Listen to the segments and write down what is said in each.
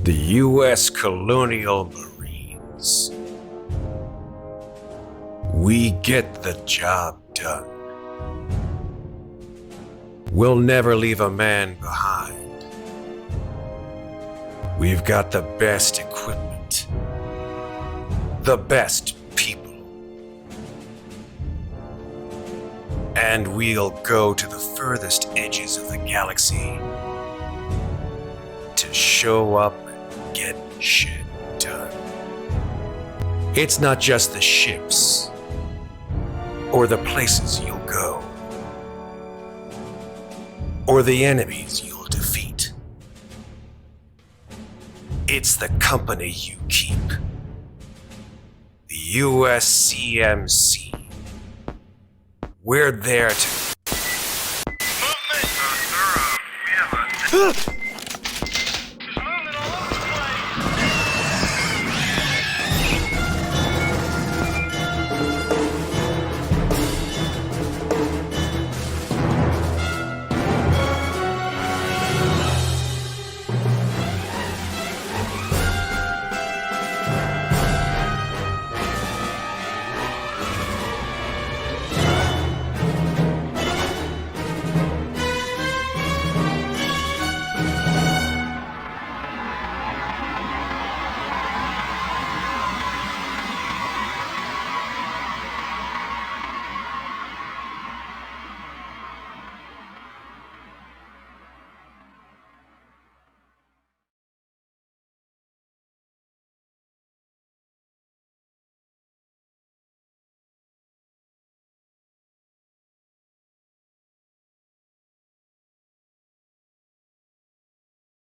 The U.S. Colonial Marines. We get the job done. We'll never leave a man behind. We've got the best equipment. The best people. And we'll go to the furthest edges of the galaxy to show up and get shit done. It's not just the ships or the places you'll go or the enemies you'll defeat. It's the company you keep. The USCMC. We're there to... Movement! Sir, we have a... Just moving all over the place!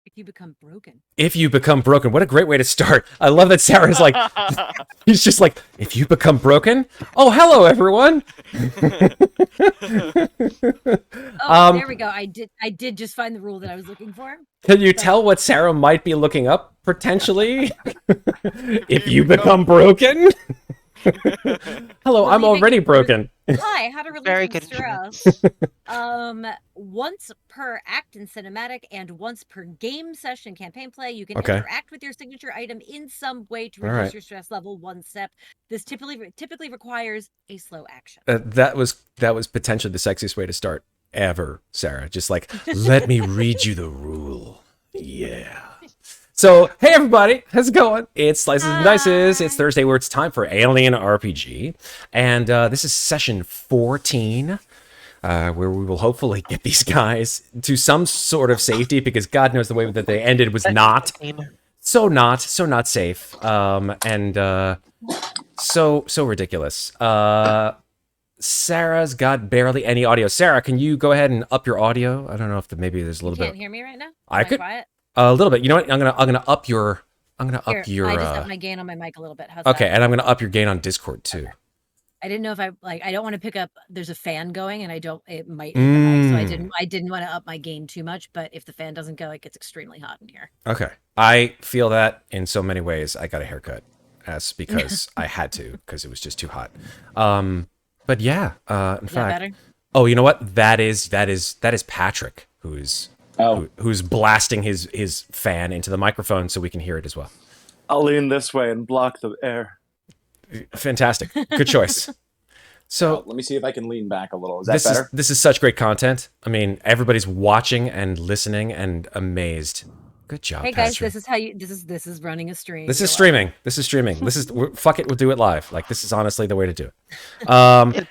If you become broken. If you become broken. What a great way to start. I love that Sarah's like, he's just like, if you become broken? Oh, hello, everyone. There we go. I did just find the rule that I was looking for. Can you tell what Sarah might be looking up, potentially? If you become broken? Hello, I'm already broken. Hi, how to relieve Very some good stress. Once per act in cinematic and once per game session campaign play, you can interact with your signature item in some way to reduce your stress level one step. This typically requires a slow action. That was potentially the sexiest way to start ever, Sarah. Just like, let me read you the rule. Yeah. So, hey everybody, how's it going? It's Slices and Dices. It's Thursday where it's time for Alien RPG. And this is session 14, where we will hopefully get these guys to some sort of safety, because God knows the way that they ended was not not safe. So ridiculous. Sarah's got barely any audio. Sarah, can you go ahead and up your audio? I don't know if maybe there's a little bit. You can't hear me right now? I could. Quiet? A little bit. You know what? I'm gonna up your. I just up my gain on my mic a little bit. How's okay, that? and I'm gonna up your gain on Discord too. I didn't know if I don't want to pick up. There's a fan going, and it might hit the mic, so I didn't want to up my gain too much. But if the fan doesn't go, it gets extremely hot in here. Okay, I feel that in so many ways. I got a haircut, because I had to, because it was just too hot. But yeah, in fact, better? Oh, you know what? That is Patrick, who's blasting his fan into the microphone so we can hear it as well. I'll lean this way and block the air. Fantastic. Good choice. So let me see if I can lean back a little. Is that better? This is such great content. I mean, everybody's watching and listening and amazed. Good job, Hey guys, Patrick. this is how you. This is running a stream. This is streaming. Fuck it. We'll do it live. Like, this is honestly the way to do it.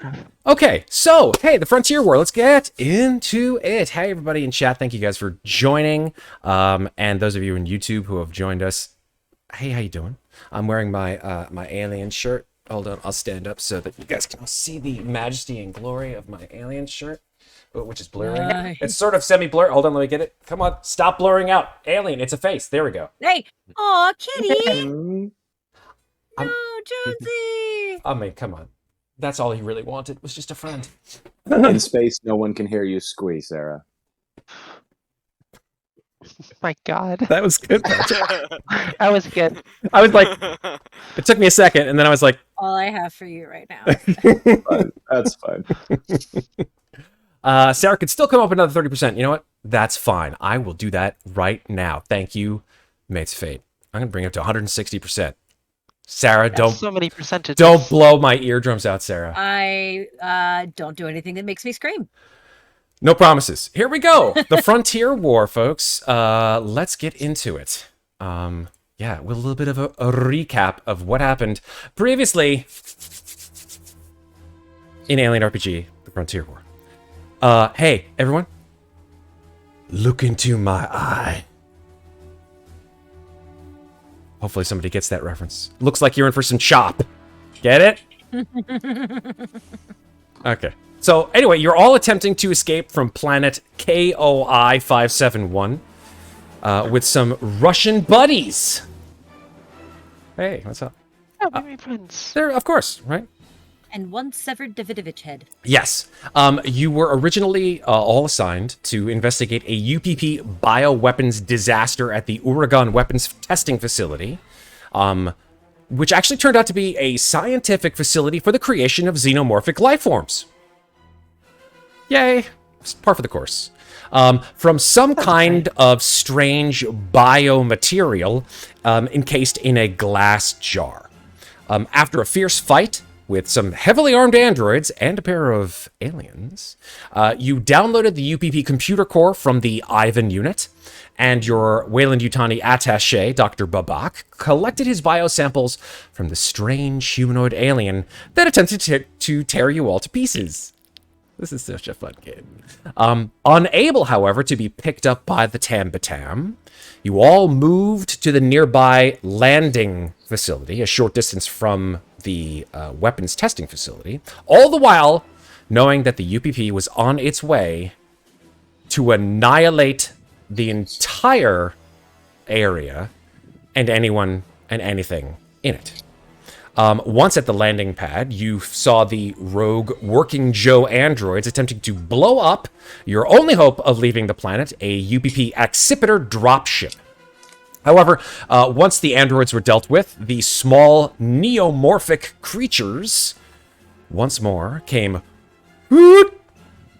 Okay. So, hey, the Frontier War. Let's get into it. Hey, everybody in chat. Thank you guys for joining. And those of you in YouTube who have joined us. Hey, how you doing? I'm wearing my my alien shirt. Hold on. I'll stand up so that you guys can all see the majesty and glory of my alien shirt, which is blurring. Nice. It's sort of semi-blur. Hold on. Let me get it. Come on. Stop blurring out. Alien. It's a face. There we go. Hey, aw, kitty. I'm- No, Jonesy. I mean, come on. That's all he really wanted, was just a friend. In space, no one can hear you squee, Sarah. My God. That was good. That was good. I was like, it took me a second, and then I was like, All I have for you right now. Fine. That's fine. Sarah could still come up another 30%. You know what? That's fine. I will do that right now. Thank you Mate's fate. I'm gonna bring it up to 160%. Sarah, That's so many percentages. don't blow my eardrums out, Sarah. I don't do anything that makes me scream. No promises. Here we go. The Frontier War, folks. Let's get into it. Yeah, with a little bit of a recap of what happened previously in Alien RPG, The Frontier War. Hey, everyone. Look into my eye. Hopefully somebody gets that reference. Looks like you're in for some chop. Get it? Okay. So, anyway, you're all attempting to escape from planet KOI 571 with some Russian buddies. Hey, what's up? Oh, my friends. There, of course, right? And one severed Davidovich head. Yes. You were originally all assigned to investigate a UPP bioweapons disaster at the Uragan Weapons Testing Facility, which actually turned out to be a scientific facility for the creation of xenomorphic life forms. Yay. It's par for the course. From some kind of strange biomaterial encased in a glass jar. After a fierce fight with some heavily armed androids and a pair of aliens, you downloaded the UPP computer core from the Ivan unit, and your Weyland-Yutani attaché, Dr. Babak, collected his biosamples from the strange humanoid alien that attempted to tear you all to pieces. This is such a fun game. Unable, however, to be picked up by the Tambatam, you all moved to the nearby landing facility, a short distance from the weapons testing facility, all the while knowing that the UPP was on its way to annihilate the entire area and anyone and anything in it. Once at the landing pad, you saw the rogue Working Joe androids attempting to blow up your only hope of leaving the planet, a UPP Accipiter dropship. However, once the androids were dealt with, the small neomorphic creatures once more came hoot,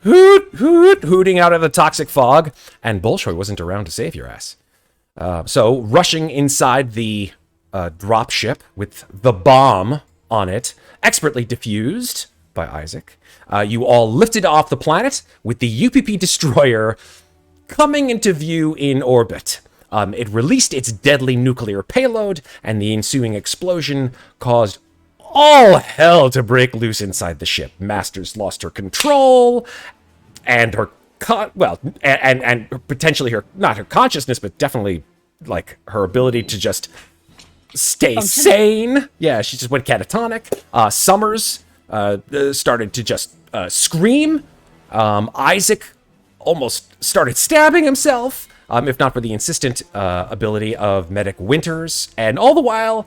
hoot, hoot, hooting out of the toxic fog, and Bolshoi wasn't around to save your ass. So, rushing inside the dropship with the bomb on it, expertly diffused by Isaac, you all lifted off the planet with the UPP destroyer coming into view in orbit. It released its deadly nuclear payload, and the ensuing explosion caused all hell to break loose inside the ship. Masters lost her control, and her and potentially her, not her consciousness, but definitely like her ability to just stay sane. Yeah, she just went catatonic. Summers started to just scream. Isaac almost started stabbing himself, if not for the insistent ability of Medic Winters. And all the while,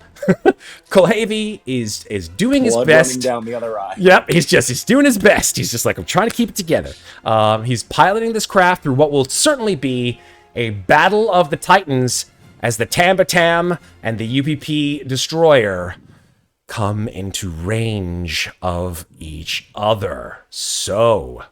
Kulhavy is doing his best. Running down the other eye. Yep, he's doing his best. He's just like, I'm trying to keep it together. He's piloting this craft through what will certainly be a battle of the Titans as the Tambatam and the UPP destroyer come into range of each other. So,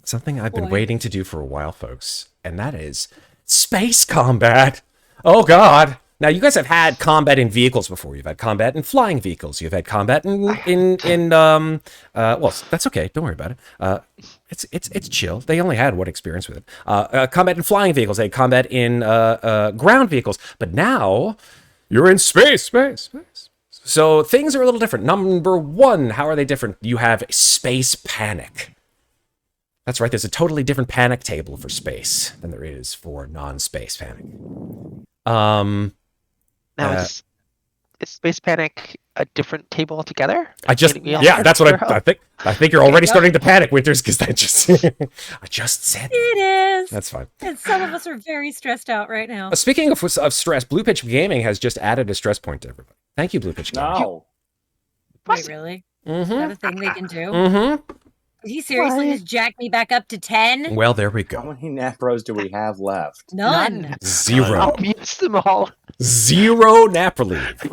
something I've been waiting to do for a while, folks, and that is space combat. Oh, God. Now, you guys have had combat in vehicles before. You've had combat in flying vehicles. You've had combat in well, that's okay. Don't worry about it. It's chill. They only had one experience with it. Combat in flying vehicles. They had combat in ground vehicles. But now, you're in space. So things are a little different. Number one, how are they different? You have space panic. That's right. There's a totally different panic table for space than there is for non-space panic. Now, is Space Panic a different table altogether? That's what I think. I think you're already starting to panic, Winters, because I just said it is. That's fine. And some of us are very stressed out right now. Speaking of stress, Blue Pitch Gaming has just added a stress point to everybody. Thank you, Blue Pitch Gaming. No. Wait, really? Mm-hmm. Is that a thing they can do? Mm-hmm. Did he seriously just jack me back up to 10? Well, there we How go. many Napros do we have left? None. Zero. I'll use them all. Zero nap relief.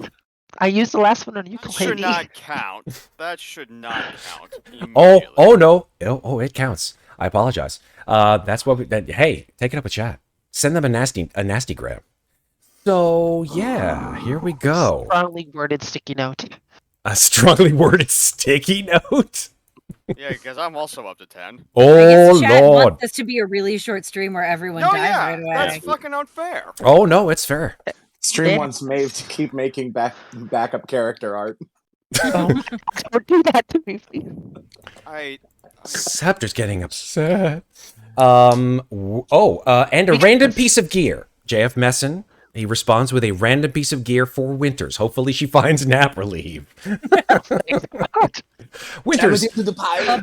I used the last one on Should ukulele. not count. That should not count. Oh no. Oh, it counts. I apologize. That's what hey, take it up with chat. Send them a nasty gram. So yeah, here we go. Strongly worded sticky note. A strongly worded sticky note. Yeah, because I'm also up to 10. Oh Chat Lord. wants this to be a really short stream where everyone No, dies yeah, right away. that's fucking unfair. Oh no, it's fair. Stream Yeah. wants Maeve to keep making backup character art. Don't do that to me, please. Scepter's getting upset. And a random piece of gear. JF Messin. He responds with a random piece of gear for Winters. Hopefully she finds nap relief. Winters. A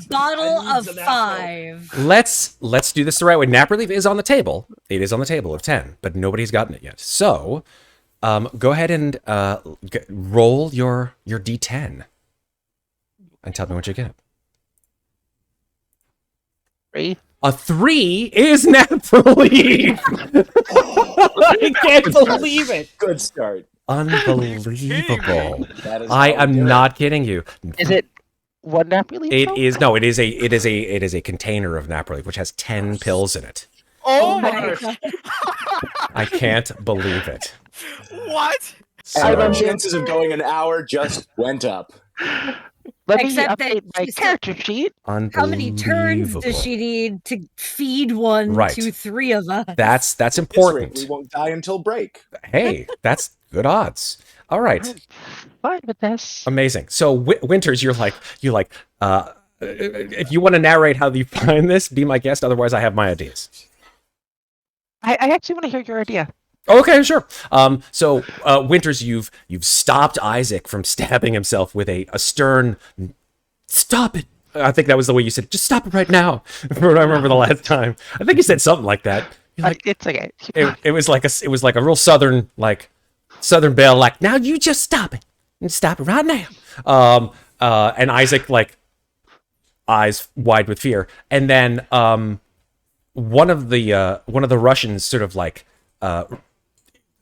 bottle of 5. Let's do this the right way. Nap relief is on the table. It is on the table of 10, but nobody's gotten it yet. So, go ahead and roll your D10 and tell me what you get. 3. A 3 is nap relief. I can't believe it. Good start. Unbelievable. That is I how we am do it. not kidding you. Is it one nap relief? It though? is no. It is a container of nap relief which has 10 pills in it. Oh my my God. I can't believe it. What? And our So, chances of going an hour just went up. Let me Except that update my she said- character sheet. How many turns does she need to feed 1, Right. 2, 3 of us? That's At this rate, important. we won't die until break. Hey, that's good odds. All right. I'm fine with this. Amazing. So Winters, you're like, if you want to narrate how you find this, be my guest. Otherwise, I have my ideas. I actually want to hear your idea. Okay, sure. So Winters, you've stopped Isaac from stabbing himself with a stern. Stop it! I think that was the way you said. Just stop it right now. From what I remember the last time. I think you said something like that. You're like, It's okay. it was like a real southern belle. Like, now you just stop it and stop it right now. And Isaac like eyes wide with fear, and then one of the Russians sort of like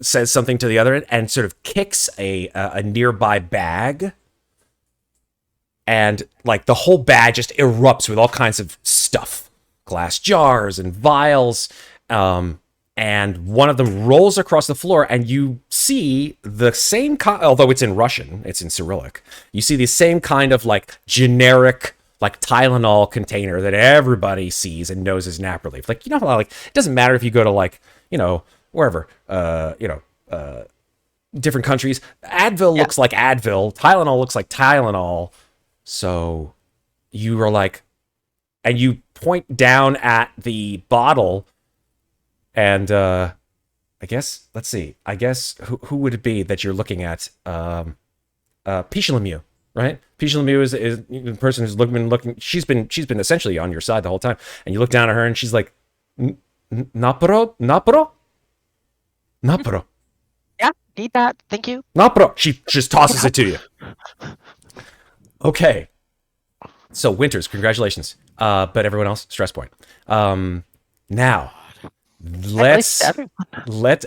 says something to the other and sort of kicks a nearby bag, and like the whole bag just erupts with all kinds of stuff, glass jars and vials, and one of them rolls across the floor, and you see the same although it's in Russian, it's in Cyrillic, you see the same kind of like generic like Tylenol container that everybody sees and knows is nap relief. Like, you know how like it doesn't matter if you go to like, you know, wherever, different countries. Advil looks like Advil. Tylenol looks like Tylenol. So you are like, and you point down at the bottle, and I guess, let's see. I guess who would it be that you're looking at? Pisha Lemieux, right? Pisha Lemieux is the person who's looking. She's been essentially on your side the whole time, and you look down at her, and she's like, Napro. Yeah, need that. Thank you. Napro. She just tosses it to you. Okay. So Winters, congratulations. But everyone else, stress point. Now,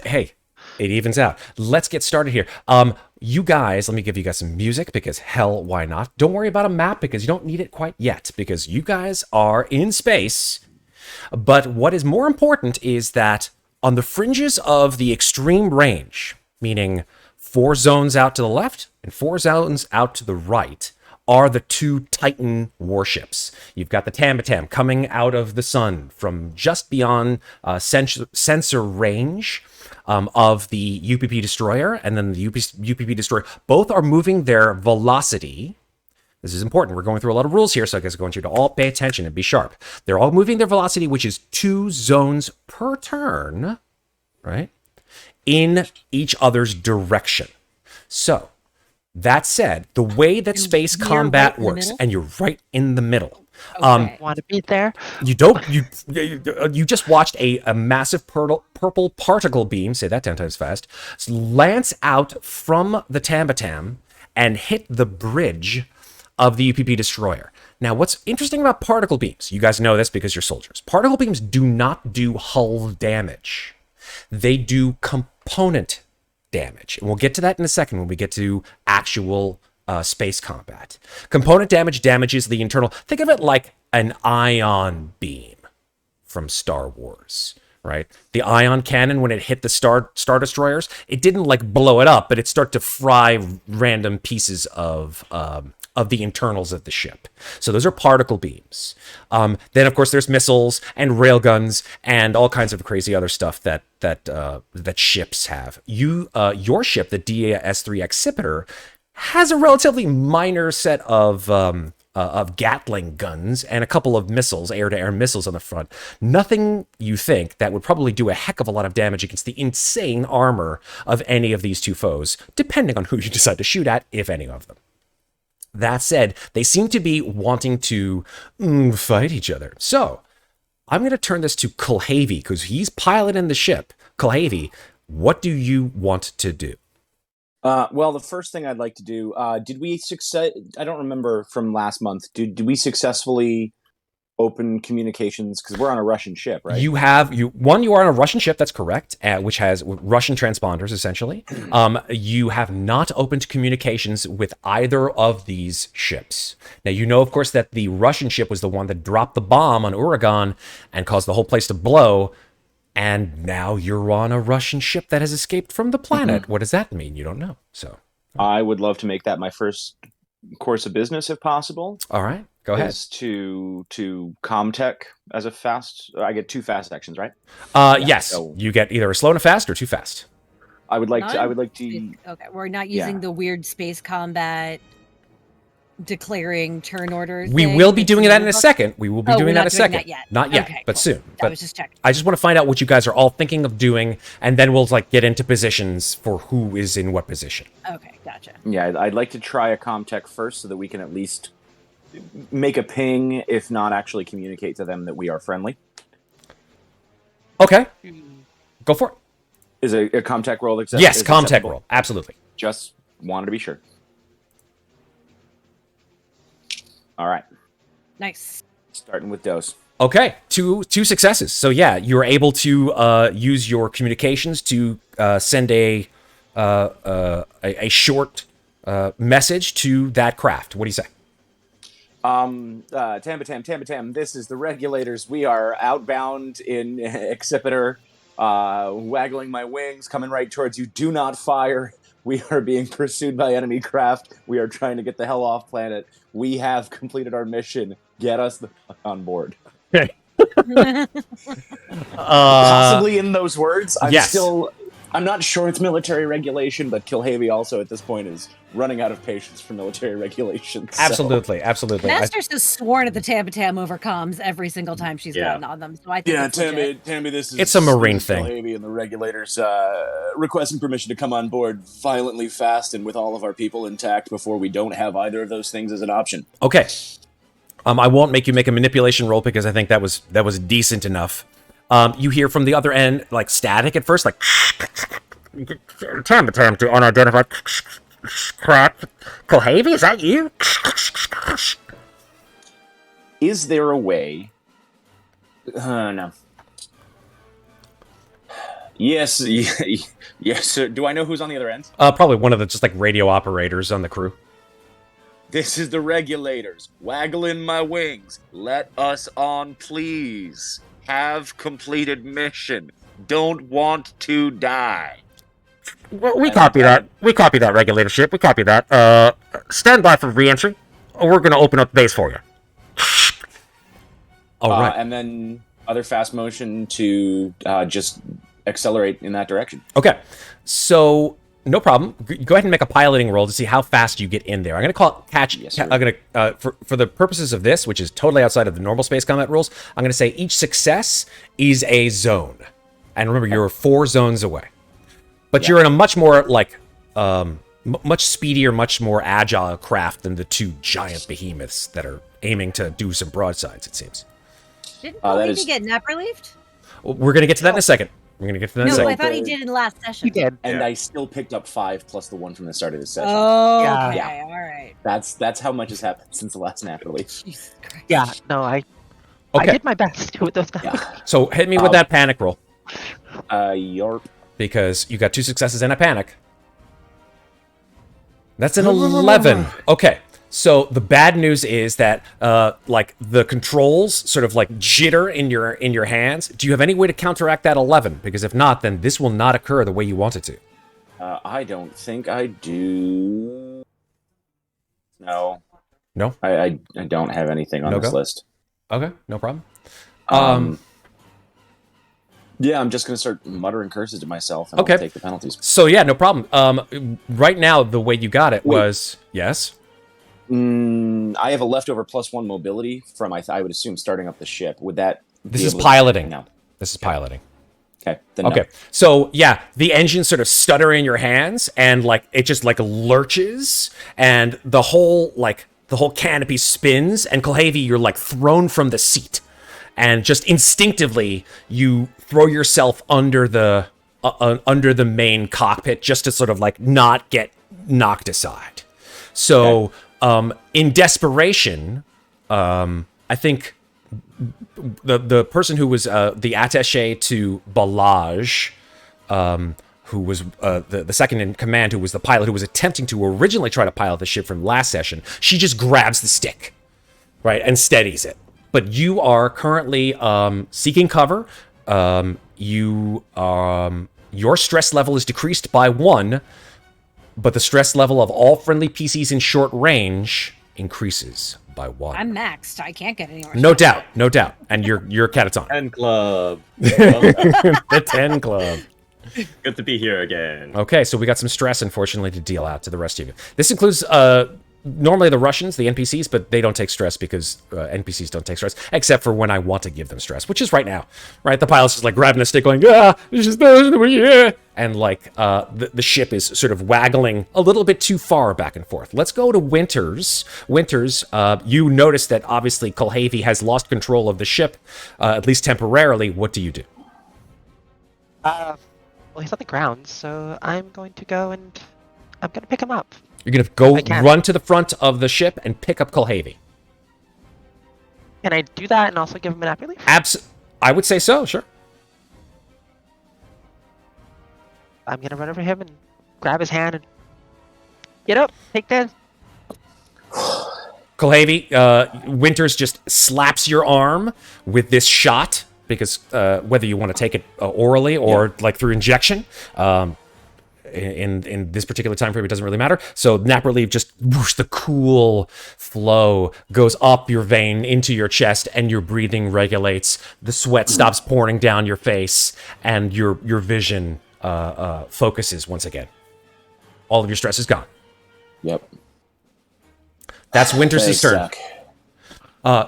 hey, it evens out. Let's get started here. You guys, let me give you guys some music because hell, why not? Don't worry about a map because you don't need it quite yet because you guys are in space. But what is more important is that on the fringes of the extreme range, meaning 4 zones out to the left and 4 zones out to the right, are the 2 Titan warships. You've got the Tambatam coming out of the sun from just beyond sensor range of the UPP destroyer, and then the UPP destroyer. Both are moving their velocity. This is important. We're going through a lot of rules here, so I guess I want you to all pay attention and be sharp. They're all moving their velocity, which is 2 zones per turn, right, in each other's direction. So, that said, the way that space you're combat right in the works, middle? and you're right in the middle. Okay. Want to be there? You don't. You just watched a massive purple particle beam. Say that 10 times fast. Lance out from the Tambatam and hit the bridge of the UPP destroyer. Now, what's interesting about particle beams? You guys know this because you're soldiers. Particle beams do not do hull damage. They do component damage. And we'll get to that in a second when we get to actual space combat. Component damage damages the internal. Think of it like an ion beam from Star Wars, right? The ion cannon, when it hit the Star Destroyers, it didn't like blow it up, but it started to fry random pieces of the internals of the ship. So those are particle beams. Then, of course, there's missiles and railguns and all kinds of crazy other stuff that ships have. Your ship, the DS-3 Excipitor, has a relatively minor set of Gatling guns and a couple of missiles, air-to-air missiles on the front. Nothing you think that would probably do a heck of a lot of damage against the insane armor of any of these two foes, depending on who you decide to shoot at, if any of them. That said, they seem to be wanting to fight each other. So, I'm going to turn this to Kulhavy, because he's piloting the ship. Kulhavy, what do you want to do? Well, the first thing I'd like to do, did we I don't remember from last month. Did we successfully open communications? Because we're on a Russian ship, right? You are on a Russian ship, that's correct, which has Russian transponders, essentially. You have not opened communications with either of these ships. Now, you know, of course, that the Russian ship was the one that dropped the bomb on Uragan and caused the whole place to blow. And now you're on a Russian ship that has escaped from the planet. What does that mean? You don't know. So I would love to make that my first course of business, if possible. All right, go ahead. Is to Comtech as a fast. I get 2 fast actions, right? Yes, so you get either a slow and a fast or 2 fast. I would like to. Okay, we're not using the weird space combat declaring turn orders. We will be doing that in a second. We will be doing that in a second. That yet. Not yet, okay, but cool. soon. I was just checking. I just want to find out what you guys are all thinking of doing, and then we'll like get into positions for who is in what position. Okay, gotcha. Yeah, I'd like to try a Comtech first so that we can at least make a ping, if not actually communicate to them that we are friendly. Okay. Go for it. Is a Comtech roll acceptable? Yes, Comtech roll. Absolutely. Just wanted to be sure. All right. Nice. Starting with dose. Okay, two successes. So yeah, you're able to use your communications to send a short message to that craft. What do you say? Tambatam, this is the regulators. We are outbound in Excipitor, waggling my wings, coming right towards you. Do not fire. We are being pursued by enemy craft. We are trying to get the hell off planet. We have completed our mission. Get us the fuck on board. Possibly in those words. I'm not sure it's military regulation, but Kulhavy also at this point is running out of patience for military regulations. Absolutely, absolutely. Masters has sworn at the Tambatam over comms every single time she's gotten on them. So I think Tammy, this is it's a Marine thing. Kulhavy and the regulators requesting permission to come on board violently fast and with all of our people intact before we don't have either of those things as an option. Okay. I won't make you make a manipulation roll because I think that was decent enough. You hear from the other end, like static at first, like time to unidentified crap. Kulhavy, is that you? Is there a way? No. Yes, yes, sir. Do I know who's on the other end? Probably one of the just like radio operators on the crew. This is the regulators. Waggling my wings. Let us on, please. Have completed mission. Don't want to die. Well, we copy that. We copy that, regulator ship. We copy that. Stand by for re-entry. We're going to open up base for you. All right. And then other fast motion to just accelerate in that direction. Okay. So, no problem. Go ahead and make a piloting roll to see how fast you get in there. I'm going to call it catch. Yes, I'm going to, for the purposes of this, which is totally outside of the normal space combat rules, I'm going to say each success is a zone. And remember, you're 4 zones away. But you're in a much more, like, much speedier, much more agile craft than the 2 giant behemoths that are aiming to do some broadsides, it seems. Didn't Kulhavy get nap relieved? We're going to get to that in a second. We're going to get to that in a No, second. I thought he did in the last session. He did. And I still picked up 5 plus the 1 from the start of the session. Oh, Yeah. okay, all right. That's how much has happened since the last nap relief. Jesus Christ. Yeah, no, I did my best with those. Yeah. So hit me with that panic roll. Yarp. Because you got 2 successes and a panic. That's an 11. Okay. So the bad news is that like the controls sort of like jitter in your hands. Do you have any way to counteract that 11? Because if not, then this will not occur the way you want it to. I don't think I do. No. No? I don't have anything on this list. Okay, no problem. Yeah, I'm just going to start muttering curses to myself and I'll take the penalties. So yeah, no problem. Right now, the way you got it was... Yes? I have a leftover +1 mobility from, I would assume, starting up the ship. Would that... This is piloting. No. This is piloting. Okay. Then no. So yeah, the engines sort of stutter in your hands and like it just like lurches and the whole canopy spins and Kulhavy, you're like thrown from the seat. And just instinctively, you throw yourself under the main cockpit just to sort of like not get knocked aside. So, in desperation, I think the person who was the attaché to Balaj, who was the second in command, who was the pilot, who was attempting to originally try to pilot the ship from last session, she just grabs the stick, right, and steadies it. But you are currently seeking cover. Your stress level is decreased by 1, but the stress level of all friendly PCs in short range increases by 1. I'm maxed. I can't get any more. No doubt. And you're catatonic. 10 club. The 10 club. Good to be here again. Okay, so we got some stress, unfortunately, to deal out to the rest of you. This includes normally the Russians, the NPCs, but they don't take stress because NPCs don't take stress, except for when I want to give them stress, which is right now, right? The pilot's just like grabbing a stick going, this is yeah. And like the ship is sort of waggling a little bit too far back and forth. Let's go to Winters. Winters, you notice that obviously Kulhavy has lost control of the ship, at least temporarily. What do you do? Well, he's on the ground, so I'm going to go and I'm going to pick him up. You're going to go run to the front of the ship and pick up Kulhavy. Can I do that and also give him an nap relief? I would say so, sure. I'm going to run over him and grab his hand and get up, take that. Kulhavy, Winters just slaps your arm with this shot, because whether you want to take it orally or like through injection, in this particular time frame, it doesn't really matter. So nap relief, just whoosh, the cool flow goes up your vein into your chest, and your breathing regulates. The sweat stops pouring down your face, and your vision focuses once again. All of your stress is gone. Yep. That's Winters' turn.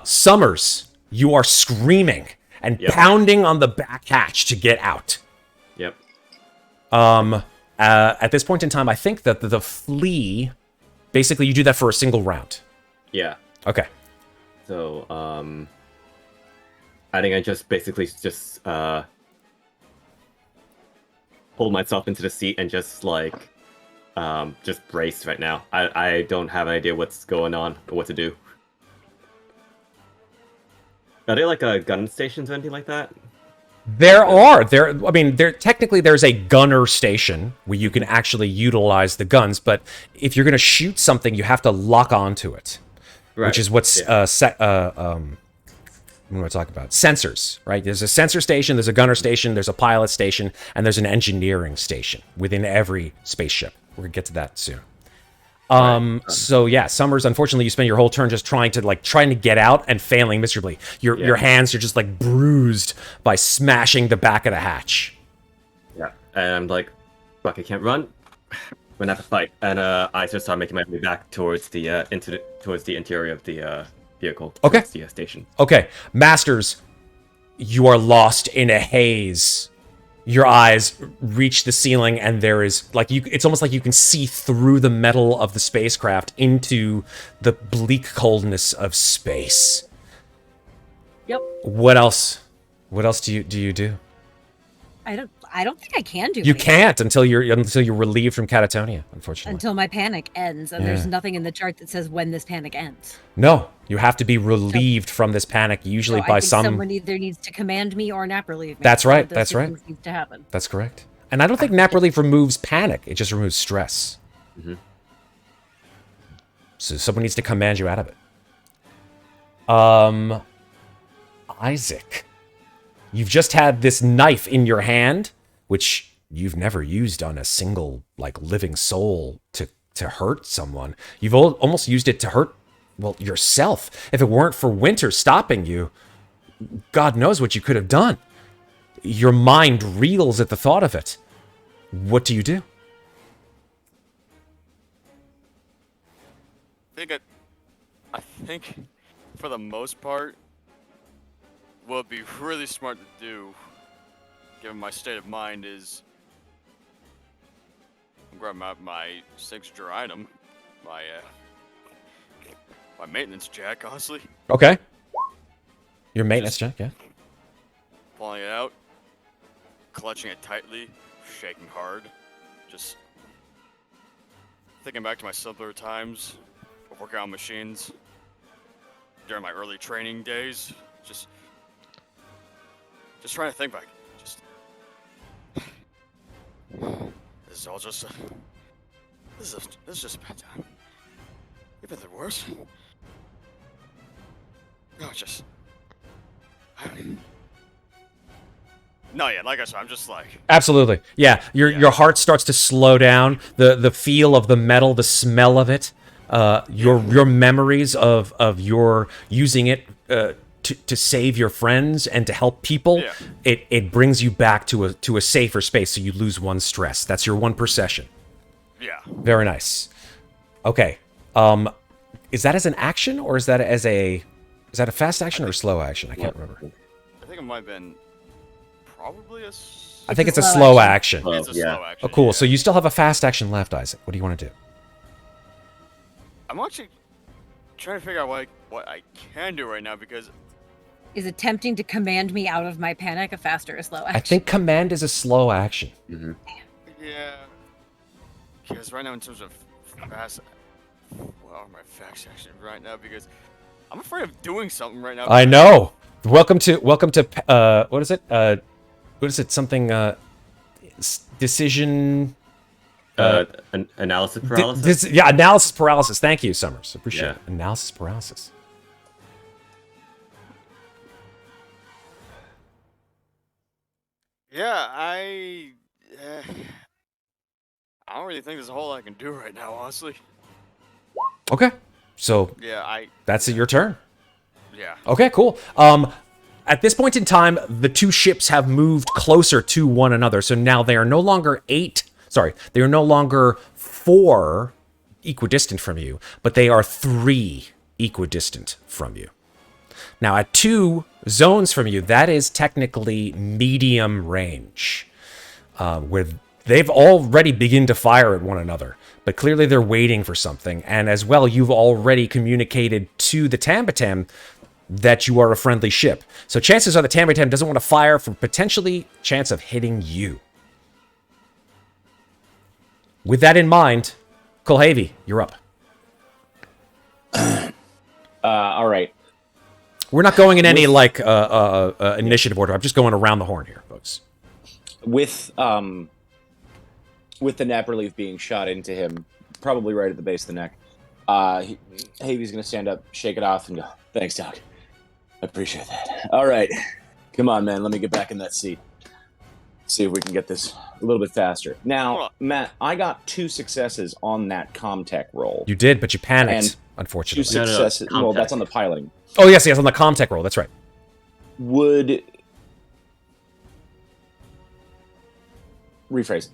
Summers, you are screaming and pounding on the back hatch to get out. Yep. At this point in time, I think that the flea, basically you do that for a single round. Yeah. Okay. So, I think I just basically pulled myself into the seat and just like, just brace right now. I don't have an idea what's going on or what to do. Are there like gun stations or anything like that? Technically there's a gunner station where you can actually utilize the guns, but if you're going to shoot something, you have to lock onto it, right. Which is what's what am I talking about? Sensors, right? There's a sensor station, there's a gunner station, there's a pilot station, and there's an engineering station within every spaceship. We're gonna get to that soon. So yeah, Summers, unfortunately you spend your whole turn just trying to get out and failing miserably. Your hands are just like bruised by smashing the back of the hatch. Yeah, and I'm like, fuck, I can't run. We're gonna have to fight. And I just start making my way back towards the towards the interior of the vehicle. Okay. The station. Okay, Masters, you are lost in a haze. Your eyes reach the ceiling, and there is it's almost like you can see through the metal of the spacecraft into the bleak coldness of space. Yep. What else? What else do you do? I don't think I can do. You can't until you're relieved from catatonia, unfortunately. Until my panic ends, and there's nothing in the chart that says when this panic ends. No, you have to be relieved from this panic, usually by someone either needs to command me or nap relieve me. That's right. That's right. Needs to happen. That's correct. And I don't think nap relief removes panic; it just removes stress. Mm-hmm. So someone needs to command you out of it. Isaac, you've just had this knife in your hand, which you've never used on a single, like, living soul to hurt someone. You've almost used it to hurt, well, yourself. If it weren't for Winter stopping you, God knows what you could have done. Your mind reels at the thought of it. What do you do? I think, for the most part, what would be really smart to do, given my state of mind, is grab my signature item, my maintenance jack, honestly. Okay. Your maintenance jack, yeah. Pulling it out, clutching it tightly, shaking hard, just thinking back to my simpler times of working on machines during my early training days. Just trying to think back. This is all just this is just a bad time. You've been through worse. No, no, yeah, like I said, I'm just like... Absolutely. Yeah, your heart starts to slow down. The feel of the metal, the smell of it, your memories of your using it to save your friends and to help people, it brings you back to a safer space, so you lose one stress. That's your one per session. Yeah. Very nice. Okay. Is that as an action, or is that a fast action or a slow action? I can't remember. I think it might have been probably a... I think it's a slow action. It's a slow action. Oh, cool. So you still have a fast action left, Isaac. What do you want to do? I'm actually trying to figure out what I can do right now, because... Is attempting to command me out of my panic a fast or a slow action? I think command is a slow action. Mm-hmm. Yeah. Because right now, in terms of fast... What are my fast actions right now? Because I'm afraid of doing something right now. I know. Welcome to what is it? What is it? Something decision analysis paralysis? Yeah, analysis paralysis. Thank you, Summers. Appreciate it. Analysis paralysis. Yeah, I don't really think there's a whole lot I can do right now, honestly. Okay. So Yeah, that's your turn. Yeah. Okay, cool. At this point in time, the two ships have moved closer to one another. So now they are no longer they are no longer 4 equidistant from you, but they are 3 equidistant from you. Now, at 2 zones from you, that is technically medium range, where they've already begun to fire at one another, but clearly they're waiting for something. And as well, you've already communicated to the Tambatam that you are a friendly ship. So chances are the Tambatam doesn't want to fire for potentially chance of hitting you. With that in mind, Kulhavy, you're up. All right. We're not going in any initiative order. I'm just going around the horn here, folks. With the nap relief being shot into him, probably right at the base of the neck, Havy's going to stand up, shake it off, and go, "Thanks, Doc. I appreciate that. All right. Come on, man. Let me get back in that seat. See if we can get this a little bit faster." Now, Matt, I got 2 successes on that Comtech roll. You did, but you panicked, And unfortunately. 2 successes. No, well, that's on the piloting. Oh, yes, on the Comtech roll. That's right. Would... Rephrase.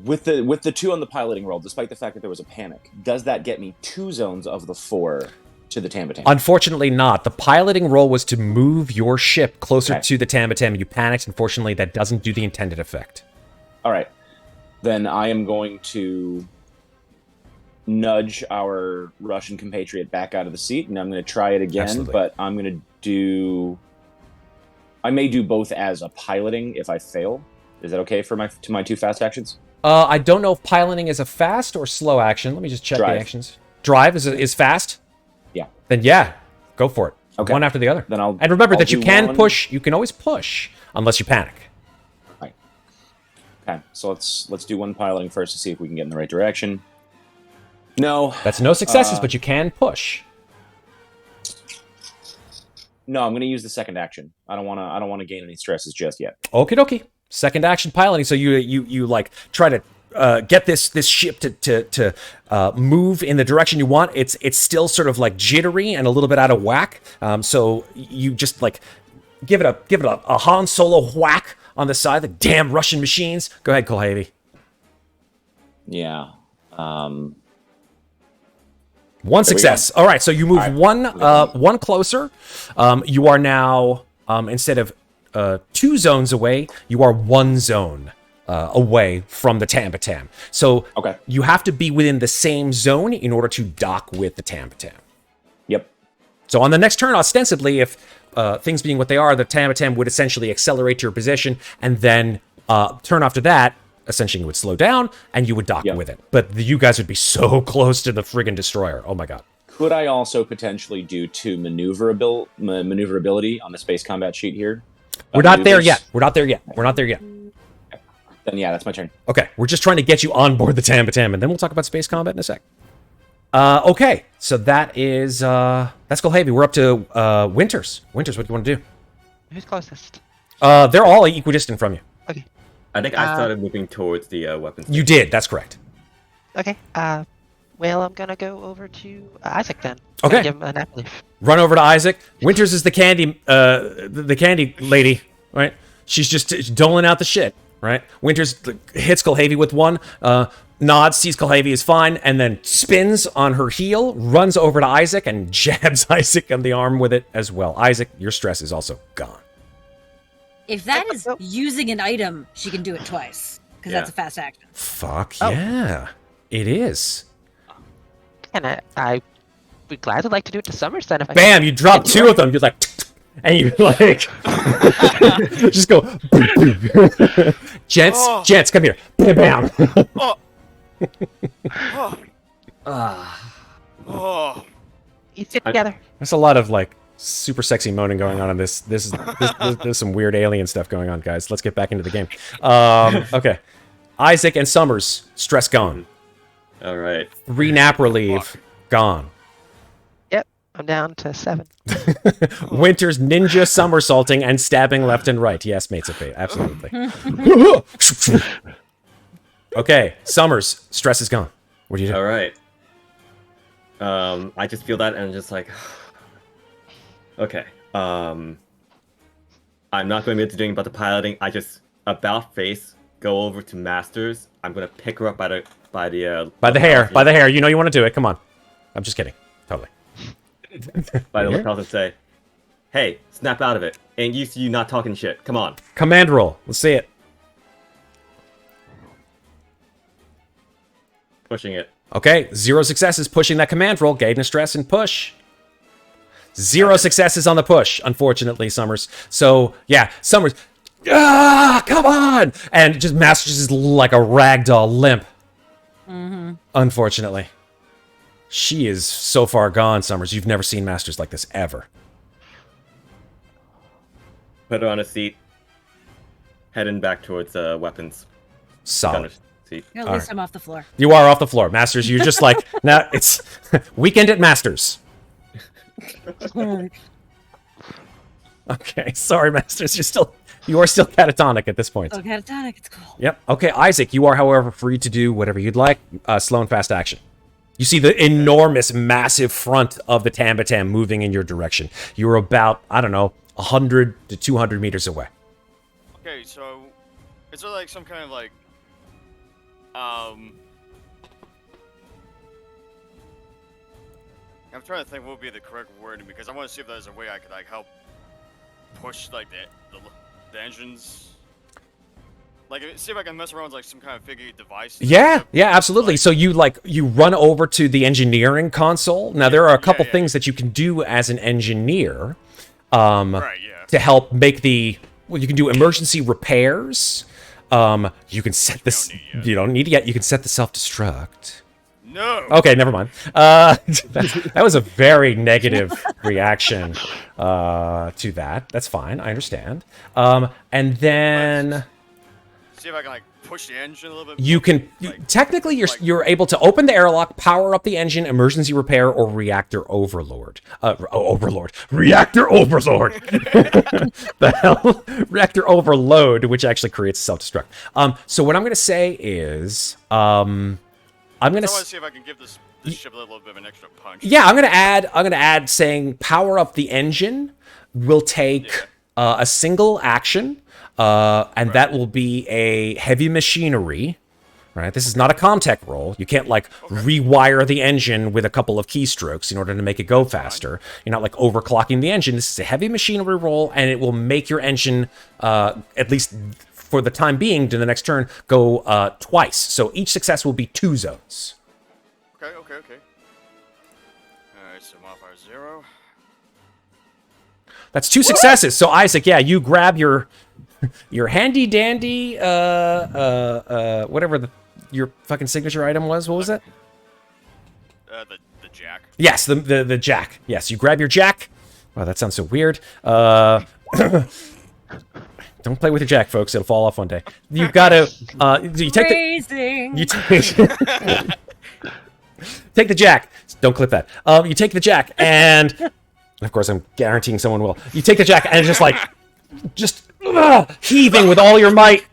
With the 2 on the piloting roll, despite the fact that there was a panic, does that get me 2 zones of the 4 to the Tambatam? Unfortunately not. The piloting roll was to move your ship closer to the Tambatam. You panicked. Unfortunately, that doesn't do the intended effect. All right. Then I am going to nudge our Russian compatriot back out of the seat, and I'm going to try it again, Absolutely. but I'm going to do... I may do both as a piloting if I fail. Is that okay for my 2 fast actions? I don't know if piloting is a fast or slow action. Let me just check Drive. the actions. Drive is fast? Yeah. Then yeah, go for it. Okay. One after the other. Then I'll... And remember I'll that you do can one. push. You can always push unless you panic. Right. Okay, so let's do one piloting first to see if we can get in the right direction. No. That's no successes, but you can push. No, I'm going to use the second action. I don't want to gain any stresses just yet. Okie dokie. Second action piloting. So you like try to get this ship to move in the direction you want. It's still sort of like jittery and a little bit out of whack. So you just like give it a Han Solo whack on the side. The damn Russian machines. Go ahead, Kulhavy. Yeah. One success. All right, so you move one closer. You are now instead of 2 zones away, you are 1 zone away from the Tambatam. So you have to be within the same zone in order to dock with the Tambatam. Yep. So on the next turn, ostensibly, if things being what they are, the Tambatam would essentially accelerate to your position, and then turn after that, essentially it would slow down, and you would dock with it. But you guys would be so close to the friggin' destroyer. Oh my god. Could I also potentially do 2 maneuverability on the space combat sheet here? We're not there yet. We're not there yet. We're not there yet. Then yeah, that's my turn. Okay, we're just trying to get you on board the Tambatam, and then we'll talk about space combat in a sec. Okay, so that is that's Kulhavy. We're up to Winters. Winters, what do you want to do? Who's closest? They're all equidistant from you. Okay. I think I started moving towards the weapons. You did. That's correct. Okay. Well, I'm gonna go over to Isaac then. Okay. Give him an apple leaf. Run over to Isaac. Winters is the candy, the candy lady, right? She's just doling out the shit, right? Winters hits Kulhavy with one, nods, sees Kulhavy is fine, and then spins on her heel, runs over to Isaac, and jabs Isaac on the arm with it as well. Isaac, your stress is also gone. If that is using an item, she can do it twice, because that's a fast action. Fuck yeah. It is. And I would gladly like to do it to Summers then. If I Bam! You drop 2 of them. You're like, and you like, just go. Gents, come here. Bam! Eat it together. There's a lot of like super sexy moaning going on in this. There's some weird alien stuff going on, guys. Let's get back into the game. Okay, Isaac and Summers, stress gone. All right. 3 nap relief gone. Yep, I'm down to 7. Winter's ninja somersaulting and stabbing left and right. Yes, mates of fate, absolutely. Okay, Summers, stress is gone. What do you do? All right. I just feel that and I'm just like, okay. I'm not going to be able to do anything about the piloting. I just about face go over to Masters. I'm gonna pick her up by the hair. You know you want to do it. Come on. I'm just kidding. Totally. By the lapels and say, "Hey, snap out of it. Ain't used to you not talking shit. Come on." Command roll. Let's see it. Pushing it. Okay, 0 successes pushing that command roll. Gain a stress and push. 0 successes on the push, unfortunately, Summers. So, yeah, Summers. Come on! And just Masters is like a ragdoll limp. Unfortunately. She is so far gone, Summers. You've never seen Masters like this, ever. Put her on a seat. Heading back towards weapons. Solid. Seat. At least I'm off the floor. You are off the floor. Masters, you're just like, now it's weekend at Masters. Okay, sorry, Masters. You are still catatonic at this point. Oh, catatonic, it's cool. Yep. Okay, Isaac, you are, however, free to do whatever you'd like. Slow and fast action. You see the enormous, massive front of the Tambatam moving in your direction. You're about, I don't know, 100 to 200 meters away. Okay, so is there like some kind of like I'm trying to think what would be the correct wording because I want to see if there's a way I could like help push like the engines. Like see if I can mess around with like some kind of figure device. Yeah, absolutely. So you run over to the engineering console. Now there are a couple things that you can do as an engineer, to help make you can do emergency repairs. You can set this. You don't need it yet. You can set the self-destruct. No. Okay, never mind. That was a very negative reaction to that. That's fine. I understand. And then see if I can like push the engine a little bit? You can technically you're able to open the airlock, power up the engine, emergency repair, or reactor overload. Reactor overlord. The hell, reactor overload, which actually creates self-destruct. So what I'm gonna say is, I'm gonna see if I can give this ship a little bit of an extra punch. Yeah, I'm gonna add saying power up the engine will take a single action. And that will be a heavy machinery, right? This is not a Comtech roll. You can't rewire the engine with a couple of keystrokes in order to make it go faster. You're not overclocking the engine. This is a heavy machinery roll, and it will make your engine, at least for the time being, to the next turn, go twice. So each success will be 2 zones. Okay. All right, so modifier 0. That's 2 successes. So Isaac, yeah, you grab your handy dandy whatever your fucking signature item was. What was it? The jack. Yes, the jack. Yes, you grab your jack. Wow, that sounds so weird. Don't play with your jack, folks. It'll fall off one day. You've got to you take take the jack. Don't clip that. You take the jack, and of course I'm guaranteeing someone will. You take the jack, and it's just heaving with all your might.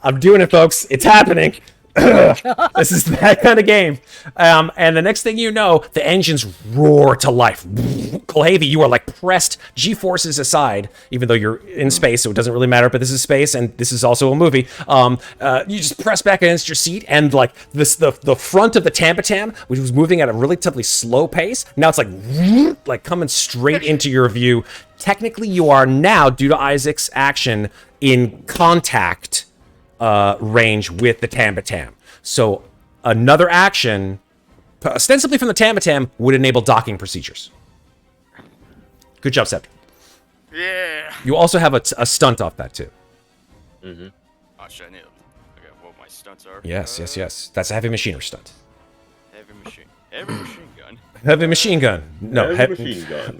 I'm doing it, folks. It's happening. This is that kind of game. And the next thing you know, the engines roar to life. Kulhavy, you are pressed G-forces aside, even though you're in space, so it doesn't really matter, but this is space, and this is also a movie. You just press back against your seat, and the front of the Tambatam, which was moving at a relatively slow pace, now it's coming straight into your view. Technically, you are now, due to Isaac's action, in contact range with the Tambatam. So another action, ostensibly from the Tambatam, would enable docking procedures. Good job, Scepter. Yeah. You also have a stunt off that, too. Mm-hmm. Oh, shit, I need what my stunts are. Yes. That's a heavy machinery stunt. Heavy machine gun. Heavy machine gun. No, heavy machine gun.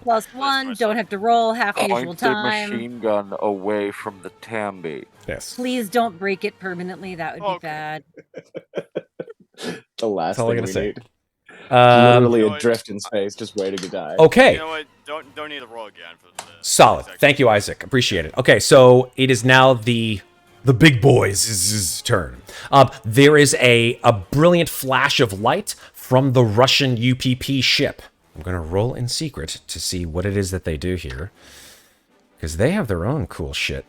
+1, don't have to roll half the usual time. Machine gun away from the Tambi. Yes. Please don't break it permanently. That would be bad. The last That's all I thing gotta we say. need. Literally adrift in space, just waiting to die. Okay. You know what? Don't need to roll again for the Solid. Thank you, Isaac. Appreciate it. Okay, so it is now the big boys' turn. There is a brilliant flash of light from the Russian UPP ship. I'm going to roll in secret to see what it is that they do here, because they have their own cool shit.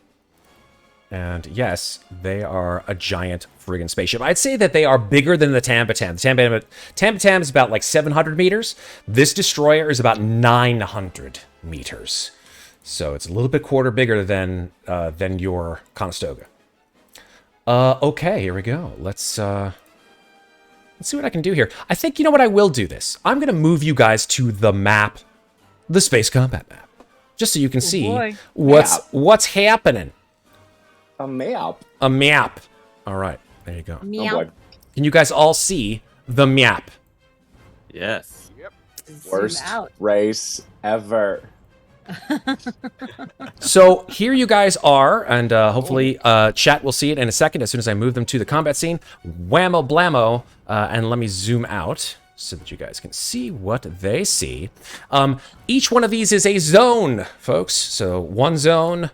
And yes, they are a giant friggin' spaceship. I'd say that they are bigger than the Tambatam. The Tambatam is about 700 meters. This destroyer is about 900 meters. So it's a little bit quarter bigger than your Conestoga. Okay, here we go. Let's see what I can do here. I think, you know what, I will do this. I'm going to move you guys to the map, the Space Combat map, just so you can see what's happening. A map. A map. All right, there you go. Meow. Oh boy. Can you guys all see the map? Yes. Yep. Worst out. race ever. So here you guys are, and hopefully chat will see it in a second as soon as I move them to the combat scene. Whammo blammo, and let me zoom out so that you guys can see what they see. Each one of these is a zone, folks. So 1 zone,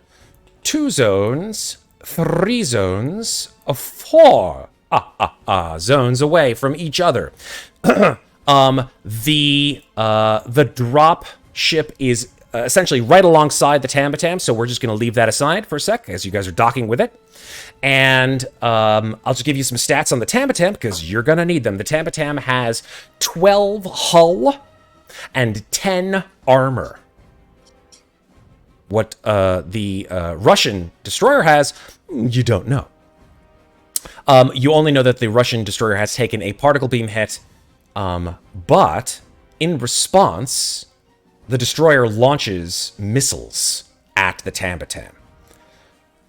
2 zones, 3 zones, 4 zones away from each other. The drop ship is essentially right alongside the Tambatam, so we're just going to leave that aside for a sec as you guys are docking with it. And I'll just give you some stats on the Tambatam because you're going to need them. The Tambatam has 12 hull and 10 armor. What the Russian destroyer has, you don't know. You only know that the Russian destroyer has taken a particle beam hit, but in response, the destroyer launches missiles at the Tambatam.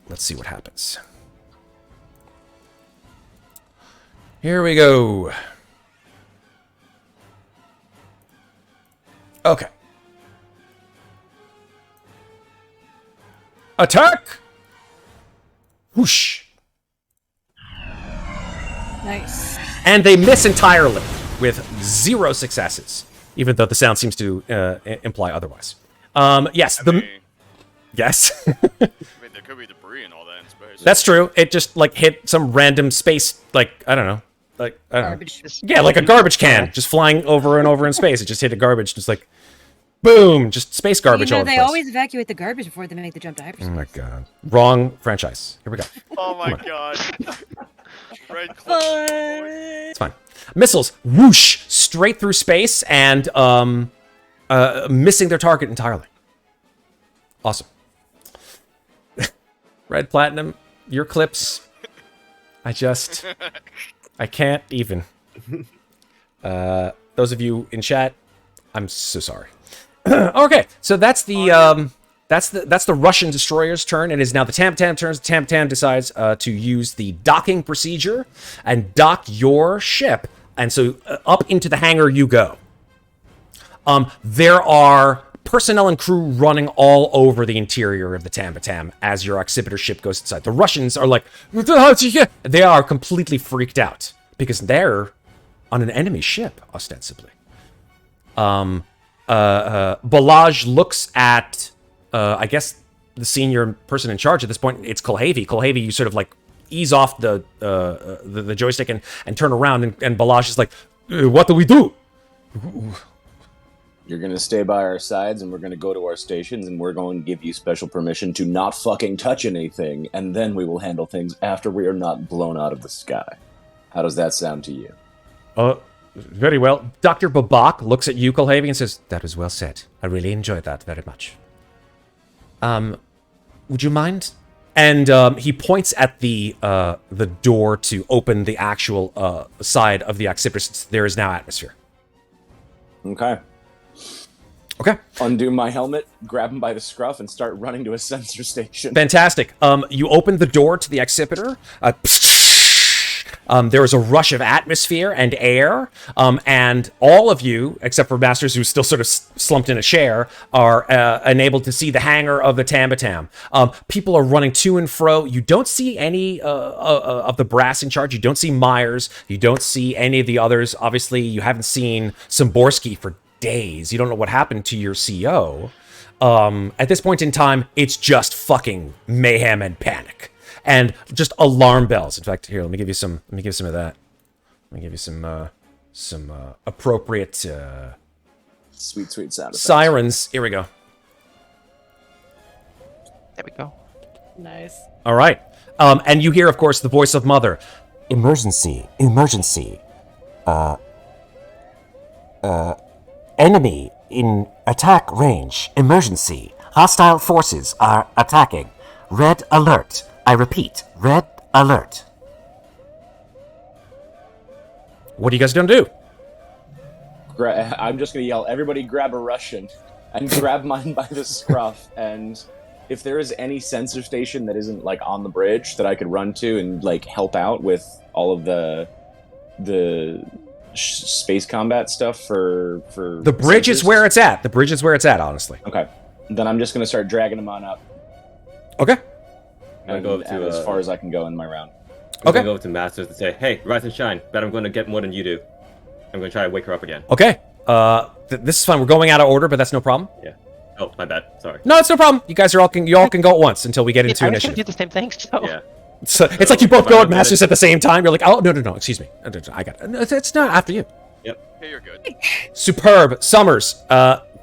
Let's see what happens. Here we go. Okay. Attack! Whoosh. Nice. And they miss entirely with 0 successes, even though the sound seems to imply otherwise. Yes, yes. I mean, there could be debris and all that in space. That's true. It just like hit some random space, like I don't know, Garbage. Yeah, like a garbage can, just flying over and over in space. It just hit a garbage, just like boom, just space garbage all over the They place. always evacuate the garbage before they make the jump to hypersleep. Oh my god, wrong franchise. Here we go. Oh my god. Red It's fine. Missiles whoosh straight through space and missing their target entirely. Awesome. Red Platinum, your clips. I can't even. Those of you in chat, I'm so sorry. Okay, so that's the Russian destroyer's turn. It is now the Tam-Tam turns. Tam-Tam decides to use the docking procedure and dock your ship. And so up into the hangar you go. There are personnel and crew running all over the interior of the Tam-Tam as your Occipitor ship goes inside. The Russians are like, they are completely freaked out because they're on an enemy ship, ostensibly. Balaj looks at, I guess, the senior person in charge at this point. It's Kulhavy. Kulhavy, you sort of like ease off the joystick and turn around, and Balaj is like, what do we do? You're going to stay by our sides, and we're going to go to our stations, and we're going to give you special permission to not fucking touch anything, and then we will handle things after we are not blown out of the sky. How does that sound to you? Very well. Dr. Babak looks at you, Kulhavy, and says, that was well said. I really enjoyed that very much. Would you mind? And he points at the door to open the actual side of the Occipitor, since there is now atmosphere. Okay. Okay. Undo my helmet, grab him by the scruff, and start running to a sensor station. Fantastic. You open the door to the Occipitor. There is a rush of atmosphere and air, and all of you, except for Masters, who's still sort of slumped in a chair, are enabled to see the hangar of the Tam-Tam. People are running to and fro. You don't see any of the brass in charge. You don't see Myers. You don't see any of the others. Obviously, you haven't seen Szymborski for days. You don't know what happened to your CO. At this point in time, it's just fucking mayhem and panic. And just alarm bells. In fact, here, let me give you some of that. Let me give you some appropriate sweet sound effects. Sirens. Here we go. There we go. Nice. All right. And you hear, of course, the voice of Mother. Emergency. Enemy in attack range. Emergency. Hostile forces are attacking. Red alert. I repeat, red alert. What are you guys gonna do? I'm just going to yell, everybody grab a Russian, and grab mine by the scruff, and if there is any sensor station that isn't, like, on the bridge that I could run to and, like, help out with all of the space combat stuff for The bridge sensors. is where it's at. The bridge is where it's at, honestly. Okay. Then I'm just going to start dragging them on up. Okay. And, go to, as far as I can go in my round. I'm gonna go to Masters and say, hey, rise and shine. Bet I'm gonna get more than you do. I'm gonna try to wake her up again. Okay. This is fine. We're going out of order, but that's no problem. Yeah. Oh, my bad. Sorry. No, it's no problem. You guys are all can go at once until we get into I was gonna initiative. do the same thing, so... Yeah. So it's like you both go at Masters at the same time. You're like, oh, no, excuse me. I got it. No, it's not after you. Yep. Hey, you're good. Superb. Summers.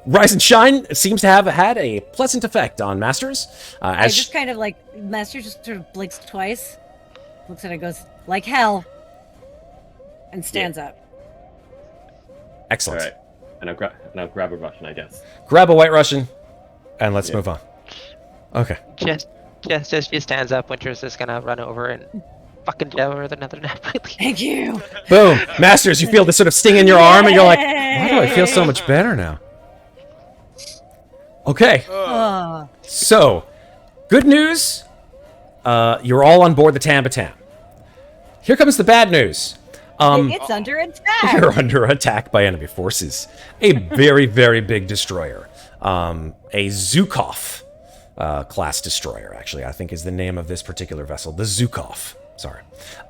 Rise and Shine seems to have had a pleasant effect on Masters. I just kind of like, Master just sort of blinks twice, looks at it, goes, like hell, and stands up. Excellent. All right. And I'll grab a Russian, I guess. Grab a White Russian, and let's move on. Okay. Just as she stands up, Winter's just gonna run over and fucking devour another nap. Thank you. Boom. Masters, you feel this sort of sting in your arm, and you're like, why do I feel so much better now? Okay. So, good news. You're all on board the Tam-Tam. Here comes the bad news. It's under attack. You're under attack by enemy forces. A very, very big destroyer. A Zhukov class destroyer, actually, I think is the name of this particular vessel. The Zhukov. Sorry.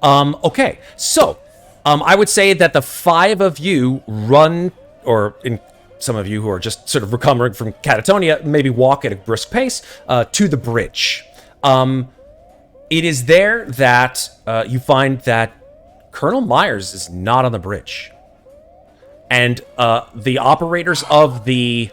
Okay, so I would say that the 5 of you run, or in some of you who are just sort of recovering from catatonia, maybe walk at a brisk pace to the bridge. It is there that you find that Colonel Myers is not on the bridge, and the operators of the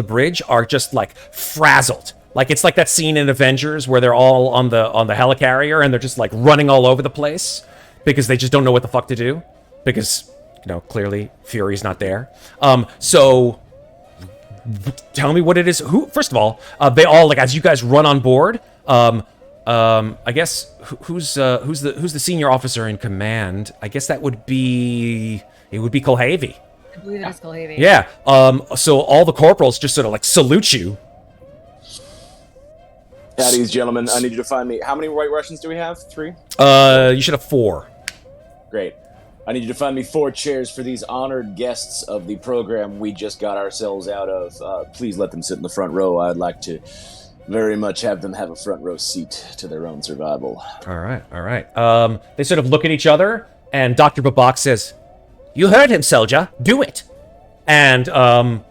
bridge are just like frazzled. Like it's like that scene in Avengers where they're all on the helicarrier and they're just like running all over the place because they just don't know what the fuck to do because, you know, clearly Fury's not there. So tell me what it is. Who, first of all, they all, like, as you guys run on board, I guess who's the senior officer in command? I guess it would be Kulhavy. I believe it is Kulhavy. Yeah. So all the corporals just sort of like salute you. At ease, gentlemen. I need you to find me. How many White Russians do we have? 3? You should have 4. Great. I need you to find me 4 chairs for these honored guests of the program we just got ourselves out of. Please let them sit in the front row. I'd like to very much have them have a front row seat to their own survival. All right. They sort of look at each other, and Dr. Babak says, "You heard him, soldier. Do it." And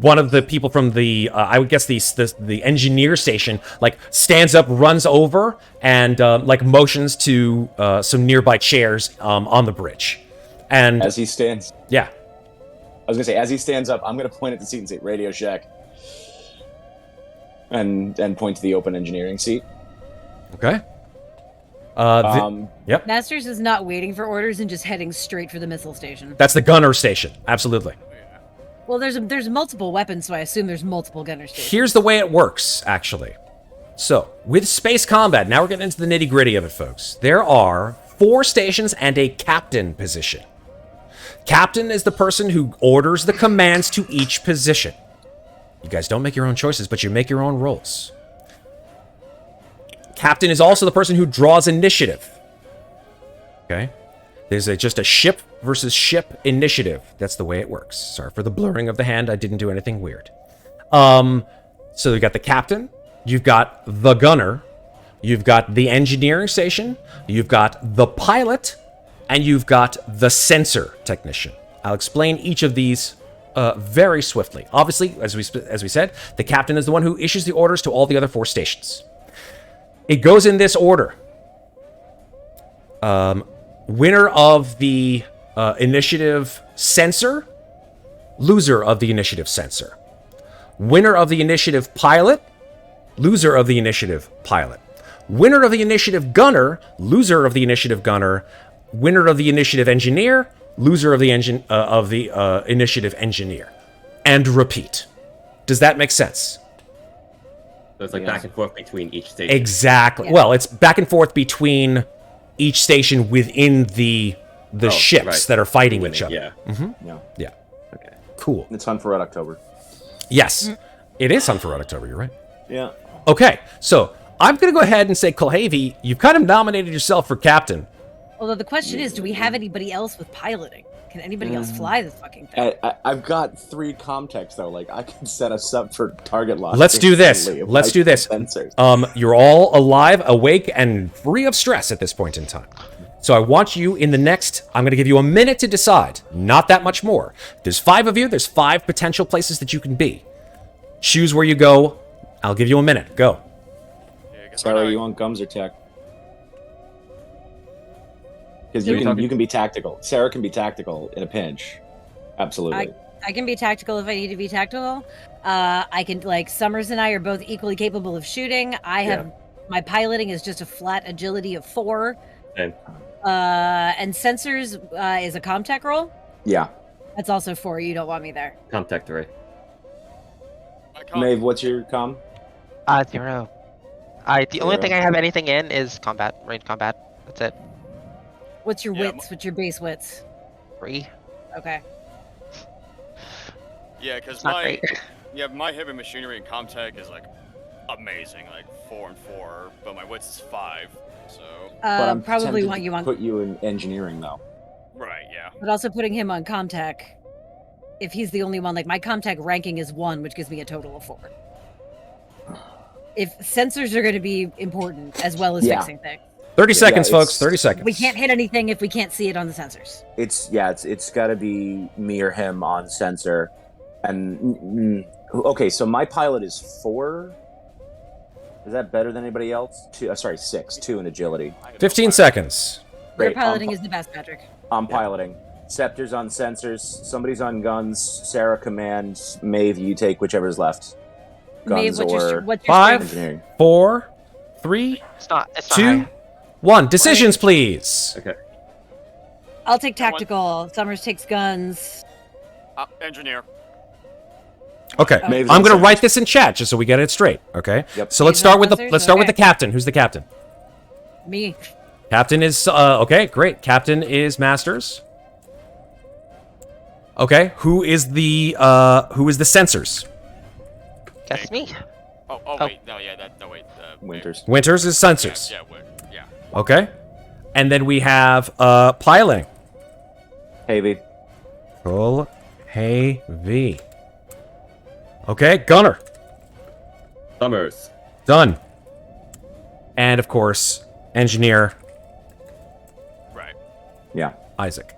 one of the people from the, I would guess the engineer station, like stands up, runs over, and like motions to some nearby chairs on the bridge. And as he stands, yeah, I was gonna say, as he stands up, I'm gonna point at the seat and say, "Radio Shack," and point to the open engineering seat. Okay. Yep. Masters is not waiting for orders and just heading straight for the missile station. That's the gunner station. Absolutely. Well, there's multiple weapons, so I assume there's multiple gunner stations. Here's the way it works, actually. So, with space combat, now we're getting into the nitty-gritty of it, folks. There are 4 stations and a captain position. Captain is the person who orders the commands to each position. You guys don't make your own choices, but you make your own rolls. Captain is also the person who draws initiative. Okay? There's just a ship versus ship initiative. That's the way it works. Sorry for the blurring of the hand. I didn't do anything weird. So you've got the captain, you've got the gunner, you've got the engineering station, you've got the pilot, and you've got the sensor technician. I'll explain each of these very swiftly. Obviously, as we said, the captain is the one who issues the orders to all the other 4 stations. It goes in this order. Winner of the initiative sensor, loser of the initiative sensor. Winner of the initiative pilot, loser of the initiative pilot. Winner of the initiative gunner, loser of the initiative gunner. Winner of the initiative engineer, loser of the initiative engineer. And repeat. Does that make sense? So it's like back and forth between each station. Exactly. Yeah. Well, it's back and forth between each station within the ships that are fighting each other. Yeah. Mm-hmm. Yeah. Okay. Cool. It's Hunt for Red October. Yes. It is Hunt for Red October, you're right. Yeah. Okay, so I'm going to go ahead and say, Kulhavy, you've kind of nominated yourself for captain. Although the question is, do we have anybody else with piloting? Can anybody else fly this fucking thing? I've got 3 comtechs, though. Like, I can set us up for target lock. Let's do this. You're all alive, awake, and free of stress at this point in time. So I want you in the next, I'm going to give you a minute to decide. Not that much more. There's 5 of you. There's 5 potential places that you can be. Choose where you go. I'll give you a minute. Go. Sorry, you want gums or tech? Because you can be tactical. Sarah can be tactical in a pinch. Absolutely. I can be tactical if I need to be tactical. I can, like, Summers and I are both equally capable of shooting. I have my piloting is just a flat agility of 4. Same. And sensors is a comtech roll. Yeah. That's also 4. You don't want me there. Comtech 3. Maeve, what's your com? 0. The only thing I have anything in is combat, range combat. That's it. What's your wits? What's your base wits? 3. Okay. Yeah, because my heavy machinery and comtech is like amazing, like 4 and 4, but my wits is 5. So. But I'm probably tempted want you on. Put you in engineering though. Right. Yeah. But also putting him on comtech. If he's the only one, like my comtech ranking is 1, which gives me a total of 4. if sensors are going to be important as well as fixing things. 30 seconds, folks. it's- 30 seconds. We can't hit anything if we can't see it on the sensors. It's got to be me or him on sensor. And okay, so my pilot is 4. Is that better than anybody else? 6. 2 in agility. 15 seconds. Your Great. piloting is the best, Patrick. I'm piloting. Scepter's on sensors. Somebody's on guns. Sarah commands. Maeve, you take whichever's left. Guns Maeve, or what's your 5, engineering. 4, 3, It's not 2, high. 1. Decisions, please. Okay. I'll take tactical. Summers takes guns. Engineer. Okay, Maeve's I'm on going to sensors. write this in chat just so we get it straight. Okay. Yep. So let's Maeve's on start with the sensors? Okay. captain. Who's the captain? Me. Captain is okay. Great. Captain is Masters. Okay. Who is the sensors? Guess me. Oh, Oh. wait. No, yeah, no, wait. Winters. Winters is sensors. Yeah. Okay. And then we have piloting. Heavy. Kulhavy. Okay. Gunner. Summers. Done. And of course, engineer Right. Yeah, Isaac.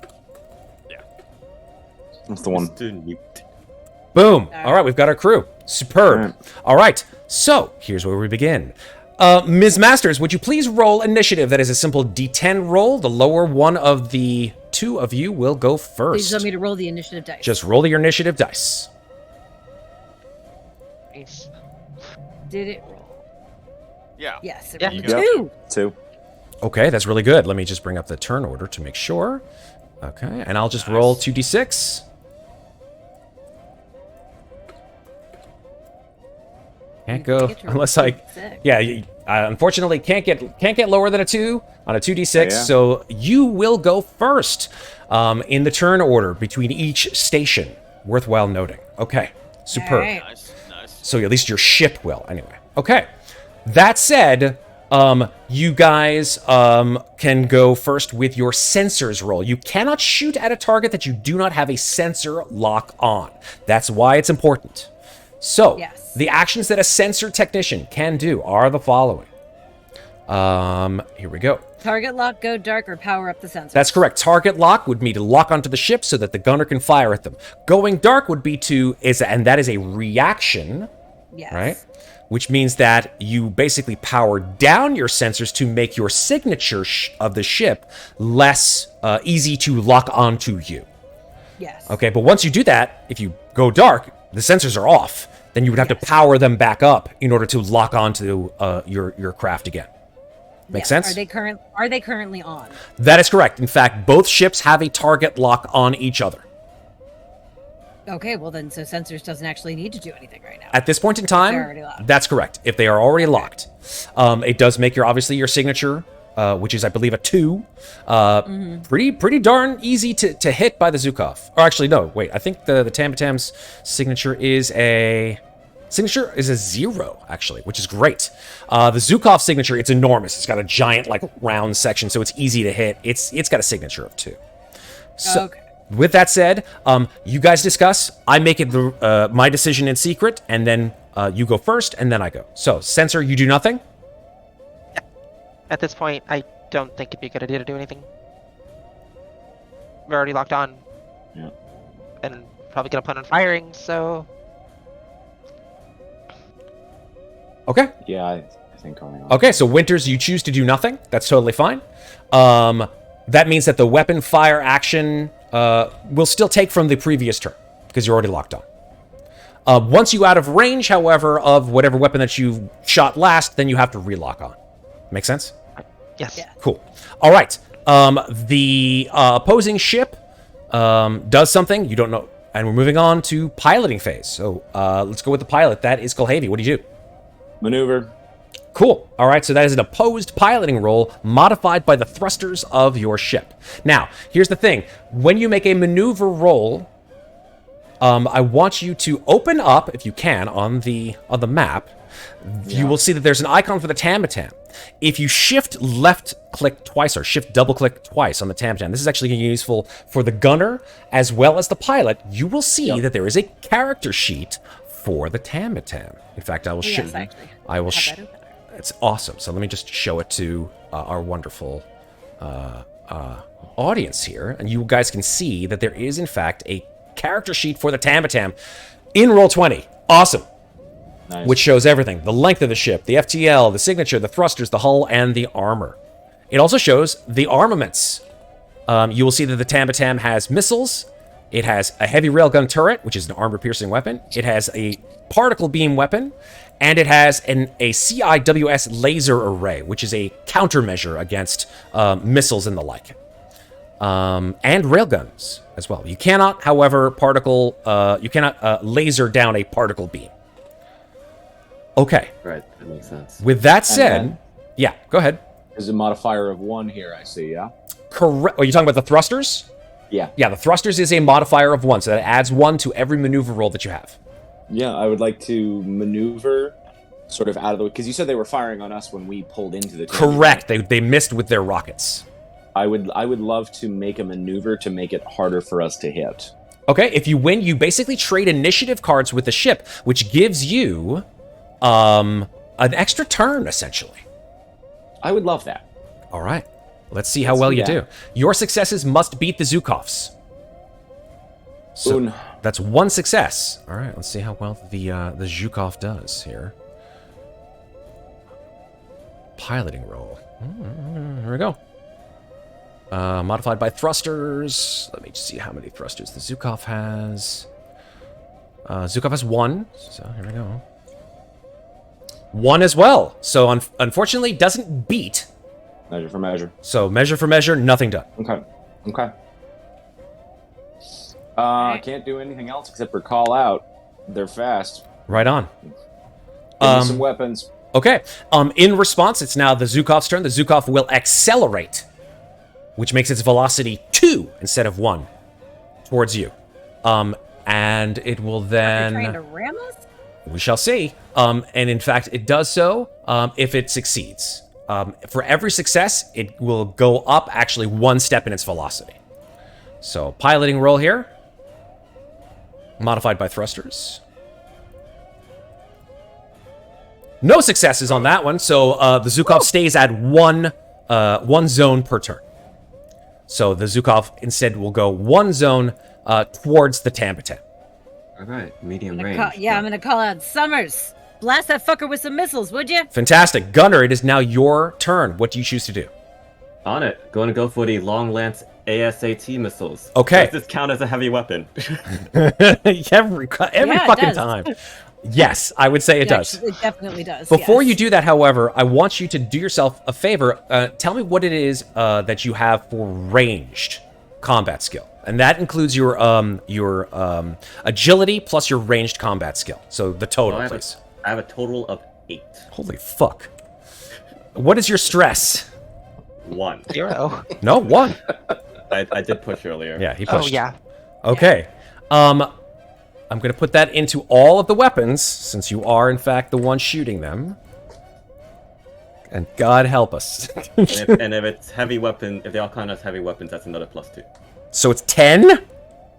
that's the one. Mr. Newt. Boom. All right, we've got our crew. Superb. All right. All right, so here's where we begin. Ms. Masters, would you please roll initiative? That is a simple D10 roll. The lower one of the two of you will go Please first. tell me to roll the initiative dice. Just roll your initiative dice. Nice. Did it roll? Yeah. Yes, it Yeah. rolled Yeah. 2. 2. Okay, that's really good. Let me just bring up the turn order to make sure. Okay, and I'll just roll 2d6. Can't go Get your unless I. 6. Yeah, unfortunately can't get lower than a 2 on a 2d6. Yeah. So you will go first in the turn order between each station. Worthwhile noting. Okay, superb. All right. Nice. So at least your ship will, anyway. Okay. That said, you guys can go first with your sensors roll. You cannot shoot at a target that you do not have a sensor lock on. That's why it's important. So, Yes. the actions that a sensor technician can do are the following. Here we go. Target lock, go dark, or power up the sensor. That's correct. Target lock would be to lock onto the ship so that the gunner can fire at them. Going dark would be and that is a reaction, Yes. right? Which means that you basically power down your sensors to make your signature of the ship less easy to lock onto you. Yes. Okay, but once you do that, if you go dark, the sensors are off. Then you would have to power them back up in order to lock onto your craft again. Make Yes. sense? Are they currently on? That is correct. In fact, both ships have a target lock on each other. Okay, well then, so sensors doesn't actually need to do anything right now. At this point in They're time, already locked. that's correct. If they are already locked, it does make obviously your signature, which is I believe a 2, pretty darn easy to hit by the Zukov. Or actually, no, wait. I think the Tambatam's signature is a 0 actually, which is great. The Zukov signature, it's enormous. It's got a giant like round section, so it's easy to hit. It's got a signature of 2. So, Okay. with that said, you guys discuss. I make it my decision in secret, and then you go first, and then I go. So, sensor, you do nothing. At this point, I don't think it'd be a good idea to do anything. We're already locked on. Yeah. And probably gonna plan on firing, so... Okay. Yeah, I think going on. Okay. So, Winters, you choose to do nothing. That's totally fine. That means that the weapon fire action will still take from the previous turn because you're already locked on. Once you out of range, however, of whatever weapon that you shot last, then you have to relock on. Make sense? Yes. Yeah. Cool. All right. The opposing ship does something you don't know, and we're moving on to piloting phase. So let's go with the pilot. That is Kulhavy. What do you do? Maneuver. Cool. All right, so that is an opposed piloting roll modified by the thrusters of your ship. Now, here's the thing. When you make a maneuver roll, I want you to open up, if you can, on the map. You will see that there's an icon for the Tambatam. If you shift left click twice or shift double click twice on the Tambatam, this is actually going to be useful for the gunner as well as the pilot. You will see that there is a character sheet for the Tamatam. In fact, I will show Yes, you. actually. I will. Have that open. It's awesome. So let me just show it to our wonderful audience here, and you guys can see that there is in fact a character sheet for the Tamatam in Roll20. Awesome. Nice. Which shows everything: the length of the ship, the FTL, the signature, the thrusters, the hull, and the armor. It also shows the armaments. You will see that the Tamatam has missiles. It has a heavy railgun turret, which is an armor-piercing weapon. It has a particle beam weapon, and it has a CIWS laser array, which is a countermeasure against missiles and the like, and railguns as well. You cannot, however, laser down a particle beam. Okay. Right, that makes sense. With that said, then- yeah, go ahead. There's a modifier of 1 here, I see, yeah? Correct. Are you talking about the thrusters? Yeah. Yeah, the thrusters is a modifier of 1, so that adds 1 to every maneuver roll that you have. Yeah, I would like to maneuver sort of out of the way, because you said they were firing on us when we pulled into the tank. Correct. They missed with their rockets. I would love to make a maneuver to make it harder for us to hit. Okay, if you win, you basically trade initiative cards with the ship, which gives you an extra turn, essentially. I would love that. All right. Let's see how well you do. Your successes must beat the Zhukovs. So that's 1 success. All right, let's see how well the Zhukov does here. Piloting roll. Here we go. Modified by thrusters. Let me just see how many thrusters the Zhukov has. Zhukov has 1, so here we go. 1 as well. So unfortunately, doesn't beat. Measure for measure. So measure for measure, nothing done. Okay. Can't do anything else except for call out. They're fast. Right on. Give me some weapons. Okay. In response, it's now the Zhukov's turn. The Zhukov will accelerate, which makes its velocity 2 instead of 1 towards you. And it will then... Are you trying to ram us? We shall see. And in fact, it does so if it succeeds. For every success, it will go up actually 1 step in its velocity. So, piloting roll here. Modified by thrusters. No successes on that one, so the Zhukov stays at one zone per turn. So the Zhukov instead will go 1 zone towards the Tamatam. All right, medium range. I'm gonna call out Summers. Blast that fucker with some missiles, would you? Fantastic. Gunner, it is now your turn. What do you choose to do? On it. Going to go for the long lance ASAT missiles. Okay. Does this count as a heavy weapon? every fucking time. Yes, I would say it does. It definitely does. Before yes. you do that, however, I want you to do yourself a favor. Tell me what it is that you have for ranged combat skill. And that includes your agility plus your ranged combat skill. So the total, please. I have a total of 8. Holy fuck. What is your stress? 1. 0. No, 1. I did push earlier. Yeah, he pushed. Oh, yeah. Okay. I'm going to put that into all of the weapons, since you are, in fact, the one shooting them. And God help us. and if it's heavy weapon, if they all count as heavy weapons, that's another +2. So it's 10?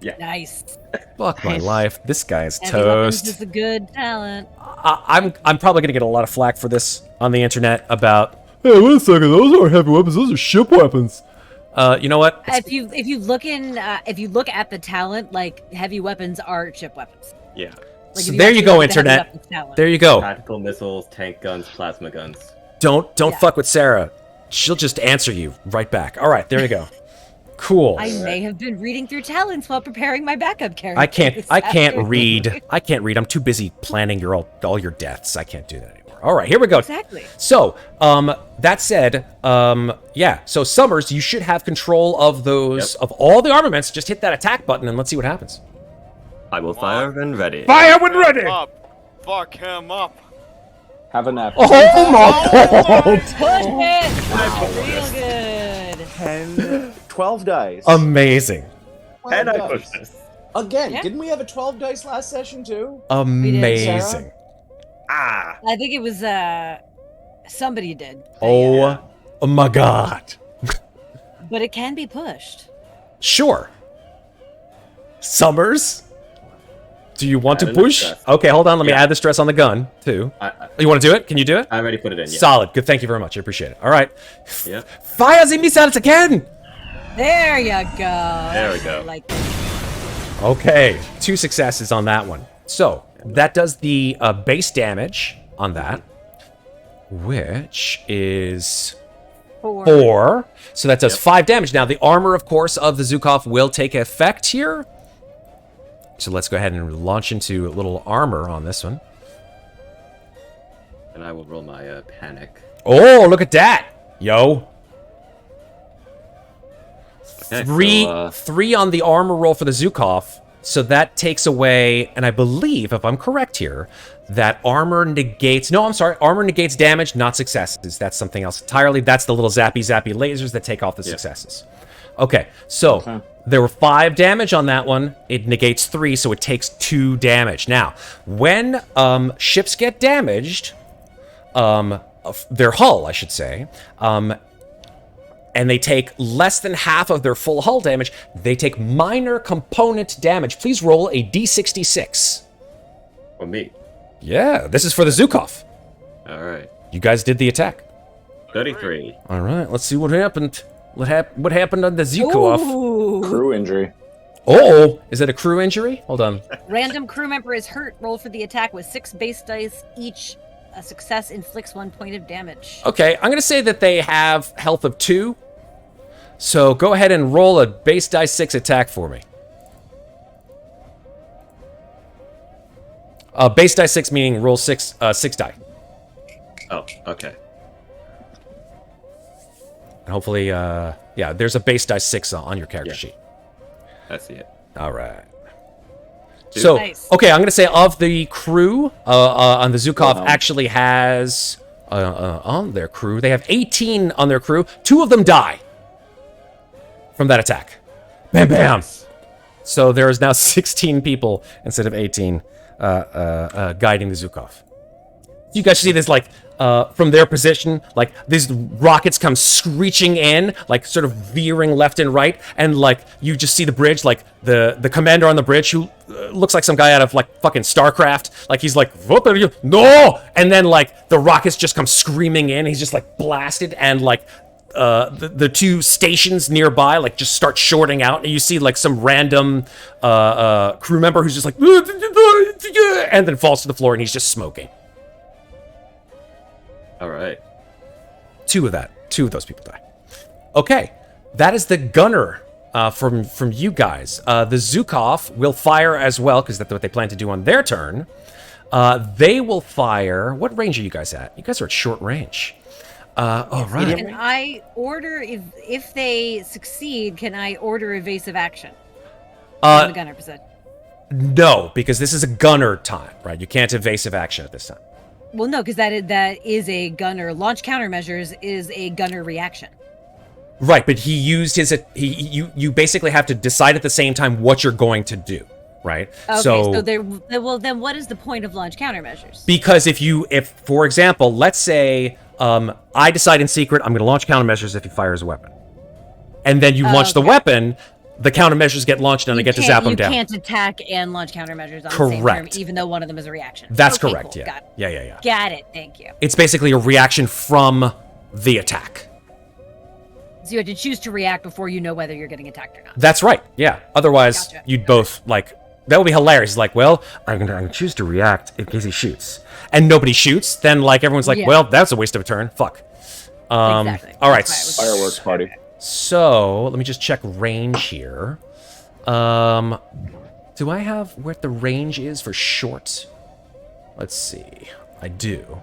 Yeah. Nice. Fuck my life. This guy is Heavy weapons toast. is a good talent. I'm probably going to get a lot of flack for this on the internet about, hey, wait a second, those aren't heavy weapons, those are ship weapons. You know what? If you look at the talent, like heavy weapons are ship weapons. Yeah. Like, So there you go, internet. There you go. Tactical missiles, tank guns, plasma guns. Don't fuck with Sarah. She'll just answer you right back. All right, there you go. Cool. I may have been reading through talents while preparing my backup character. I can't read. I can't read. I'm too busy planning all your deaths. I can't do that anymore. All right, here we go. Exactly. So, that said, yeah. So Summers, you should have control of those of all the armaments. Just hit that attack button and let's see what happens. I will fire when ready. Fire when ready. Fuck him up. Have a nap. Oh my god! Push it. Real good. 12 dice. Amazing. 12 And I dice. pushed this. Again, Yeah. didn't we have a 12 dice last session too? Amazing. Ah. I think it was somebody did. Oh my god. But it can be pushed. Sure. Summers, Do you want to Add enough push? stress. Okay, hold on. Let me Yeah. add the stress on the gun, too. You want to do it? Can you do it? I already put it in, yeah. Solid. Good. Thank you very much. I appreciate it. All right. Yeah. Fire the missiles again! There you go. There we go. Like Okay. 2 successes on that one. So, that does the base damage on that, which is 4. So that does 5 damage. Now, the armor, of course, of the Zukov will take effect here. So let's go ahead and launch into a little armor on this one. And I will roll my panic. Oh, look at that! Yo. Okay, 3 on the armor roll for the Zukov. So that takes away, and I believe, if I'm correct here, that armor negates... No, I'm sorry. Armor negates damage, not successes. That's something else entirely. That's the little zappy lasers that take off the successes. Okay, so there were 5 damage on that one. It negates 3, so it takes 2 damage. Now, when ships get damaged, their hull, I should say, and they take less than half of their full hull damage, they take minor component damage. Please roll a d66. For me. Yeah, this is for the Zukov. All right. You guys did the attack. 33. All right, let's see what happened. What happened on the Zukov? Ooh. Crew injury. Oh, is it a crew injury? Hold on. Random crew member is hurt. Roll for the attack with 6 base dice each. A success inflicts 1 point of damage. Okay, I'm going to say that they have health of 2. So go ahead and roll a base dice 6 attack for me. Base dice 6 meaning roll 6 die. Oh, okay. And hopefully, yeah, there's a base dice 6 on your character sheet. I see it. All right. So, Nice. okay, I'm going to say of the crew on the Zukov actually has, on their crew, they have 18 on their crew. 2 of them die from that attack. Bam, bam. So there is now 16 people instead of 18 guiding the Zukov. You guys see this, like, from their position, like, these rockets come screeching in, like, sort of veering left and right, and, like, you just see the bridge, like, the commander on the bridge, who looks like some guy out of, like, fucking StarCraft, like, he's like, what are you? No! And then, like, the rockets just come screaming in, he's just, like, blasted, and, like, the 2 stations nearby, like, just start shorting out, and you see, like, some random crew member who's just like, and then falls to the floor, and he's just smoking. All right. 2 of those people die. Okay, that is the gunner from you guys. The Zukov will fire as well, because that's what they plan to do on their turn. They will fire... What range are you guys at? You guys are at short range. Oh, right. Can I order, if they succeed, can I order evasive action? From the gunner position. No, because this is a gunner time, right? You can't evasive action at this time. Well, no, because that is a gunner. Launch countermeasures is a gunner reaction. Right, but he used his... You basically have to decide at the same time what you're going to do, right? Okay, so then what is the point of launch countermeasures? Because if for example, let's say I decide in secret I'm going to launch countermeasures if he fires a weapon. And then you launch the weapon, the countermeasures get launched and I get to zap them down. You can't attack and launch countermeasures on the same turn, even though one of them is a reaction. That's okay, correct, cool. yeah. Got it. Yeah. Got it, thank you. It's basically a reaction from the attack. So you have to choose to react before you know whether you're getting attacked or not. That's right, yeah. Otherwise, Gotcha. you'd both, like... That would be hilarious. Like, well, I'm gonna choose to react in case he shoots. And nobody shoots, then, like, everyone's like, well, that's a waste of a turn. Fuck. Exactly. All right. Fireworks party. So, let me just check range here. Do I have what the range is for short? Let's see. I do.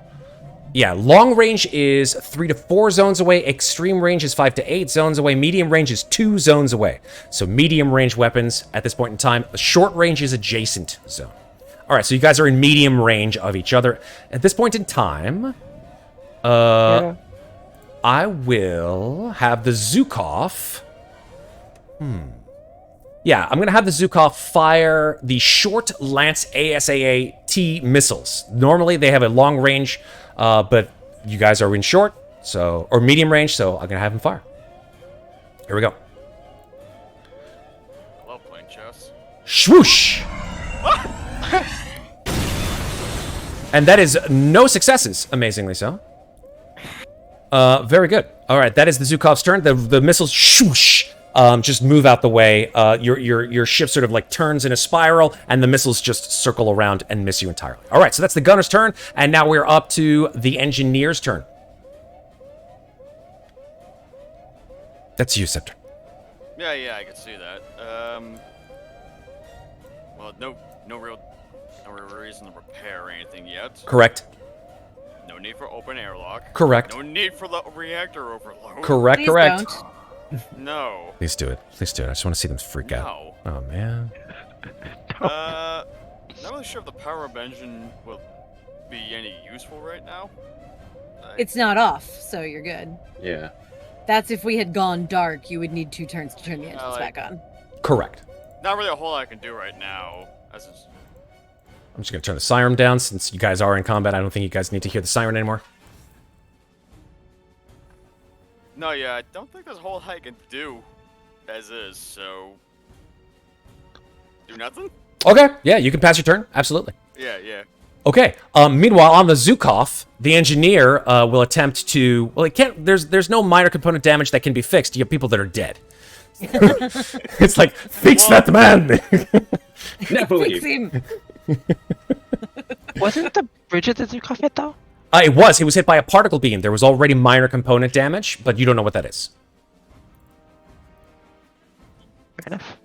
Yeah, long range is 3 to 4 zones away. Extreme range is 5 to 8 zones away. Medium range is 2 zones away. So medium range weapons at this point in time. Short range is adjacent zone. All right, so you guys are in medium range of each other. At this point in time, I will have the Zukov. Yeah, I'm going to have the Zukov fire the short Lance ASAAT missiles. Normally, they have a long range, but you guys are in short, or medium range, so I'm going to have him fire. Here we go. I love playing chess. Swoosh! And that is no successes, amazingly so. Very good. All right, that is the Zhukov's turn. The missiles shoosh, just move out the way. Your ship sort of like turns in a spiral, and the missiles just circle around and miss you entirely. All right, so that's the gunner's turn, and now we're up to the engineer's turn. That's you, Scepter. Yeah, I can see that. Well, no real reason to repair anything yet. Correct. No need for open airlock. Correct. No need for the reactor overload. Correct. Please Correct. don't. No. Please do it. Please do it. I just want to see them freak out. Oh man. Not really sure if the power up engine will be any useful right now. It's not off, so you're good. Yeah. That's if we had gone dark, you would need 2 turns to turn the engines back on. Correct. Not really a whole lot I can do right now. I'm just gonna turn the siren down since you guys are in combat. I don't think you guys need to hear the siren anymore. No, yeah, I don't think there's a whole lot I can do as is, so do nothing? Okay, yeah, you can pass your turn. Absolutely. Yeah. Okay. Meanwhile, on the Zhukov, the engineer will attempt to. Well, it can't. There's no minor component damage that can be fixed. You have people that are dead. It's like fix that man. Never Fix leave. him. Wasn't the bridge at the Zhukov's hit though? It was. He was hit by a particle beam. There was already minor component damage, but you don't know what that is. Fair enough.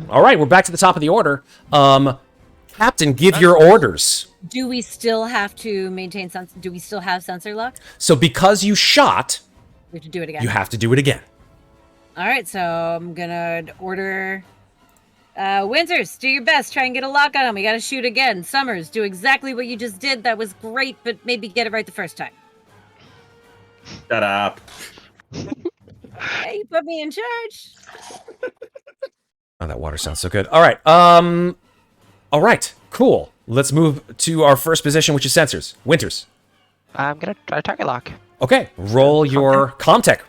All right, we're back to the top of the order. Captain, give your orders. Do we still have to maintain do we still have sensor lock? So because you shot, We have to do it again. you have to do it again. All right, so I'm gonna order. Winters, do your best. Try and get a lock on him. We gotta shoot again. Summers, do exactly what you just did. That was great, but maybe get it right the first time. Shut up. Hey, you put me in charge. Oh, that water sounds so good. All right. All right. Cool. Let's move to our first position, which is sensors. Winters. I'm gonna try target lock. Okay. Roll your Comtech.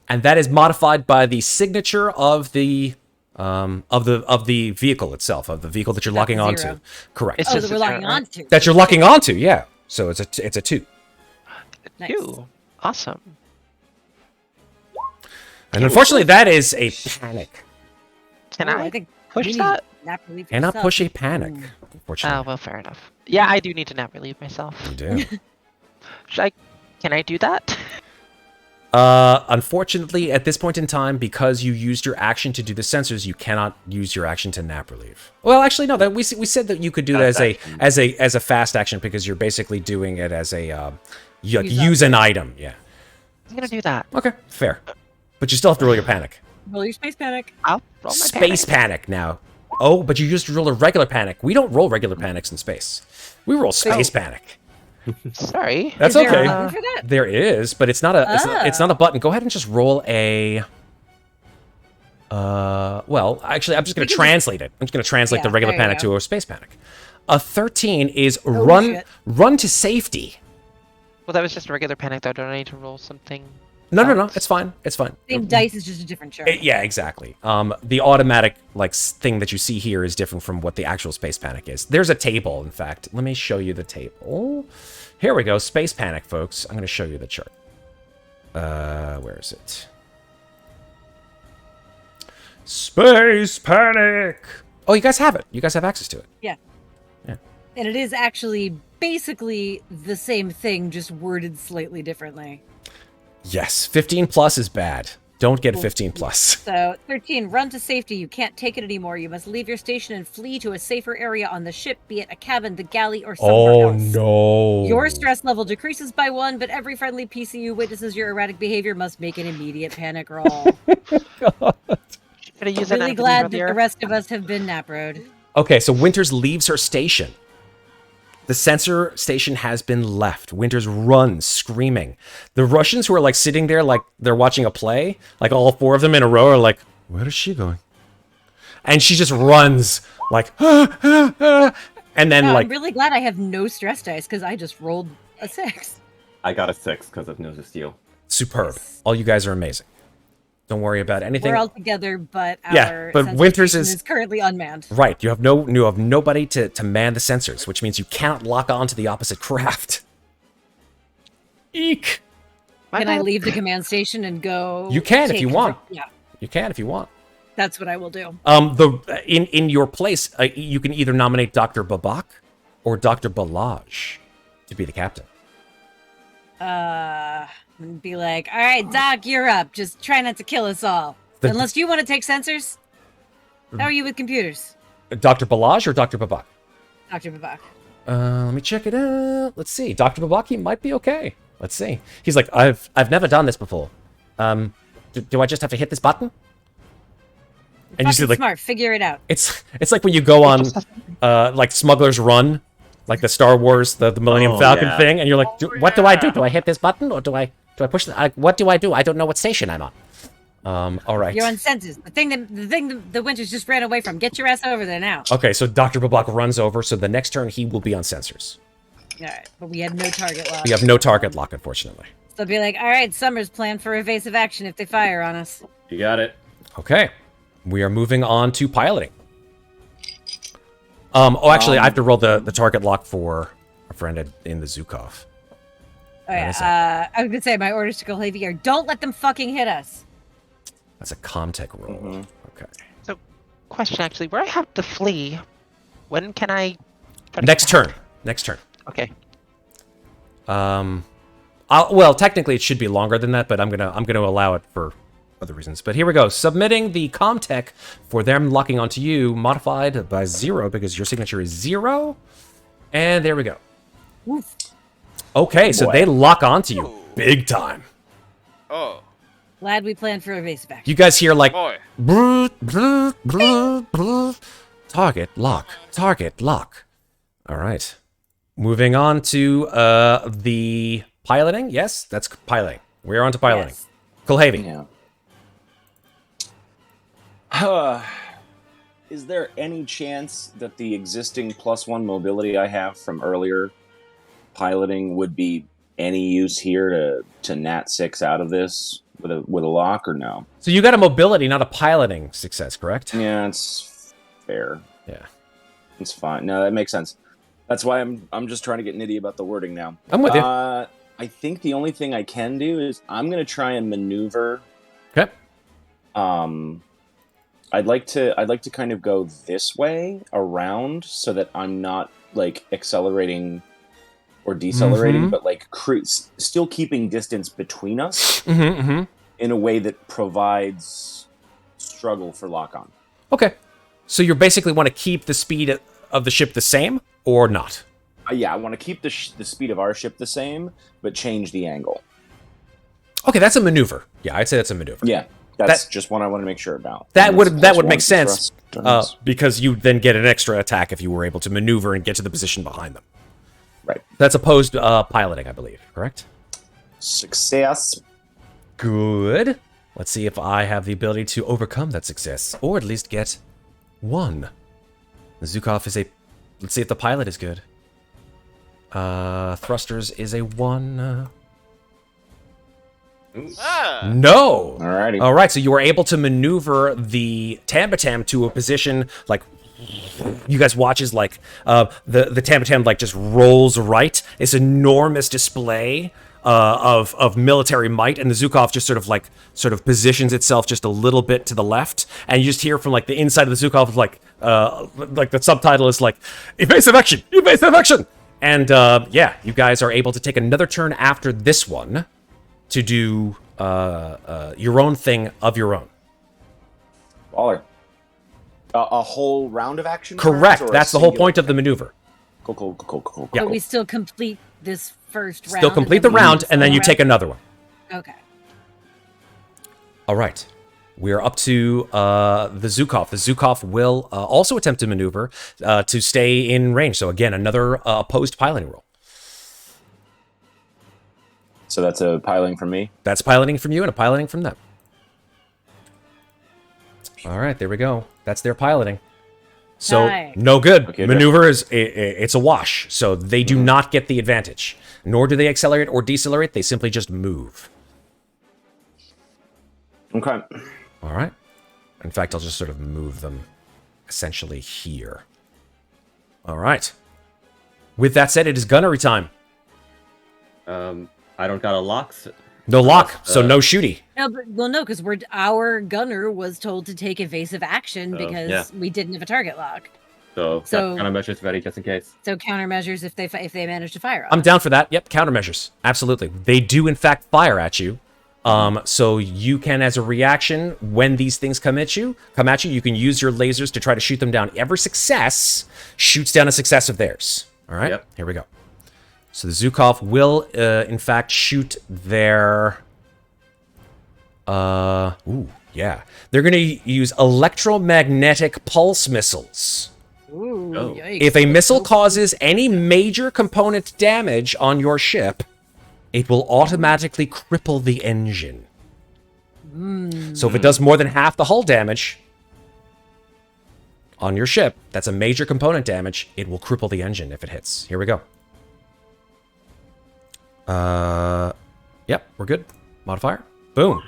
And that is modified by the signature of the vehicle itself, of the vehicle that you're locking onto. 0. Correct. It's Oh, just that we're a locking turn, right? onto. That you're locking onto, yeah. So it's a 2. Nice. You. Awesome. And unfortunately, that is a panic. Can Oh, I think push you need that? nap relief Cannot yourself. push a panic, Oh, unfortunately. well, fair enough. Yeah, I do need to nap relieve myself. You do. Can I do that? Unfortunately, at this point in time, because you used your action to do the sensors, you cannot use your action to nap relieve. Well, actually, no. That we said that you could do that as a fast action because you're basically doing it as a use an item. Yeah. I'm gonna do that. Okay, fair. But you still have to roll your panic. Roll your space panic. I'll roll my Space panic now. Oh, but you just roll a regular panic. We don't roll regular panics in space. We roll space panic. Sorry. That's Is there a okay. button for that? There is, but it's not a it's not a button. Go ahead and just roll a. Well, actually, I'm just going to translate it. I'm just going to translate the regular there you panic go. to a space panic. A 13 is run to safety. Well, that was just a regular panic, though. Don't I need to roll something? No. It's fine. It's fine. Same dice is just a different chart. Yeah, exactly. The automatic thing that you see here is different from what the actual space panic is. There's a table, in fact. Let me show you the table. Here we go. Space panic, folks. I'm going to show you the chart. Where is it? Space panic. Oh, you guys have it. You guys have access to it. Yeah. And it is actually basically the same thing, just worded slightly differently. Yes, 15 plus is bad. Don't get a 15 plus. So, 13, run to safety. You can't take it anymore. You must leave your station and flee to a safer area on the ship, be it a cabin, the galley, or somewhere else. No. Your stress level decreases by 1, but every friendly PCU witnesses your erratic behavior must make an immediate panic roll. Really glad that the rest of us have been naproed. Okay, so Winters leaves her station. The sensor station has been left. Winters runs, screaming. The Russians who are sitting there like they're watching a play, like all 4 of them in a row are like, where is she going? And she just runs like, and then I'm really glad I have no stress dice because I just rolled a 6. I got a 6 because of Nose of Steel. Superb. All you guys are amazing. Don't worry about anything. We're all together, but Yeah, our but sensor Winters station is- currently unmanned. Right, you have nobody to man the sensors, which means you cannot lock on to the opposite craft. Eek! Can I leave the command station and go? You can if take you want. Yeah, You can if you want. that's what I will do. In your place, you can either nominate Dr. Babak or Dr. Balaj to be the captain. And be like, all right, Doc, you're up. Just try not to kill us all. Unless you want to take sensors. How are you with computers? Dr. Balaj or Dr. Babak? Dr. Babak. Let me check it out. Let's see. Dr. Babak, he might be okay. Let's see. He's like, I've never done this before. Do I just have to hit this button? And you see, like, smart. Figure it out. It's like when you go on, like Smuggler's Run, like the Star Wars, the Millennium Falcon thing, and you're like, what do I do? Do I hit this button or do I push the? What do I do? I don't know what station I'm on. All right. You're on sensors. The thing the Winters just ran away from. Get your ass over there now. Okay, so Dr. Babak runs over. So the next turn he will be on sensors. All right, but we have no target lock. We have no target lock, unfortunately. So be like, all right, Summers, plan for evasive action if they fire on us. You got it. Okay, we are moving on to piloting. Actually, I have to roll the target lock for a friend in the Zukov. Oh yeah, I was gonna say my orders to Kulhavy are don't let them fucking hit us. That's a Comtech roll. Mm-hmm. Okay. So, question actually, where I have to flee, when can I? Next turn. Next turn. Okay. Well, technically it should be longer than that, but I'm gonna allow it for other reasons. But here we go. Submitting the Comtech for them locking onto you, modified by 0 because your signature is 0. And there we go. Oof. Okay, so they lock onto you big time. Oh. Glad we planned for evasive action. You guys hear like Boy. brr, brr, brr, brr. Target lock. Target lock. All right. Moving on to the piloting. Yes, that's piloting. We're on to piloting. Yes. Kulhavy. Yeah. Is there any chance that the existing +1 mobility I have from earlier piloting would be any use here to nat 6 out of this with a lock or no? So you got a mobility, not a piloting success, correct? Yeah, it's fair. Yeah. It's fine. No, that makes sense. That's why I'm just trying to get nitty about the wording now. I'm with you. I think the only thing I can do is I'm going to try and maneuver. Okay. I'd like to kind of go this way around so that I'm not like accelerating or decelerating, but like still keeping distance between us in a way that provides struggle for lock-on. Okay. So you basically want to keep the speed of the ship the same or not? Yeah, I want to keep the speed of our ship the same, but change the angle. Okay, that's a maneuver. Yeah, I'd say that's a maneuver. Yeah, that's just one I want to make sure about. That would make +1 sense thrust. because you then get an extra attack if you were able to maneuver and get to the position behind them. Right. That's opposed piloting, I believe. Correct? Success. Good. Let's see if I have the ability to overcome that success, or at least get 1. The Zukov is a... Let's see if the pilot is good. Thrusters is a 1. No! Alrighty. All right, so you were able to maneuver the Tambatam to a position, like, you guys watch as, like, the Tambatam, like, just rolls right. It's an enormous display of military might, and the Zukov just sort of positions itself just a little bit to the left, and you just hear from, like, the inside of the Zukov, like the subtitle is, like, evasive action! Evasive action! And, yeah, you guys are able to take another turn after this one to do your own thing of your own. Baller. A whole round of action? Correct. turns, or a That's the whole singular- point of the maneuver. Cool. Yeah. But we still complete this first round. Still complete the round, and then you take another one. Okay. All right. We are up to the Zukov. The Zukov will also attempt to maneuver to stay in range. So again, another opposed piloting roll. So that's a piloting from me? That's piloting from you and a piloting from them. All right, there we go. That's their piloting. So, Nice. no good. Okay, Maneuver is, it's a wash. So they do not get the advantage. Nor do they accelerate or decelerate. They simply just move. Okay. All right. In fact, I'll just sort of move them essentially here. All right. With that said, it is gunnery time. I don't got a lock. No lock, so no shooty. No, but, well, no, because our gunner was told to take evasive action because we didn't have a target lock. So countermeasures ready just in case. So countermeasures if they manage to fire. I'm down for that. Yep, countermeasures. Absolutely. They do in fact fire at you. So you can, as a reaction, when these things come at you, you can use your lasers to try to shoot them down. Every success shoots down a success of theirs. All right. Here we go. So the Zukov will, in fact, shoot their. Ooh, yeah. They're going to use electromagnetic pulse missiles. Ooh, yikes. If a missile causes any major component damage on your ship, it will automatically cripple the engine. So if it does more than half the hull damage on your ship, that's a major component damage, it will cripple the engine if it hits. Here we go. Yep, we're good. Modifier. Boom.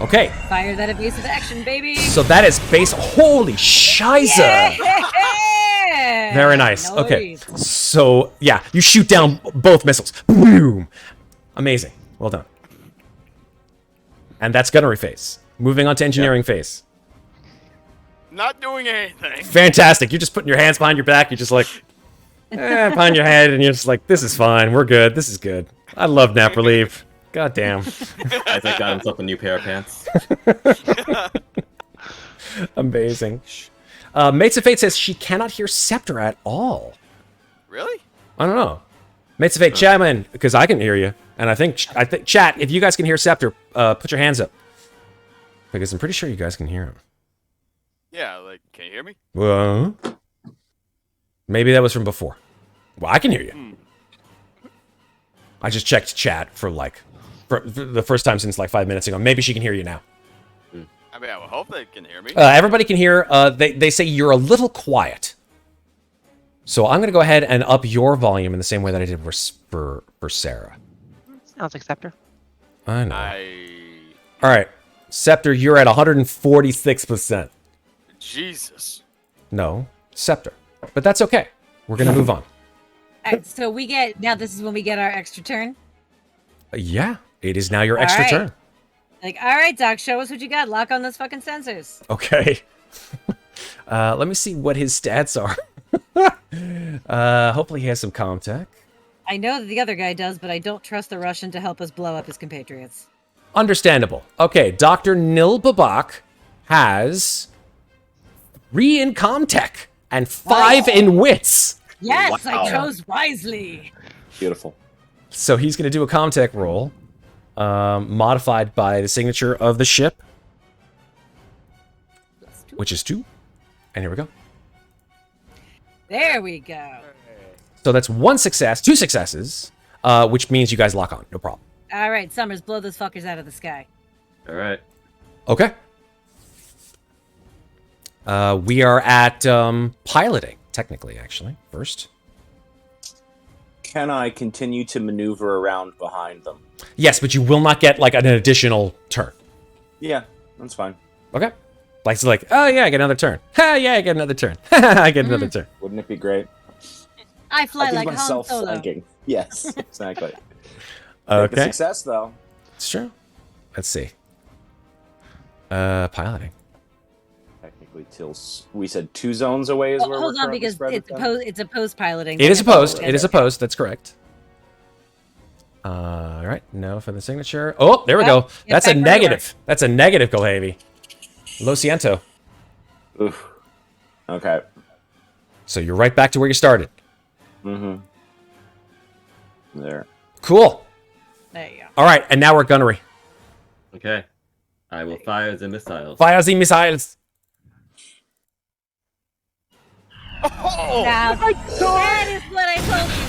Okay. Fire that evasive action, baby. So that is base. Holy shiza! Yeah! Very nice. Okay. So yeah, you shoot down both missiles. Boom. Amazing. Well done. And that's gunnery phase. Moving on to engineering phase. Not doing anything. Fantastic. You're just putting your hands behind your back. You're just like, behind your head, and you're just like, this is fine. We're good. This is good. I love nap relief. God damn. Isaac got himself a new pair of pants. Amazing. Mates of Fate says she cannot hear Scepter at all. Really? I don't know. Mates of Fate, chime in, because I can hear you. And I think, chat, if you guys can hear Scepter, put your hands up. Because I'm pretty sure you guys can hear him. Yeah, like, can you hear me? Well, maybe that was from before. Well, I can hear you. I just checked chat for the first time since like 5 minutes ago. Maybe she can hear you now. I mean, I would hope they can hear me. Everybody can hear. They say you're a little quiet. So I'm going to go ahead and up your volume in the same way that I did for Sarah. Sounds like Scepter. I know. All right. Scepter, you're at 146%. Jesus. No, Scepter. But that's okay. We're going to move on. All right, so this is when we get our extra turn. Yeah, it is now your extra turn. Like, all right, Doc, show us what you got. Lock on those fucking sensors. Okay. Let me see what his stats are. Hopefully he has some comtech. I know that the other guy does, but I don't trust the Russian to help us blow up his compatriots. Understandable. Okay, Dr. Nil Babak has 3 in comtech and 5 in wits. Yes, wow. I chose wisely. Beautiful. So he's going to do a comtech roll, modified by the signature of the ship, which is 2. And here we go. There we go. So that's 1 success, 2 successes, which means you guys lock on. No problem. All right, Summers, blow those fuckers out of the sky. All right. Okay. We are at piloting, technically, actually, first. Can I continue to maneuver around behind them? Yes, but you will not get, like, an additional turn. Yeah, that's fine. Okay. Like, it's like, oh, yeah, I get another turn. Ha, yeah, I get another turn. I get another turn. Wouldn't it be great? I fly like Han myself Solo. Thinking. Yes, exactly. Okay. The success, though. It's true. Let's see. Piloting. Technically, till we said 2 zones away is where hold we're on, because it's opposed piloting. It is opposed. It is opposed. That's correct. All right. No for the signature. Oh, there we go. That's a negative. That's a negative, Kulhavy. Lo siento. Oof. Okay. So you're right back to where you started. Mm-hmm. There. There Cool. you go. All right, and now we're gunnery. Okay. I will fire the missiles. Fire the missiles. Oh! Now, that is what I told you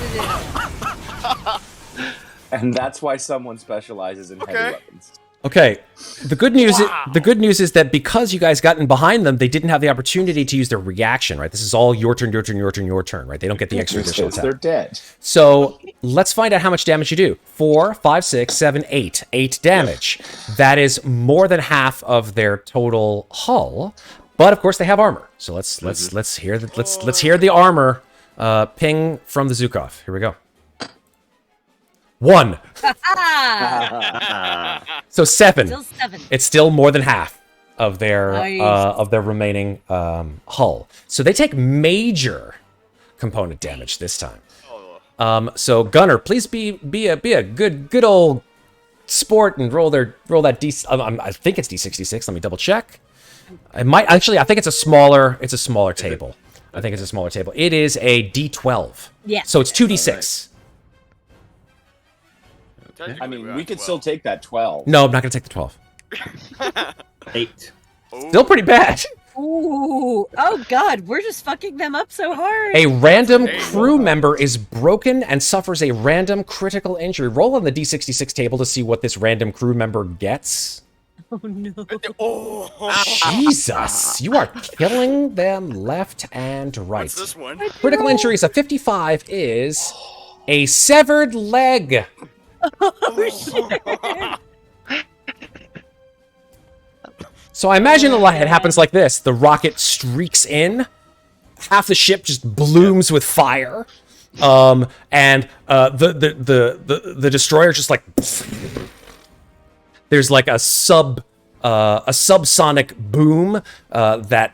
to do. And that's why someone specializes in heavy weapons. Okay. The good news is that because you guys got in behind them, they didn't have the opportunity to use their reaction, right? This is all your turn, right? They don't get the extra additional attack. They're dead. So let's find out how much damage you do. 4, 5, 6, 7, 8. 8 damage. That is more than half of their total hull. But of course they have armor. So let's hear the armor ping from the Zukov. Here we go. 1. So 7. Still 7. It's still more than half of their remaining hull. So they take major component damage this time. So Gunner, please be a good old sport and roll that D. I think it's D66. Let me double check. I think it's a smaller table. I think it's a smaller table. It is a D12. Yeah. So it's 2D6. I mean, we could still take that 12. No, I'm not going to take the 12. 8. Still pretty bad. Ooh. Oh, God. We're just fucking them up so hard. A random crew member is broken and suffers a random critical injury. Roll on the D66 table to see what this random crew member gets. Oh, no. Jesus. You are killing them left and right. What's this one? Critical injuries of 55 is a severed leg. Oh, shit. So I imagine it happens like this. The rocket streaks in. Half the ship just blooms with fire. And the destroyer just like... There's like a subsonic boom that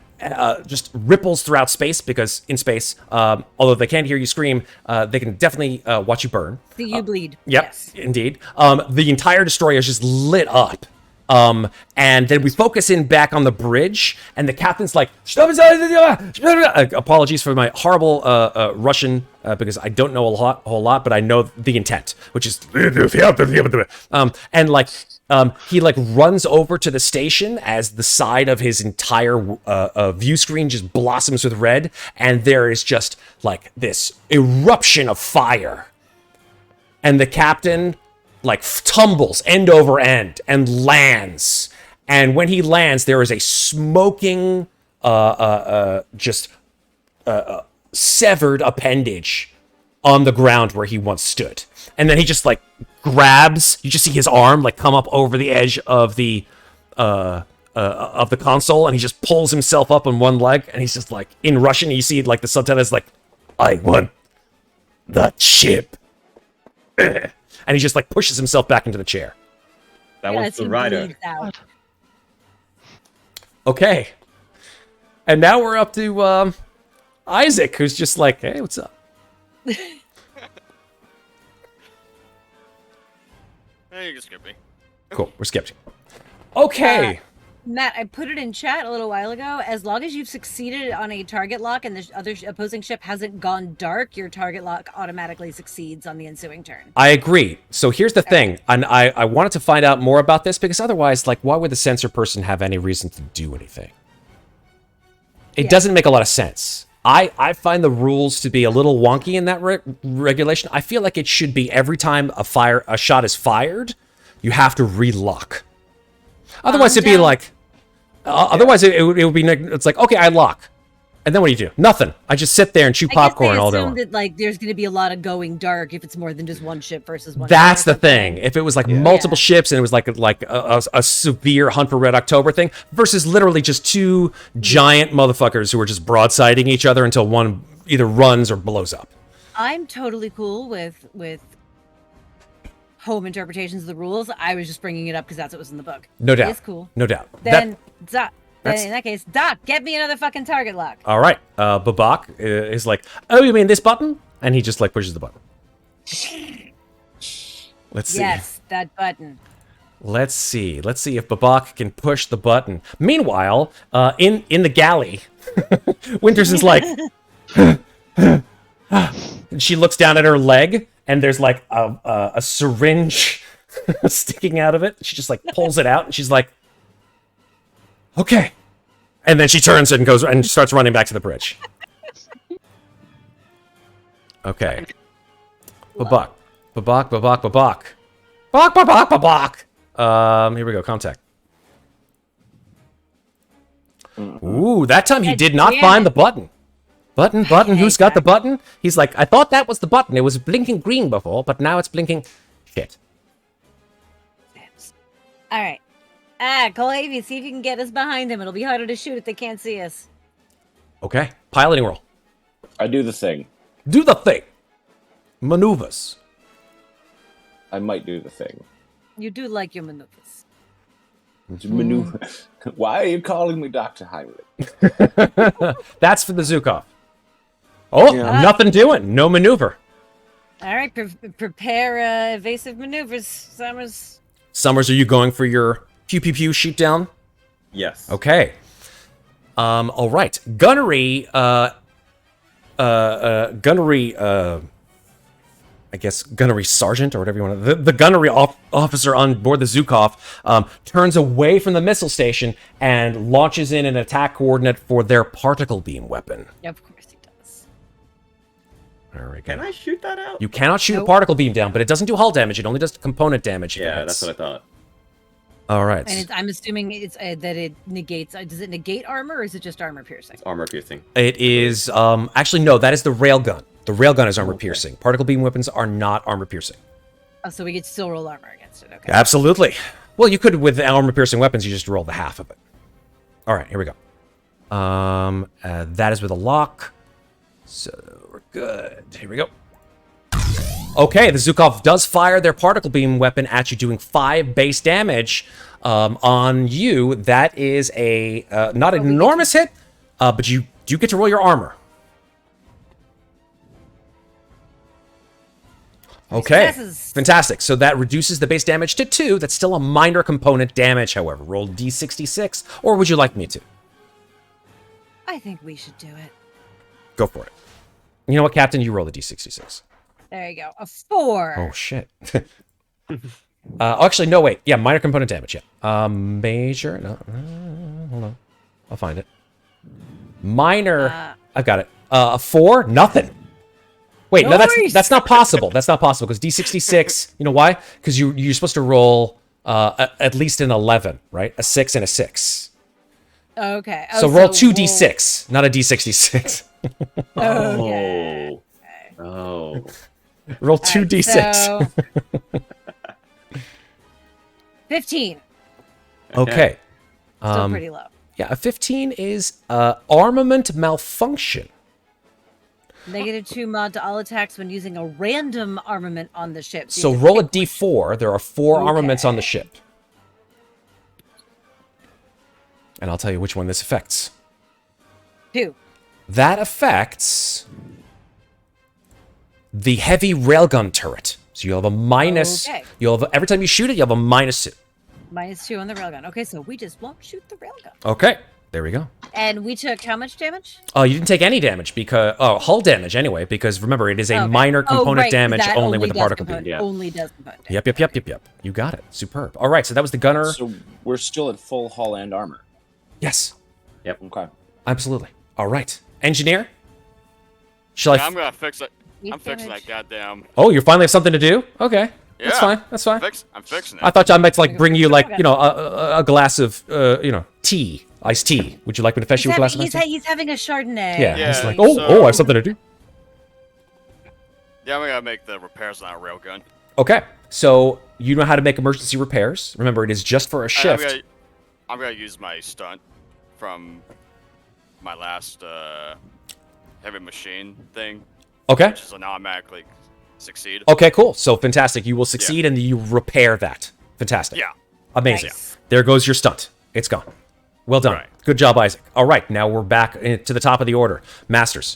just ripples throughout space, because in space, although they can't hear you scream, they can definitely watch you burn. See you bleed. Yep, Yes. indeed. The entire destroyer is just lit up. And then we focus in back on the bridge, and the captain's like, apologies for my horrible Russian, because I don't know a whole lot, but I know the intent, which is, and like, he like runs over to the station as the side of his entire view screen just blossoms with red, and there is just like this eruption of fire. And the captain like tumbles end over end and lands. And when he lands, there is a smoking, severed appendage on the ground where he once stood. And then he just like grabs, you just see his arm like come up over the edge of the console, and he just pulls himself up on one leg, and he's just like, in Russian, you see like the subtitle is like, I want the ship. And he just like pushes himself back into the chair. That was the rider. Okay. And now we're up to Isaac, who's just like, hey, what's up? Hey, you can skip me. Cool, we're skipped. Okay. Matt, I put it in chat a little while ago. As long as you've succeeded on a target lock and the other opposing ship hasn't gone dark, your target lock automatically succeeds on the ensuing turn. I agree. So here's the thing, and I wanted to find out more about this, because otherwise, like, why would the censor person have any reason to do anything? It doesn't make a lot of sense. I find the rules to be a little wonky in that regulation. I feel like it should be every time a shot is fired, you have to relock. Otherwise, it'd be like... Otherwise, it would be... It's like, okay, I lock. And then what do? Nothing. I just sit there and chew popcorn all day long. That, like, there's going to be a lot of going dark if it's more than just one ship versus one That's ship. the thing. If it was like multiple ships and it was like a severe Hunt for Red October thing versus literally just two giant motherfuckers who are just broadsiding each other until one either runs or blows up. I'm totally cool with home interpretations of the rules. I was just bringing it up because that's what was in the book. No doubt. It's cool. No doubt. Then in that case, Doc, get me another fucking target lock. All right. Babak is like, oh, you mean this button? And he just like pushes the button. Let's see. Yes, that button. Let's see. Let's see if Babak can push the button. Meanwhile, in the galley, Winters is like, and she looks down at her leg, and there's like a syringe sticking out of it. She just like pulls it out, and she's like, okay. And then she turns and goes and starts running back to the bridge. Okay. Babak. Here we go. Contact. Ooh, that time he did not find the button. Button, who's got the button? He's like, I thought that was the button. It was blinking green before, but now it's blinking shit. All right. Kulhavy, see if you can get us behind him. It'll be harder to shoot if they can't see us. Okay, piloting roll. I do the thing. Do the thing. Maneuvers. I might do the thing. You do like your maneuvers. Maneuver. Why are you calling me Dr. Heinrich? That's for the Zukov. Oh, nothing doing. No maneuver. All right, prepare evasive maneuvers, Summers. Summers, are you going for your pew pew pew shoot down? Yes. Okay. All right. Gunnery. I guess gunnery sergeant or whatever you want to. The gunnery officer on board the Zukov turns away from the missile station and launches in an attack coordinate for their particle beam weapon. Of course he does. There we go. Can I shoot that out? You cannot shoot a particle beam down, but it doesn't do hull damage. It only does component damage. Yeah, that's what I thought. All right. And I'm assuming it's that it negates. Does it negate armor, or is it just armor piercing? It's armor piercing. It is. Actually, no. That is the railgun. The railgun is armor piercing. Particle beam weapons are not armor piercing. Oh, so we could still roll armor against it. Okay. Absolutely. Well, you could with armor piercing weapons. You just roll the half of it. All right. Here we go. That is with a lock. So we're good. Here we go. Okay, the Zukov does fire their particle beam weapon at you, doing 5 base damage on you. That is a not an enormous hit, but you do get to roll your armor. Okay, fantastic. So that reduces the base damage to 2. That's still a minor component damage, however. Roll D66, or would you like me to? I think we should do it. Go for it. You know what, Captain? You roll the D66. There you go. A 4. Oh, shit. Actually, no, wait. Yeah, minor component damage, yeah. Major, no. Hold on. I'll find it. Minor, I've got it. A 4, nothing. Wait, no, that's not possible. That's not possible, because D66, you know why? Because you're supposed to roll at least an 11, right? A 6 and a 6. Okay. So roll 2d6, not a D66. Okay. Oh. Roll 2d6. So 15. Okay. Still pretty low. Yeah, a 15 is armament malfunction. -2 mod to all attacks when using a random armament on the ship. So roll a d4. There are 4 armaments on the ship. And I'll tell you which one this affects. 2. That affects the heavy railgun turret. So you'll have a minus. Okay. You'll have, every time you shoot it, you'll have a -2. -2 on the railgun. Okay, so we just won't shoot the railgun. Okay, there we go. And we took how much damage? Oh, you didn't take any damage because hull damage anyway. Because remember, it is a minor component damage only with the particle beam. Yeah. Only does component damage. Yep. You got it. Superb. All right, so that was the gunner. So we're still at full hull and armor. Yes. Yep. Okay. Absolutely. All right, engineer. Shall I? I'm gonna fix it. I'm fixing that goddamn. Oh, you finally have something to do? Okay. Yeah, That's fine. That's fine. I'm fixing it. I thought I might like bring you like a glass of tea, iced tea. Would you like me to fetch you a glass of iced tea? He's having a Chardonnay. Yeah. Yeah, He's like, so- I have something to do. Yeah, I'm gonna make the repairs on our railgun. Okay. So you know how to make emergency repairs. Remember, it is just for a shift. I'm gonna use my stunt from my last heavy machine thing. Okay. Which is an automatically succeed. Okay, cool. So fantastic. You will succeed and you repair that. Fantastic. Yeah. Amazing. Nice. There goes your stunt. It's gone. Well done. Right. Good job, Isaac. All right, now we're back to the top of the order. Masters,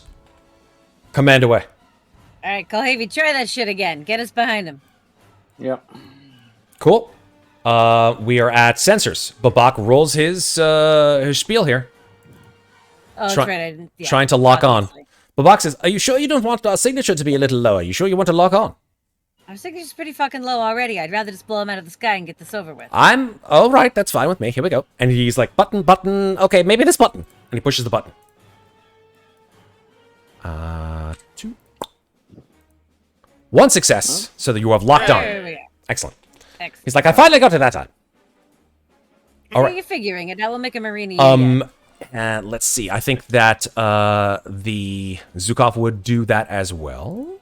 command away. All right, Kulhavy, try that shit again. Get us behind him. Yep. Cool. We are at sensors. Babak rolls his spiel here. Oh, that's right. I didn't, Trying to lock obviously. on. Babak says, are you sure you don't want our signature to be a little lower? You sure you want to lock on? I was thinking it's pretty fucking low already. I'd rather just blow him out of the sky and get this over with. I'm all right. That's fine with me. Here we go. And he's like, button. Okay, maybe this button. And he pushes the button. 2. 1 success. So that you have locked There we on. go. Excellent. Excellent. He's like, I finally got to that time. How are you figuring it? I will make a marine. Let's see. I think that the Zukov would do that as well.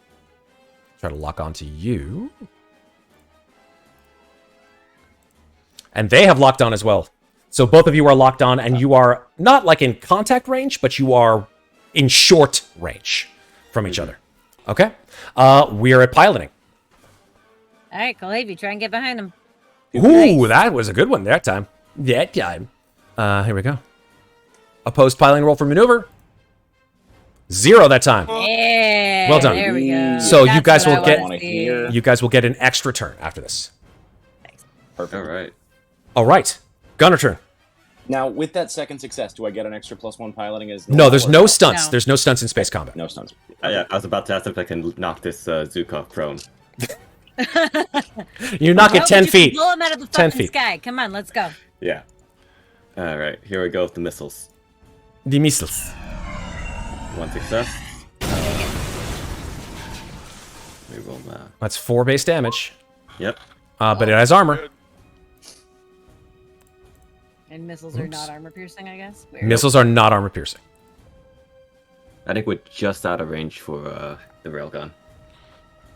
Try to lock onto you. And they have locked on as well. So both of you are locked on, and you are not like in contact range, but you are in short range from each other. Okay? We're at piloting. All right, Kulhavy, try and get behind him. Ooh, that was a good one that time. That time. Here we go. Opposed piloting roll for maneuver. 0 that time. Yeah. Well done. There we go. So That's you guys what will I get wanna see. you guys will get an extra turn after this. Perfect. All right. All right. Gunner turn. Now, with that second success, do I get an extra +1 piloting as No, there's no stunts. No. There's no stunts in space combat. No stunts. Yeah, I was about to ask if I can knock this Zukov prone. You knock it 10 just feet. Blow him out of the 10 fucking feet. sky. Come on, let's go. Yeah. All right, here we go with the missiles. The missiles. 1 success. We roll that. That's 4 base damage. Yep. But it has armor. And missiles are not armor piercing, I guess. Weird. Missiles are not armor piercing. I think we're just out of range for the railgun.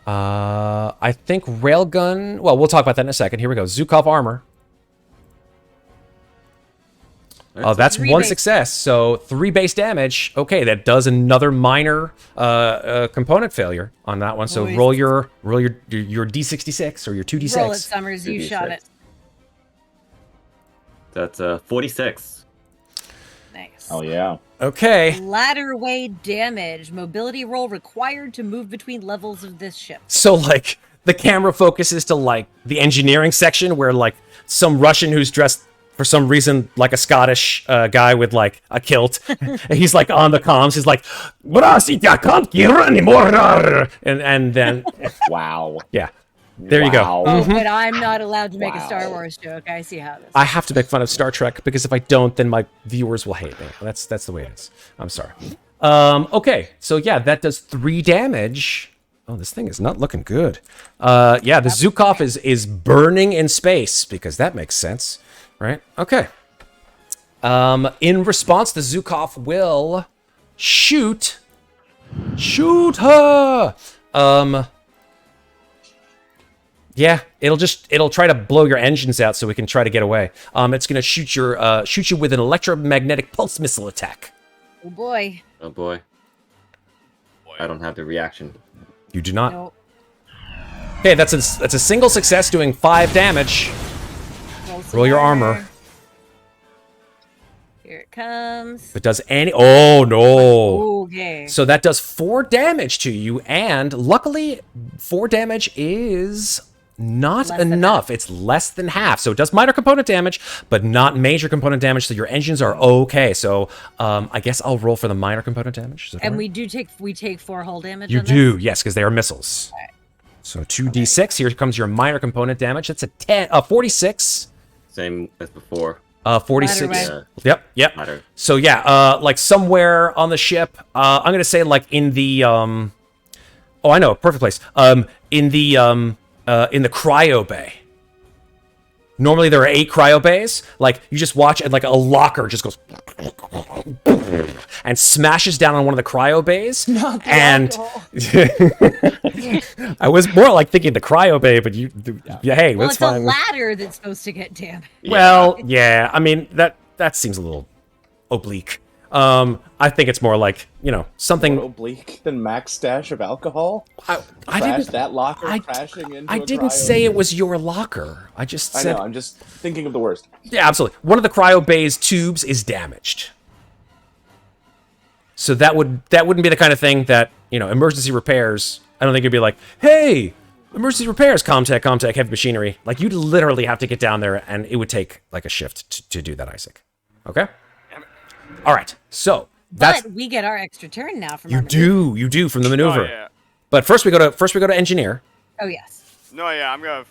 I think railgun. Well, we'll talk about that in a second. Here we go. Zukov armor. Oh, that's 3 1 base success. So 3 base damage. Okay, that does another minor component failure on that one. So Nice. roll your D66 or your 2d6. Roll it, Summers. You 2d6. shot it. That's 46. Nice. Oh, yeah. Okay. Ladder weight damage. Mobility roll required to move between levels of this ship. So like the camera focuses to like the engineering section where like some Russian who's dressed for some reason like a Scottish guy with like a kilt. He's like on the comms. He's like, "Brasi, I can't hear anymore." And then Wow. yeah. There you go. Wow. Oh, but I'm not allowed to make a Star Wow. Wars joke. I see how this. I have to make fun of Star Trek because if I don't, then my viewers will hate me. That's the way it is. I'm sorry. Okay, so yeah, that does 3 damage. Oh, this thing is not looking good. Yeah, the Zukov is burning in space because that makes sense, right? Okay. In response, the Zukov will shoot her. Yeah, it'll try to blow your engines out so we can try to get away. It's gonna shoot you with an electromagnetic pulse missile attack. Oh boy. Oh boy. I don't have the reaction. You do not. Nope. Okay, that's a single success, doing 5 damage. Roll your armor. Here it comes. If it does any. Oh no. Okay. So that does 4 damage to you, and luckily, 4 damage is not Less than enough. It's less than half. So it does minor component damage, but not major component damage. So your engines are okay. So I guess I'll roll for the minor component damage. Is that And all we take 4 hull damage. You on do, This? yes, because they are missiles. So 2d6. Here comes your minor component damage. That's a 46. Same as before. 46. Ladder Yep. Ladder. So yeah, like somewhere on the ship. I'm gonna say like in the Oh, I know, perfect place. In the cryo bay. Normally there are 8 cryo bays. Like you just watch and like a locker just goes and smashes down on one of the cryo bays. And I was more like thinking the cryo bay, but hey, Well, that's it's fine. a ladder that's supposed to get damaged. Well, yeah. I mean that seems a little oblique. I think it's more like something. More oblique than Mac's stash of alcohol. I Crash didn't. that locker crashing into. I a didn't cryo say it bay. was your locker. I just I said. know. I'm just thinking of the worst. Yeah, absolutely. One of the cryo bay's tubes is damaged. So that wouldn't be the kind of thing that emergency repairs. I don't think it'd be like, hey, emergency repairs, Comtech, heavy machinery. Like you'd literally have to get down there, and it would take like a shift to do that, Isaac. Okay. All right. So that's But we get our extra turn now from you our do from the maneuver. Oh, yeah. But first we go to engineer. Oh yes. No, yeah, I'm gonna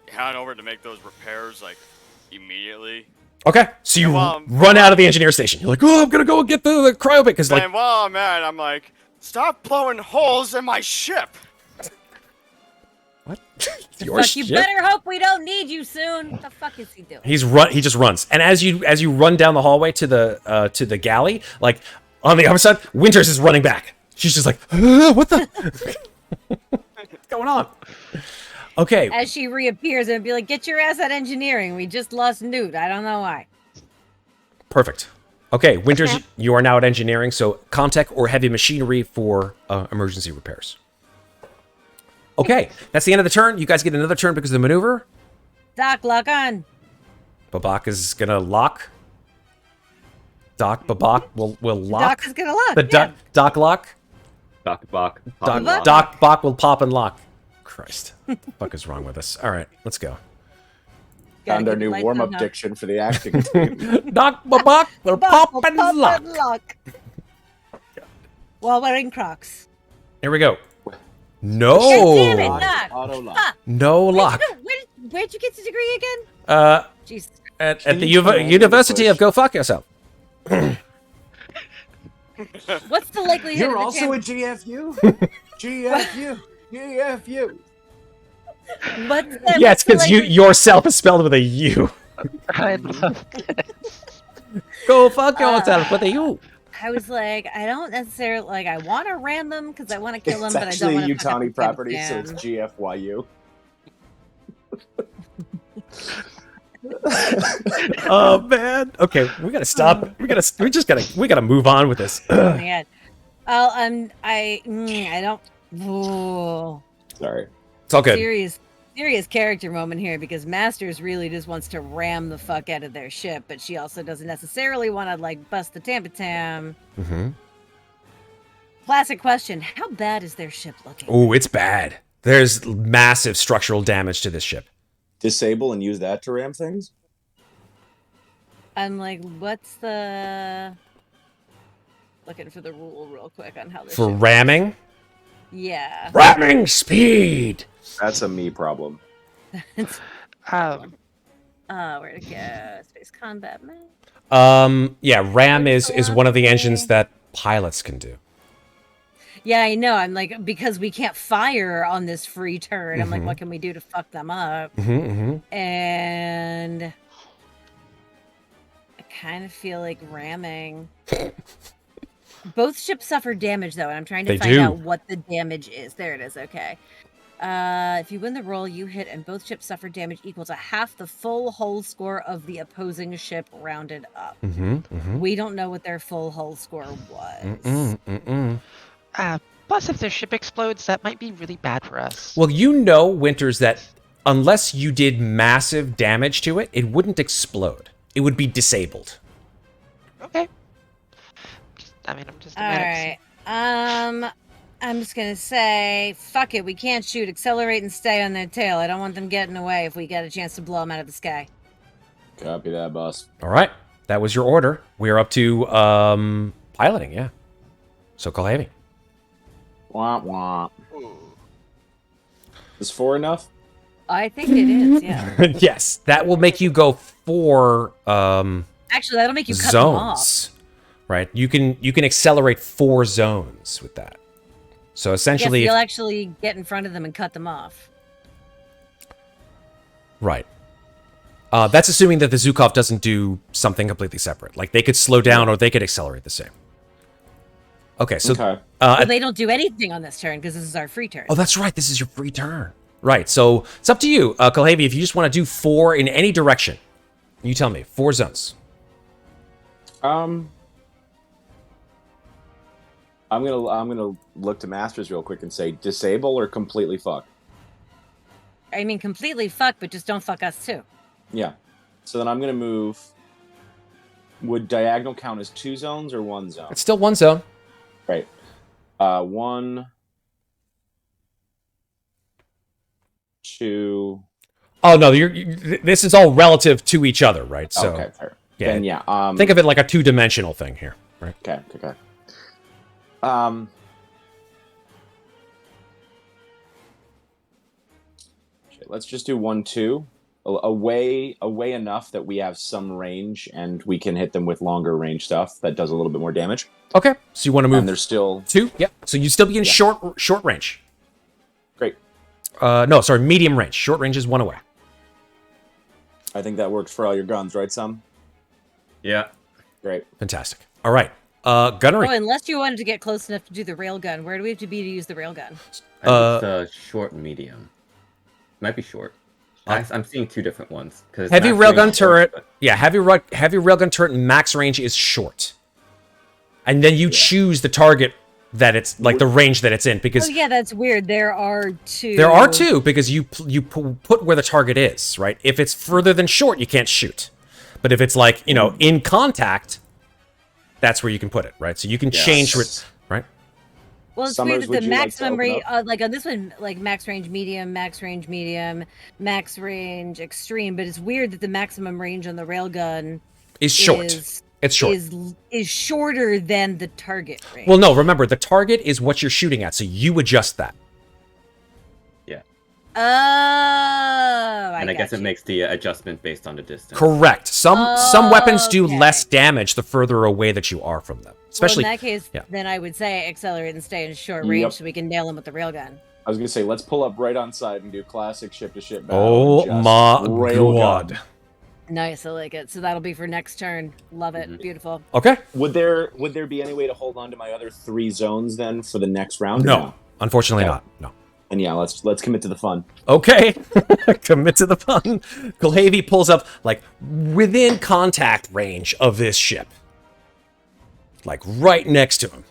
head over to make those repairs like immediately. Okay, so you Well, run out of the engineer station. You're like, oh, I'm gonna go get the cryo bit because like And while I'm at it, I'm like, stop blowing holes in my ship. What? The Your fuck, you ship? better hope we don't need you soon. What the fuck is he doing? He just runs, and as you run down the hallway to the galley, like on the other side, Winters is running back. She's just like, what the? What's going on? Okay. As she reappears, and be like, "Get your ass at engineering. We just lost Newt. I don't know why." Perfect. Okay, Winters, you are now at engineering, so Comtech or heavy machinery for emergency repairs. Okay, that's the end of the turn. You guys get another turn because of the maneuver. Doc, lock on. Babak is gonna lock. Babak will lock. Doc is gonna lock. The Doc lock. Doc Bach. Doc Bach will pop and lock. Christ, what the fuck is wrong with us? All right, let's go. Found our new warm-up diction for the acting team. Doc Babak will pop and lock. While wearing Crocs. Here we go. No. God damn it, Doc. Auto lock. Huh. No lock. Where'd you get the degree again? Jesus. At the University of Go Fuck Yourself. What's the likelihood? You're of the also a chance- GFU? GFU. What's the, Yeah, what's it's the because yourself is spelled with a U. I love this. Go fuck yourself with a U. I was like, I don't necessarily like. I want to ram them because I want to kill them, It's but I don't actually want to. a Utani property, so it's GFYU. Oh man. Okay, we gotta stop. We gotta move on with this. Oh my god. I don't. Ooh. Sorry. It's all good. Serious character moment here because Masters really just wants to ram the fuck out of their ship, but she also doesn't necessarily want to like bust the tam. Mm-hmm. Classic question: how bad is their ship looking? Oh, it's bad. There's massive structural damage to this ship. Disable and use that to ram things? I'm like, what's the? Looking for the rule real quick on how this. For ramming? Yeah. Ramming speed! That's a me problem. Where'd it go? Space combat man. Yeah, ram is one of the engines that pilots can do. Yeah, I know. I'm like, because we can't fire on this free turn. I'm like, what can we do to fuck them up? And I kind of feel like ramming. Both ships suffer damage, though, and I'm trying to find out what the damage is. There it is. Okay. If you win the roll, you hit, and both ships suffer damage equal to half the full hull score of the opposing ship rounded up. We don't know what their full hull score was. Plus, if their ship explodes, that might be really bad for us. Well, you know, Winters, that unless you did massive damage to it, it wouldn't explode. It would be disabled. Okay. I'm just a All medic. right. I'm just gonna say, fuck it. We can't shoot. Accelerate and stay on their tail. I don't want them getting away if we get a chance to blow them out of the sky. Copy that, boss. All right. That was your order. We are up to piloting, yeah. So Kulhavy. Womp womp. Is 4 enough? I think it is, yeah. Yes, that will make you go 4 Actually, that'll make you cut them off. zones. Right? You can accelerate 4 zones with that. So essentially, yes, you'll actually get in front of them and cut them off. right. That's assuming that the Zukov doesn't do something completely separate. Like they could slow down or they could accelerate the same. Okay, so Well, they don't do anything on this turn because this is our free turn. oh, that's right. This is your free turn. Right. So it's up to you, Kulhavy. If you just want to do 4 in any direction, you tell me. 4 zones. I'm gonna look to Masters real quick and say disable or completely fuck. I mean, completely fuck, but just don't fuck us too. Yeah. So then I'm gonna move. Would diagonal count as 2 zones or 1 zone? It's still 1 zone. Right. 1, 2. Oh no, this is all relative to each other, right? So Okay, fair. yeah, Then yeah. think of it like a 2-dimensional thing here, right? Okay. Let's just do 1, 2. Away enough that we have some range and we can hit them with longer range stuff that does a little bit more damage. Okay, so you want to move. And there's still 2. Yep. So you'd still be in short range. Great. No, sorry, medium range. Short range is 1 away. I think that works for all your guns, right, Sam? Yeah. Great. Fantastic. All right. Gunnery. Oh, unless you wanted to get close enough to do the railgun, where do we have to be to use the railgun? I think it's short and medium. Might be short. I'm seeing 2 different ones. Heavy railgun turret. Yeah, heavy railgun turret max range is short. And then you choose the target that it's like the range that it's in because. Oh yeah, that's weird. There are 2. There are 2 because you put where the target is, right? If it's further than short, you can't shoot. But if it's like in contact, that's where you can put it, right? So you can change it, right? Well, it's Summers, weird that the would you like to maximum open range, up? like on this one, like max range medium, max range extreme. But it's weird that the maximum range on the railgun is short. It's short. Is shorter than the target range. Well, no, remember the target is what you're shooting at, so you adjust that. Yeah. Oh, I guess it makes the adjustment based on the distance. Correct. Some weapons do okay. less damage the further away that you are from them. Especially in that case, then I would say accelerate and stay in short range so we can nail them with the railgun. I was gonna say, let's pull up right on side and do classic ship-to-ship battle. Oh and just my railgun. god. Nice, I like it. So that'll be for next turn. Love it. Beautiful. Okay. Would there be any way to hold on to my other 3 zones then for the next round? No, unfortunately not. No. And yeah, let's commit to the fun. Okay, commit to the fun. Kulhavy pulls up like within contact range of this ship, like right next to him.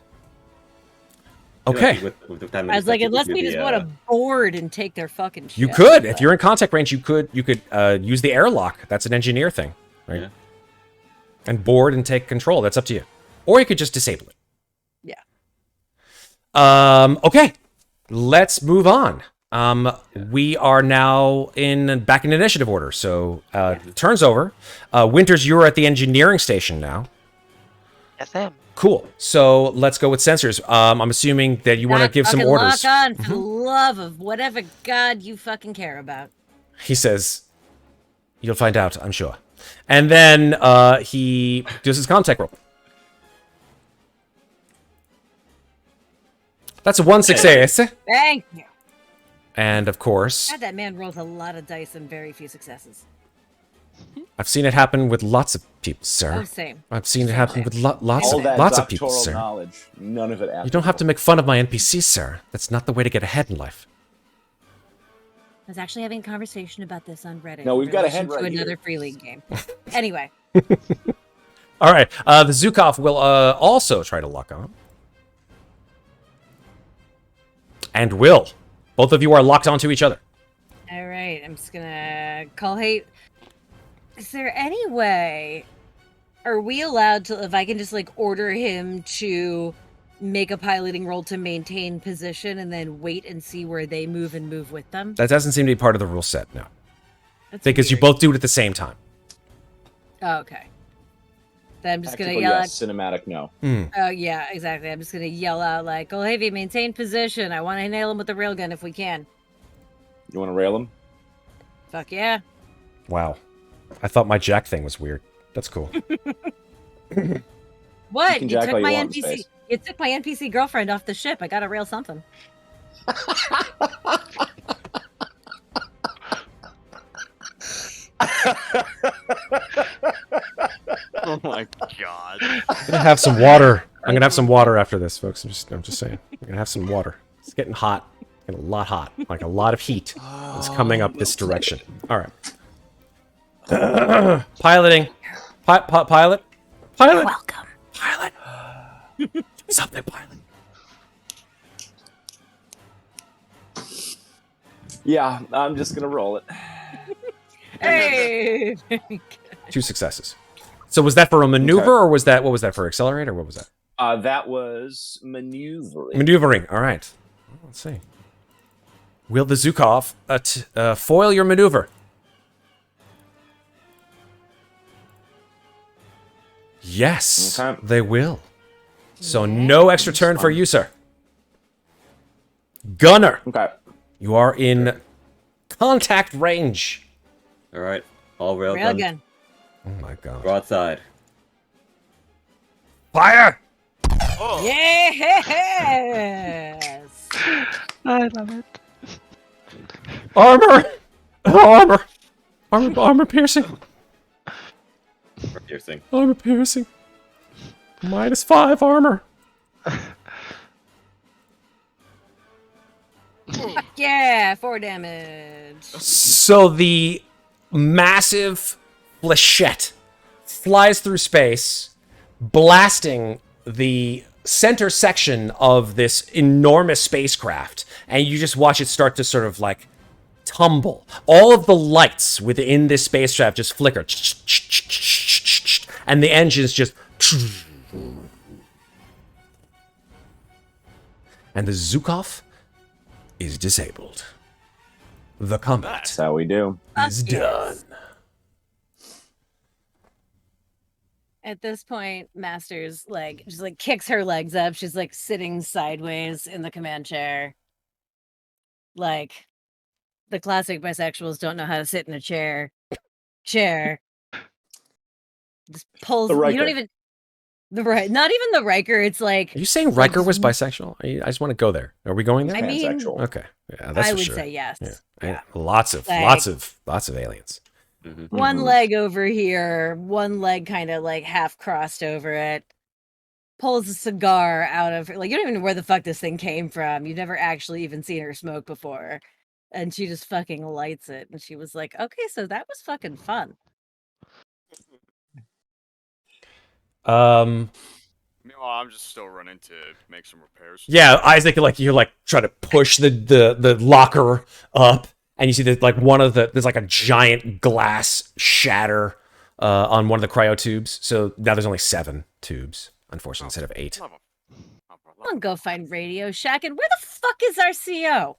Okay. I was like, unless we just want to board and take their fucking shit. You could, if you're in contact range, you could use the airlock. That's an engineer thing, right? Yeah. And board and take control. That's up to you. Or you could just disable it. Yeah. Okay. Let's move on. We are now back in initiative order. So turns over. Winters, you're at the engineering station now. Yes, I am. Cool. So let's go with sensors. I'm assuming that you want to give some orders. Lock on for the love of whatever god you fucking care about. He says, "You'll find out, I'm sure." And then he does his contact roll. That's a 1 success. Thank you. And of course, God, that man rolls a lot of dice and very few successes. I've seen it happen with lots of people, sir. Oh, same. I've seen it happen with lots All of that people, doctoral sir. knowledge, none of it. You don't have to make fun of my NPCs, sir. That's not the way to get ahead in life. I was actually having a conversation about this on Reddit. No, we've in got a relation head right to here. another Free League game. Anyway. All right. The Zukov will also try to lock on. And will. Both of you are locked onto each other. All right. I'm just gonna call. Hey, is there any way? Are we allowed to? If I can just like order him to make a piloting roll to maintain position and then wait and see where they move and move with them? That doesn't seem to be part of the rule set, no. That's Because you weird. both do it at the same time. Oh, okay. Then I'm just gonna Tactical, yell yes. Cinematic, no. Oh yeah, exactly. I'm just gonna yell out like, "Kulhavy, maintain position. I want to nail him with the railgun if we can." You want to rail him? Fuck yeah. Wow. I thought my jack thing was weird. That's cool. What? can You jack took all you my want in NPC. space. You took my NPC girlfriend off the ship. I gotta rail something. Oh my god. I'm gonna have some water. I'm gonna have some water after this, folks. I'm just saying. I'm gonna have some water. It's getting hot. Getting a lot hot. Like a lot of heat is coming up this direction. All right. Piloting. Pilot. Pilot. Welcome. Pilot. Something pilot. Yeah, I'm just gonna roll it. Hey. 2 successes. So was that for a maneuver, or was that what was that for accelerator? What was that? That was maneuvering. Maneuvering. All right. Let's see. Will the Zukov foil your maneuver? Yes, Okay. they will. So no extra turn for you, sir. Gunner, Okay. you are in contact range. All right. All railgun. Railgun. Oh my god. Broadside. Fire! Oh, Yes. I love it. Armor! Armor! Armor piercing. Piercing. Armor piercing. -5 armor. Yeah, 4 damage. So the massive flechette flies through space, blasting the center section of this enormous spacecraft, and you just watch it start to sort of like tumble. All of the lights within this spacecraft just flicker, and the engines just... And the Zukov is disabled. The combat That's how we do. is done. At this point, Masters just kicks her legs up. She's like sitting sideways in the command chair. Like the classic bisexuals don't know how to sit in a chair. Just pulls. The You Riker. don't even. Not even the Riker. It's like. Are you saying Riker was bisexual? I just want to go there. Are we going there? I mean, Pansexual. Okay, yeah, that's I for would sure. say yes. Yeah. Lots of aliens. One leg over here, one leg kind of like half crossed over it. Pulls a cigar out of her. Like, you don't even know where the fuck this thing came from. You've never actually even seen her smoke before. And she just fucking lights it. And she was like, okay, so that was fucking fun. Meanwhile, I'm just still running to make some repairs. Yeah, Isaac, you try to push the locker up, and you see that there's like a giant glass shatter on one of the cryo tubes. So now there's only 7 tubes, unfortunately, instead of 8. I'll go find Radio Shack. And where the fuck is our CO?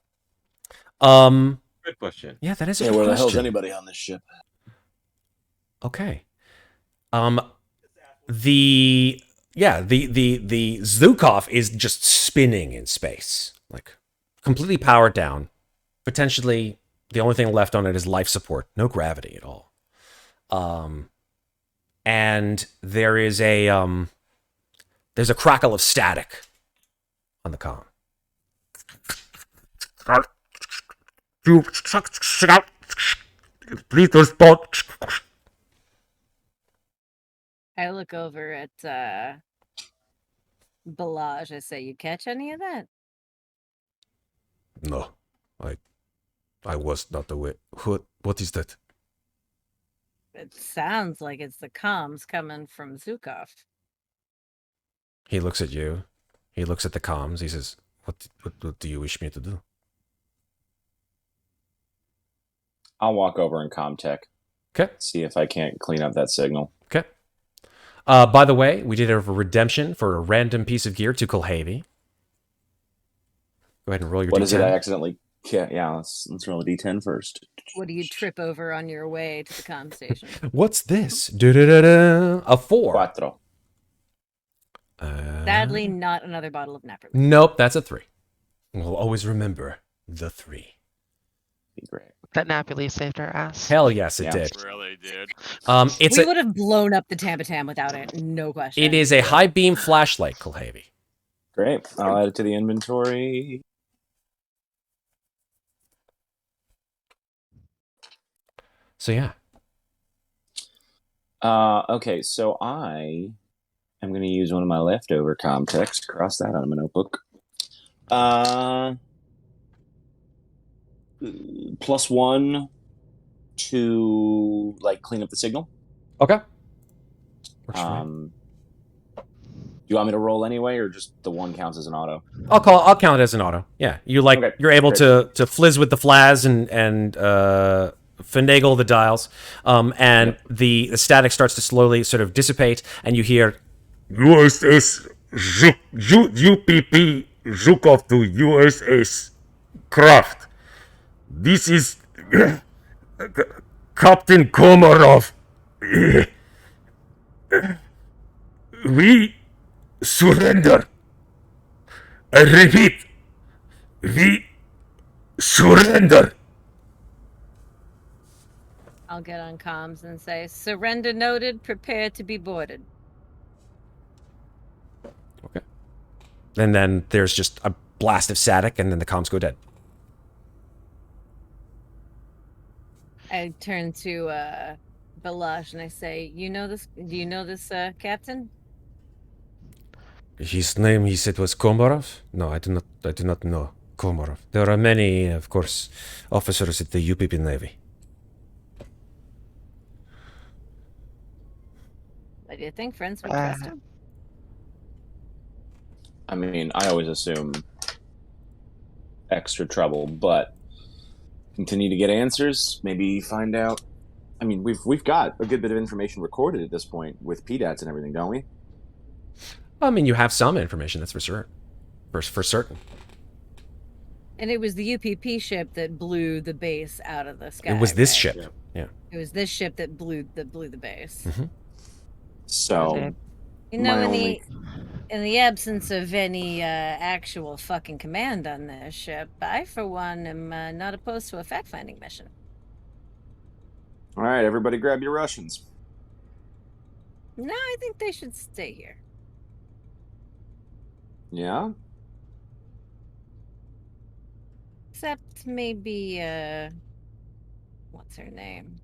Good question. Yeah, that is a Yeah, good where the hell's question. anybody on this ship? Okay. The Zukov is just spinning in space, like completely powered down. Potentially, the only thing left on it is life support, no gravity at all. And there is there's a crackle of static on the comm. Please respond. I look over at Balaj. I say, you catch any of that? No, I was not aware. What is that? It sounds like it's the comms coming from Zukov. He looks at you. He looks at the comms. He says, what do you wish me to do? I'll walk over and comtech. Okay. See if I can't clean up that signal. Okay. By the way, we did have a redemption for a random piece of gear to Kulhavy. Go ahead and roll your What D10. is it I accidentally... Yeah, let's roll a d10 first. What do you trip over on your way to the comm station? What's this? Da-da-da-da. A 4. Cuatro. Sadly, not another bottle of Napper. Nope, that's a 3. We'll always remember the 3. Be great. That Napoli saved our ass. Hell yes, it Yeah. did. Really did. We would have blown up the Tamatam without it, no question. It is a high beam flashlight, Kulhavy. Great. I'll add it to the inventory. So yeah. Okay, so I am going to use one of my leftover comtext. Cross that out of my notebook. +1 to clean up the signal. Okay. Works for me. Do you want me to roll anyway, or just the one counts as an auto? I'll count it as an auto. Yeah, Okay, you're able great. to fliz with the flas and finagle the dials, and the static starts to slowly sort of dissipate, and you hear USS UPP Zhukov to USS Kraft. This is Captain Komarov. We surrender. I repeat, we surrender. I'll get on comms and say, surrender noted, prepare to be boarded. okay, and then there's just a blast of static, and then the comms go dead. I turn to Balash and I say, "You know this? Do you know this captain?" His name, he said, was Komarov? No, I do not know Komarov. There are many, of course, officers at the UPP Navy. What do you think, friends? We trust him? I mean, I always assume extra trouble, but continue to get answers. Maybe find out. I mean, we've got a good bit of information recorded at this point with PDATs and everything, don't we? I mean, you have some information, that's for sure. For certain. And it was the UPP ship that blew the base out of the sky. It was this right? ship. Yeah. It was this ship that blew the base. Mm-hmm. So, you know, in the absence of any actual fucking command on this ship, I, for one, am not opposed to a fact-finding mission. All right, everybody grab your Russians. No, I think they should stay here. Yeah? Except maybe, what's her name?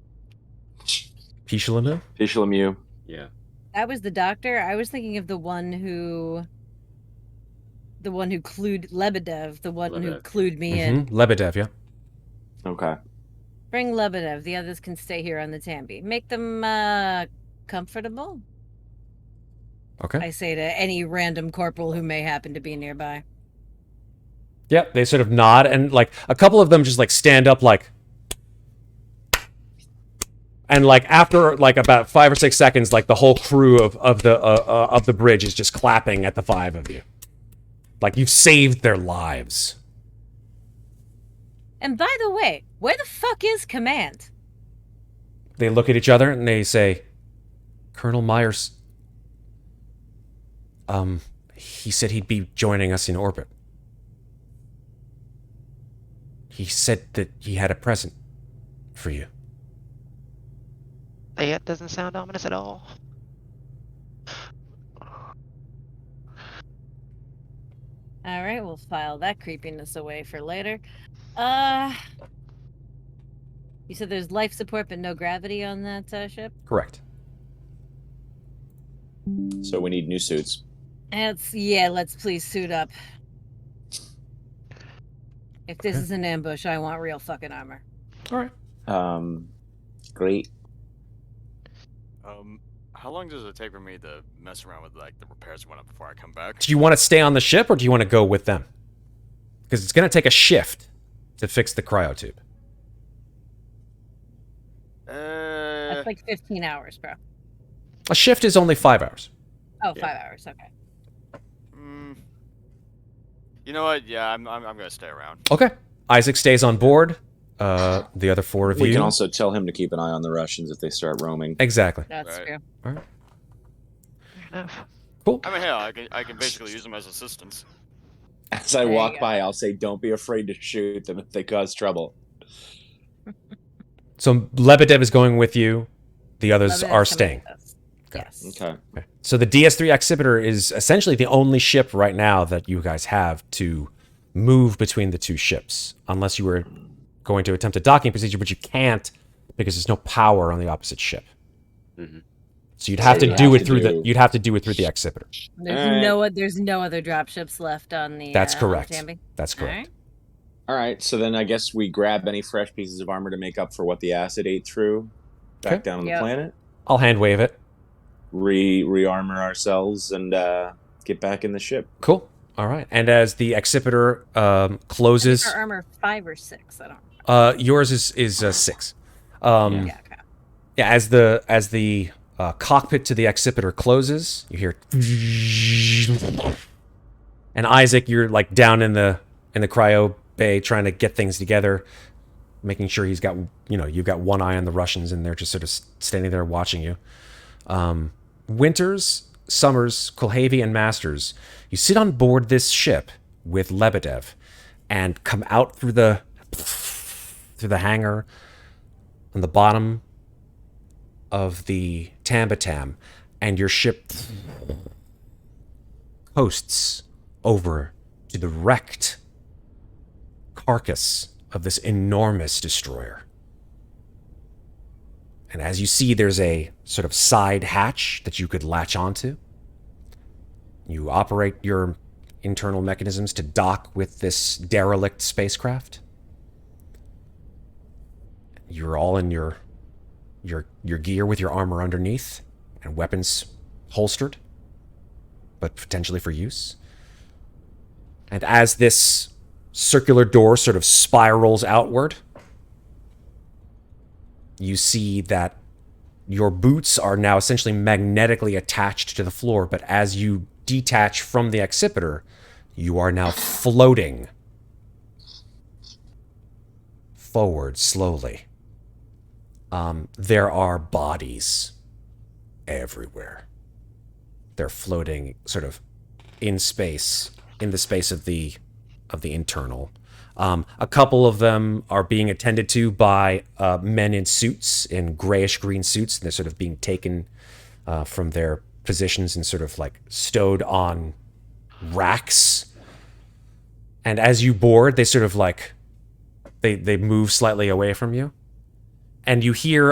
Pishlemu? Pishlemu. Yeah. That was the doctor. I was thinking of the one who clued Lebedev, the one who clued me in. Lebedev, yeah. Okay. Bring Lebedev. The others can stay here on the Tambi. Make them comfortable. Okay. I say to any random corporal who may happen to be nearby. Yep, they sort of nod, and like a couple of them just like stand up like, and like after like about 5 or 6 seconds, like the whole crew of the bridge is just clapping at the 5 of you. Like you've saved their lives. And by the way, where the fuck is command? They look at each other and they say, Colonel Myers, he said he'd be joining us in orbit. He said that he had a present for you. That doesn't sound ominous at all. All right, we'll file that creepiness away for later. You said there's life support but no gravity on that ship? Correct. So we need new suits. Let's please suit up. If this is an ambush, I want real fucking armor. All right. Great. How long does it take for me to mess around with like the repairs went up before I come back? Do you want to stay on the ship or do you want to go with them? Because it's going to take a shift to fix the cryotube. That's like 15 hours, bro. A shift is only 5 hours. Oh, 5 hours. Okay. You know what? Yeah, I'm gonna stay around. Okay. Isaac stays on board. The other 4 of you. We can also tell him to keep an eye on the Russians if they start roaming. Exactly. That's true. All right. Cool. I mean, hell, I can basically use them as assistants. As I walk by, I'll say, "Don't be afraid to shoot them if they cause trouble." So Lebedev is going with you. The others are staying. Okay. Yes. Okay. So the DS3 Exhibitor is essentially the only ship right now that you guys have to move between the 2 ships, unless you were going to attempt a docking procedure, but you can't because there's no power on the opposite ship. Mm-hmm. So you'd have to do it through the Exhibitor. There's no other drop ships left on the. That's correct. Tambi? That's correct. All right. So then I guess we grab any fresh pieces of armor to make up for what the acid ate through back down on the planet. I'll hand wave it. Re-armor ourselves and get back in the ship. Cool. All right. And as the Exhibitor closes, Our armor 5 or 6. I don't. Yours is 6. Yeah. As the cockpit to the Exhibitor closes, you hear, and Isaac, you're like down in the cryo bay trying to get things together, making sure he's got you've got one eye on the Russians, and they're just sort of standing there watching you. Winters, Summers, Kulhavy, and Masters, you sit on board this ship with Lebedev and come out through the hangar on the bottom of the Tambatam, and your ship coasts over to the wrecked carcass of this enormous destroyer. And as you see, there's a sort of side hatch that you could latch onto. You operate your internal mechanisms to dock with this derelict spacecraft. You're all in your gear with your armor underneath and weapons holstered, but potentially for use. And as this circular door sort of spirals outward, you see that your boots are now essentially magnetically attached to the floor, but as you detach from the accipiter, you are now floating forward slowly. There are bodies everywhere. They're floating sort of in space, in the space of the internal. A couple of them are being attended to by men in suits, in grayish-green suits, and they're sort of being taken from their positions and sort of like stowed on racks. And as you board, they sort of like, they move slightly away from you. And you hear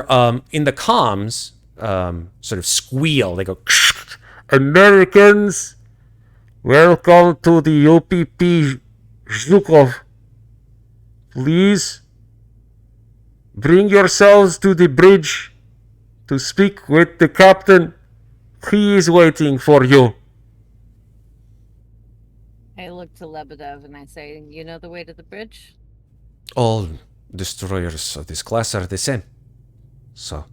in the comms sort of squeal. They go, "Americans, welcome to the UPP Zhukov. Please bring yourselves to the bridge to speak with the captain. He is waiting for you." I look to Lebedev and I say, "You know the way to the bridge?" All destroyers of this class are the same. So,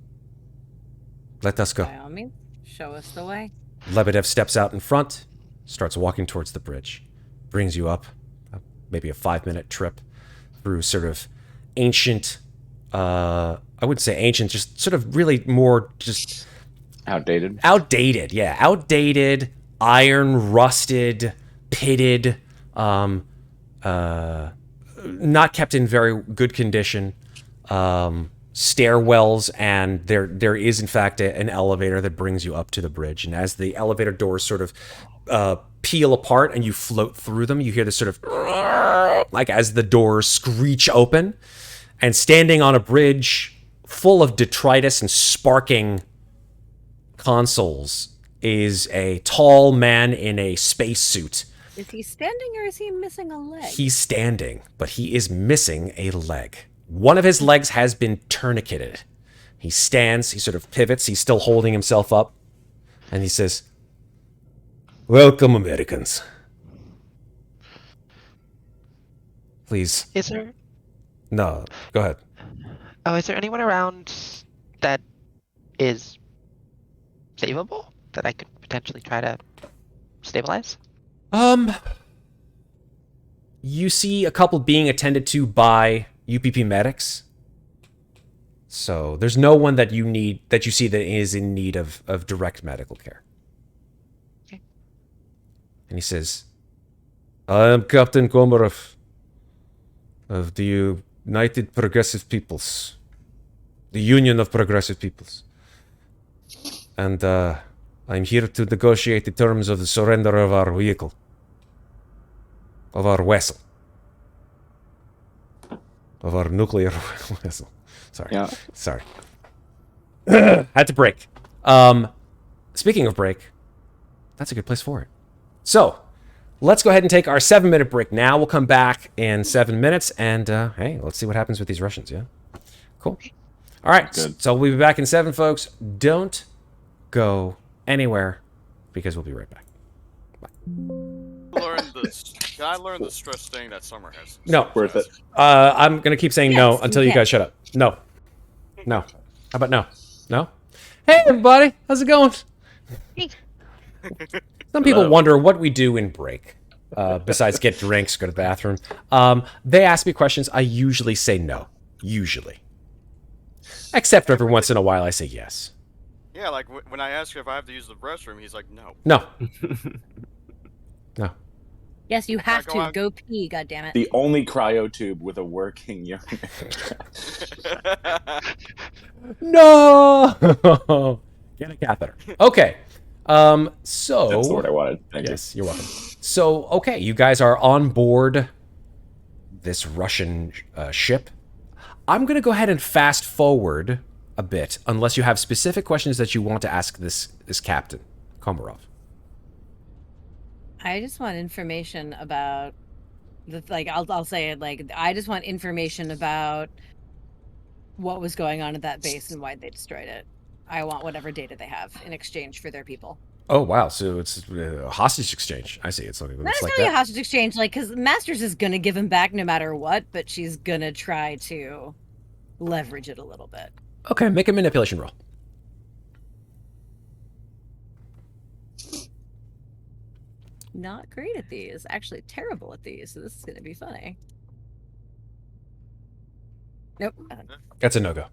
let us go. By all means, show us the way. Lebedev steps out in front, starts walking towards the bridge, brings you up, maybe a 5-minute trip through sort of ancient, I wouldn't say ancient, just sort of really more just... Outdated, yeah. Outdated, iron, rusted, pitted, not kept in very good condition, stairwells, and there is in fact an elevator that brings you up to the bridge. And as the elevator doors sort of peel apart and you float through them, you hear this sort of like as the doors screech open, and standing on a bridge full of detritus and sparking consoles is a tall man in a spacesuit. Is he standing or is he missing a leg? He's standing, but he is missing a leg. One of his legs has been tourniqueted. He stands, he sort of pivots, he's still holding himself up, and he says, "Welcome, Americans. Please." Is there? No, go ahead. Oh, is there anyone around that is savable that I could potentially try to stabilize? You see a couple being attended to by UPP medics. So there's no one that you see that is in need of direct medical care. Okay. And he says, "I am Captain Komarov of the United Progressive Peoples, the Union of Progressive Peoples. And I'm here to negotiate the terms of the surrender of our vehicle, of our vessel, of our nuclear vessel." Sorry. Yeah. Sorry. Had to break. Speaking of break, that's a good place for it. So, let's go ahead and take our 7-minute break now. We'll come back in 7 minutes, and hey, let's see what happens with these Russians, yeah? Cool. All right, Good. so we'll be back in 7, folks. Don't go anywhere, because we'll be right back. Can I learn the stress thing that Summer has? No. Worth it. I'm going to keep saying no Yes, until you yes. guys shut up. No. No. How about no? No? Hey, everybody. How's it going? Some people wonder what we do in break, besides get drinks, go to the bathroom. They ask me questions. I usually say no. Usually. Except every once in a while I say yes. Yeah, like when I ask if I have to use the restroom, he's like, no. No. No. Yes, you have go to on. go pee. Goddammit. The only cryo tube with a working urine. No! Get a catheter. Okay. So... That's the word I wanted. Thank Yes, you're welcome. So, okay, you guys are on board this Russian ship. I'm going to go ahead and fast forward a bit, unless you have specific questions that you want to ask this captain, Komarov. I just want information about I'll say it like I just want information about what was going on at that base and why they destroyed it. I want whatever data they have in exchange for their people. Oh wow, so it's a hostage exchange. I see. It's like not necessarily a hostage exchange, like because Masters is gonna give him back no matter what, but she's gonna try to leverage it a little bit. Okay, make a manipulation roll. Not great at these. Actually terrible at these, so this is gonna be funny. Nope. That's a no-go.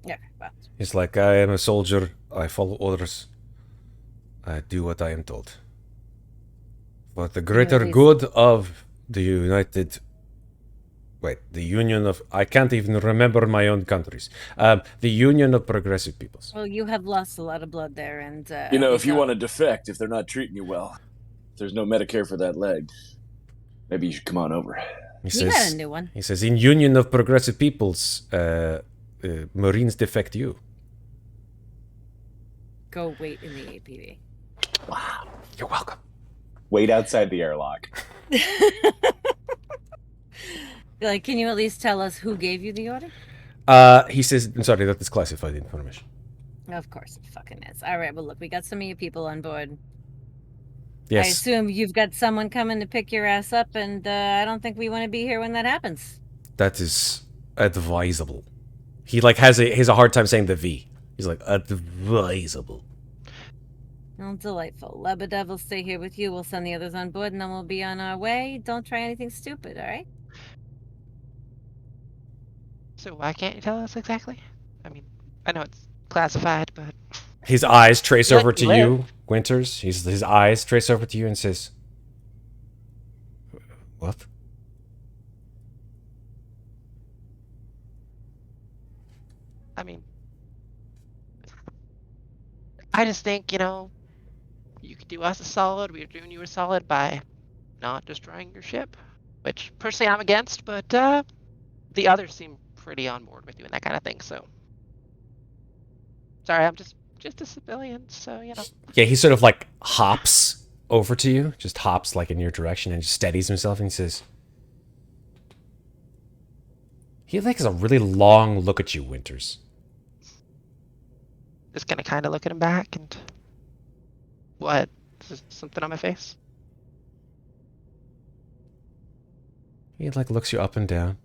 Yeah, well. He's like, I am a soldier. I follow orders. I do what I am told. For the greater good of the United... Wait, the Union of... I can't even remember my own countries. The Union of Progressive Peoples. Well, you have lost a lot of blood there, and... if you want to defect, if they're not treating you well, if there's no Medicare for that leg, maybe you should come on over. He got a new one. He says, in Union of Progressive Peoples, Marines defect you. Go wait in the APB. Wow. You're welcome. Wait outside the airlock. Like, can you at least tell us who gave you the order? He says, I'm sorry, that is classified information. Of course it fucking is. All right, well, look, we got some of your people on board. Yes. I assume you've got someone coming to pick your ass up, and I don't think we want to be here when that happens. That is advisable. He like has a hard time saying the V. He's like, advisable. Oh, delightful. Lebedev will stay here with you. We'll send the others on board, and then we'll be on our way. Don't try anything stupid, all right? So why can't you tell us exactly? I mean, I know it's classified, but... His eyes trace over to you, Winters. His eyes trace over to you and says, what? I mean... I just think, you could do us a solid. We are doing you a solid by not destroying your ship. Which, personally, I'm against, but the others seem pretty on board with doing that kind of thing, so... Sorry, I'm just a civilian, so, Yeah, he sort of, like, hops over to you. Just hops, like, in your direction and just steadies himself and he says... He takes a really long look at you, Winters. Just gonna kind of look at him back and... What? Is there something on my face? He, like, looks you up and down.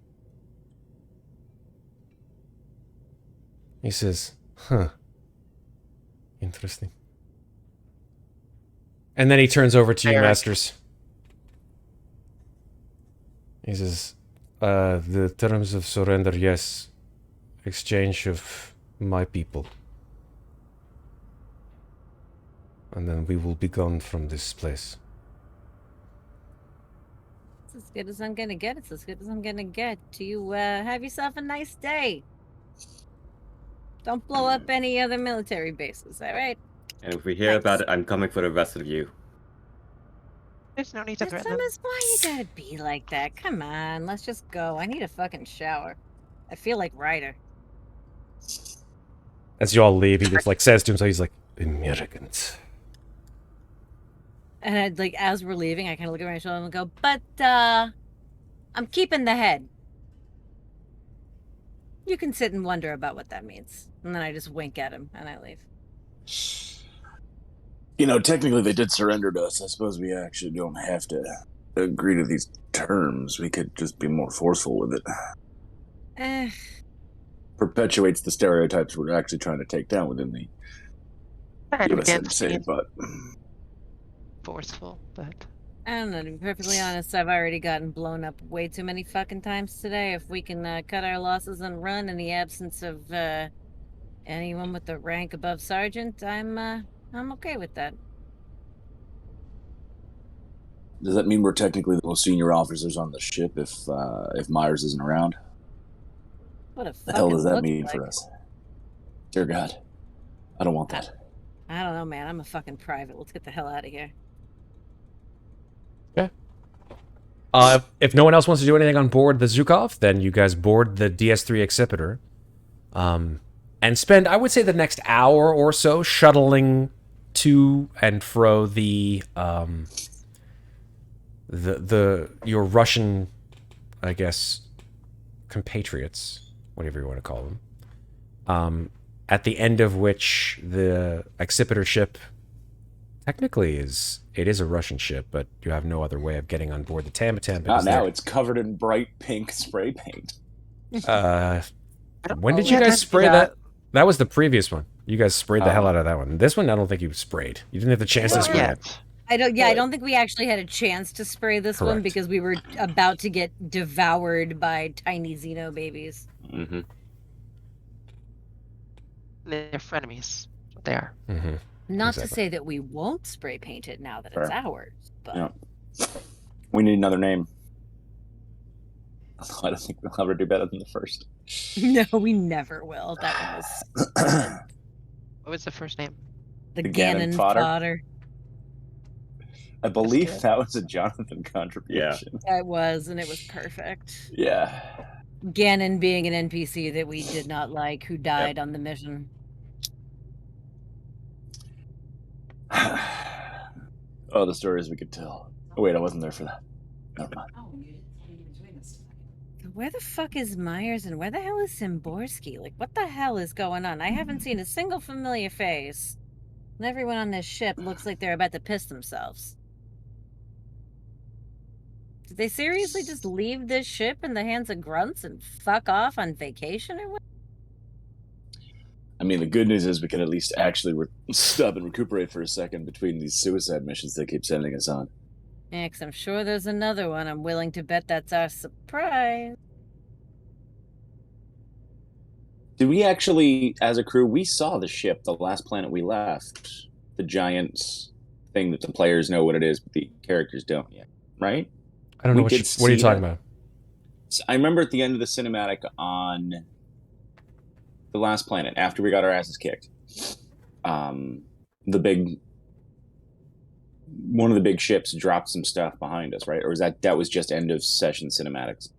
He says, huh. Interesting. And then he turns over to you, Masters. He says, the terms of surrender, yes. Exchange of my people. And then we will be gone from this place. It's as good as I'm gonna get. It's as good as I'm gonna get. You have yourself a nice day. Don't blow up any other military bases, all right? And if we hear about it, I'm coming for the rest of you. There's no need to threaten them. Why you gotta be like that? Come on, let's just go. I need a fucking shower. I feel like Ryder. As you all leave, he just like says to himself, he's like, Americans. And like as we're leaving, I kind of look over my shoulder and go, but I'm keeping the head. You can sit and wonder about what that means. And then I just wink at him and I leave. Technically they did surrender to us. I suppose we actually don't have to agree to these terms. We could just be more forceful with it. Perpetuates the stereotypes we're actually trying to take down within the USMC, but... Forceful, but... I don't know, to be perfectly honest, I've already gotten blown up way too many fucking times today. If we can cut our losses and run in the absence of anyone with the rank above sergeant, I'm okay with that. Does that mean we're technically the most senior officers on the ship if Myers isn't around? What the hell does that mean for us? Dear God, I don't want that. I don't know, man. I'm a fucking private. Let's get the hell out of here. Okay. If no one else wants to do anything on board the Zhukov, then you guys board the DS3 Accipiter. and spend, I would say, the next hour or so shuttling to and fro your Russian, I guess, compatriots, whatever you want to call them. At the end of which the Accipiter ship technically is a Russian ship, but you have no other way of getting on board the Tamatam. Not now. It's covered in bright pink spray paint. When did you guys spray that? That was the previous one. You guys sprayed the hell out of that one. This one, I don't think you sprayed. You didn't have the chance to spray it. I don't think we actually had a chance to spray this one because we were about to get devoured by tiny Xeno babies. Mm-hmm. They're frenemies. They are. Mm-hmm. Not to say that we won't spray paint it now that it's ours, but yeah. We need another name. I don't think we'll ever do better than the first. No, we never will. That was. What was the first name? The Gannon fodder. I believe that was a Jonathan contribution. Yeah. It was, and it was perfect. Yeah. Gannon being an NPC that we did not like, who died on the mission. Oh, the stories we could tell. Oh, wait, I wasn't there for that. Never mind. Where the fuck is Myers and where the hell is Szymborski? Like, what the hell is going on? I haven't seen a single familiar face. And everyone on this ship looks like they're about to piss themselves. Did they seriously just leave this ship in the hands of grunts and fuck off on vacation or what? I mean, the good news is we can at least actually stop and recuperate for a second between these suicide missions they keep sending us on. Yeah, 'cause I'm sure there's another one. I'm willing to bet that's our surprise. Did we actually, as a crew, we saw the ship, the last planet we left, the giant thing that the players know what it is, but the characters don't yet, right? I don't know what are you talking about? I remember at the end of the cinematic on the last planet, after we got our asses kicked, one of the big ships dropped some stuff behind us, right? Or was that was just end of session cinematics?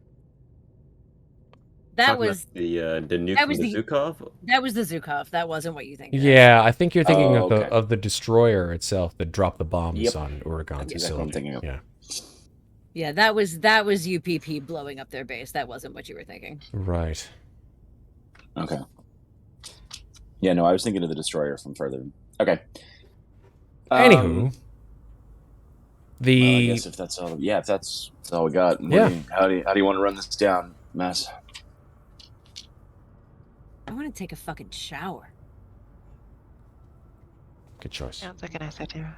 That was the nuke from the Zukov? That was the Zukov. That wasn't what you think. Yeah, I think you're thinking of the destroyer itself that dropped the bombs on Oregon's facility. That's what I'm thinking of. Yeah. Yeah, that was UPP blowing up their base. That wasn't what you were thinking. Right. Okay. Yeah, no, I was thinking of the destroyer from further. Okay. Anywho, I guess if that's all, if that's all we got. How do you want to run this down, Mass? I want to take a fucking shower. Good choice. Sounds like a nice idea.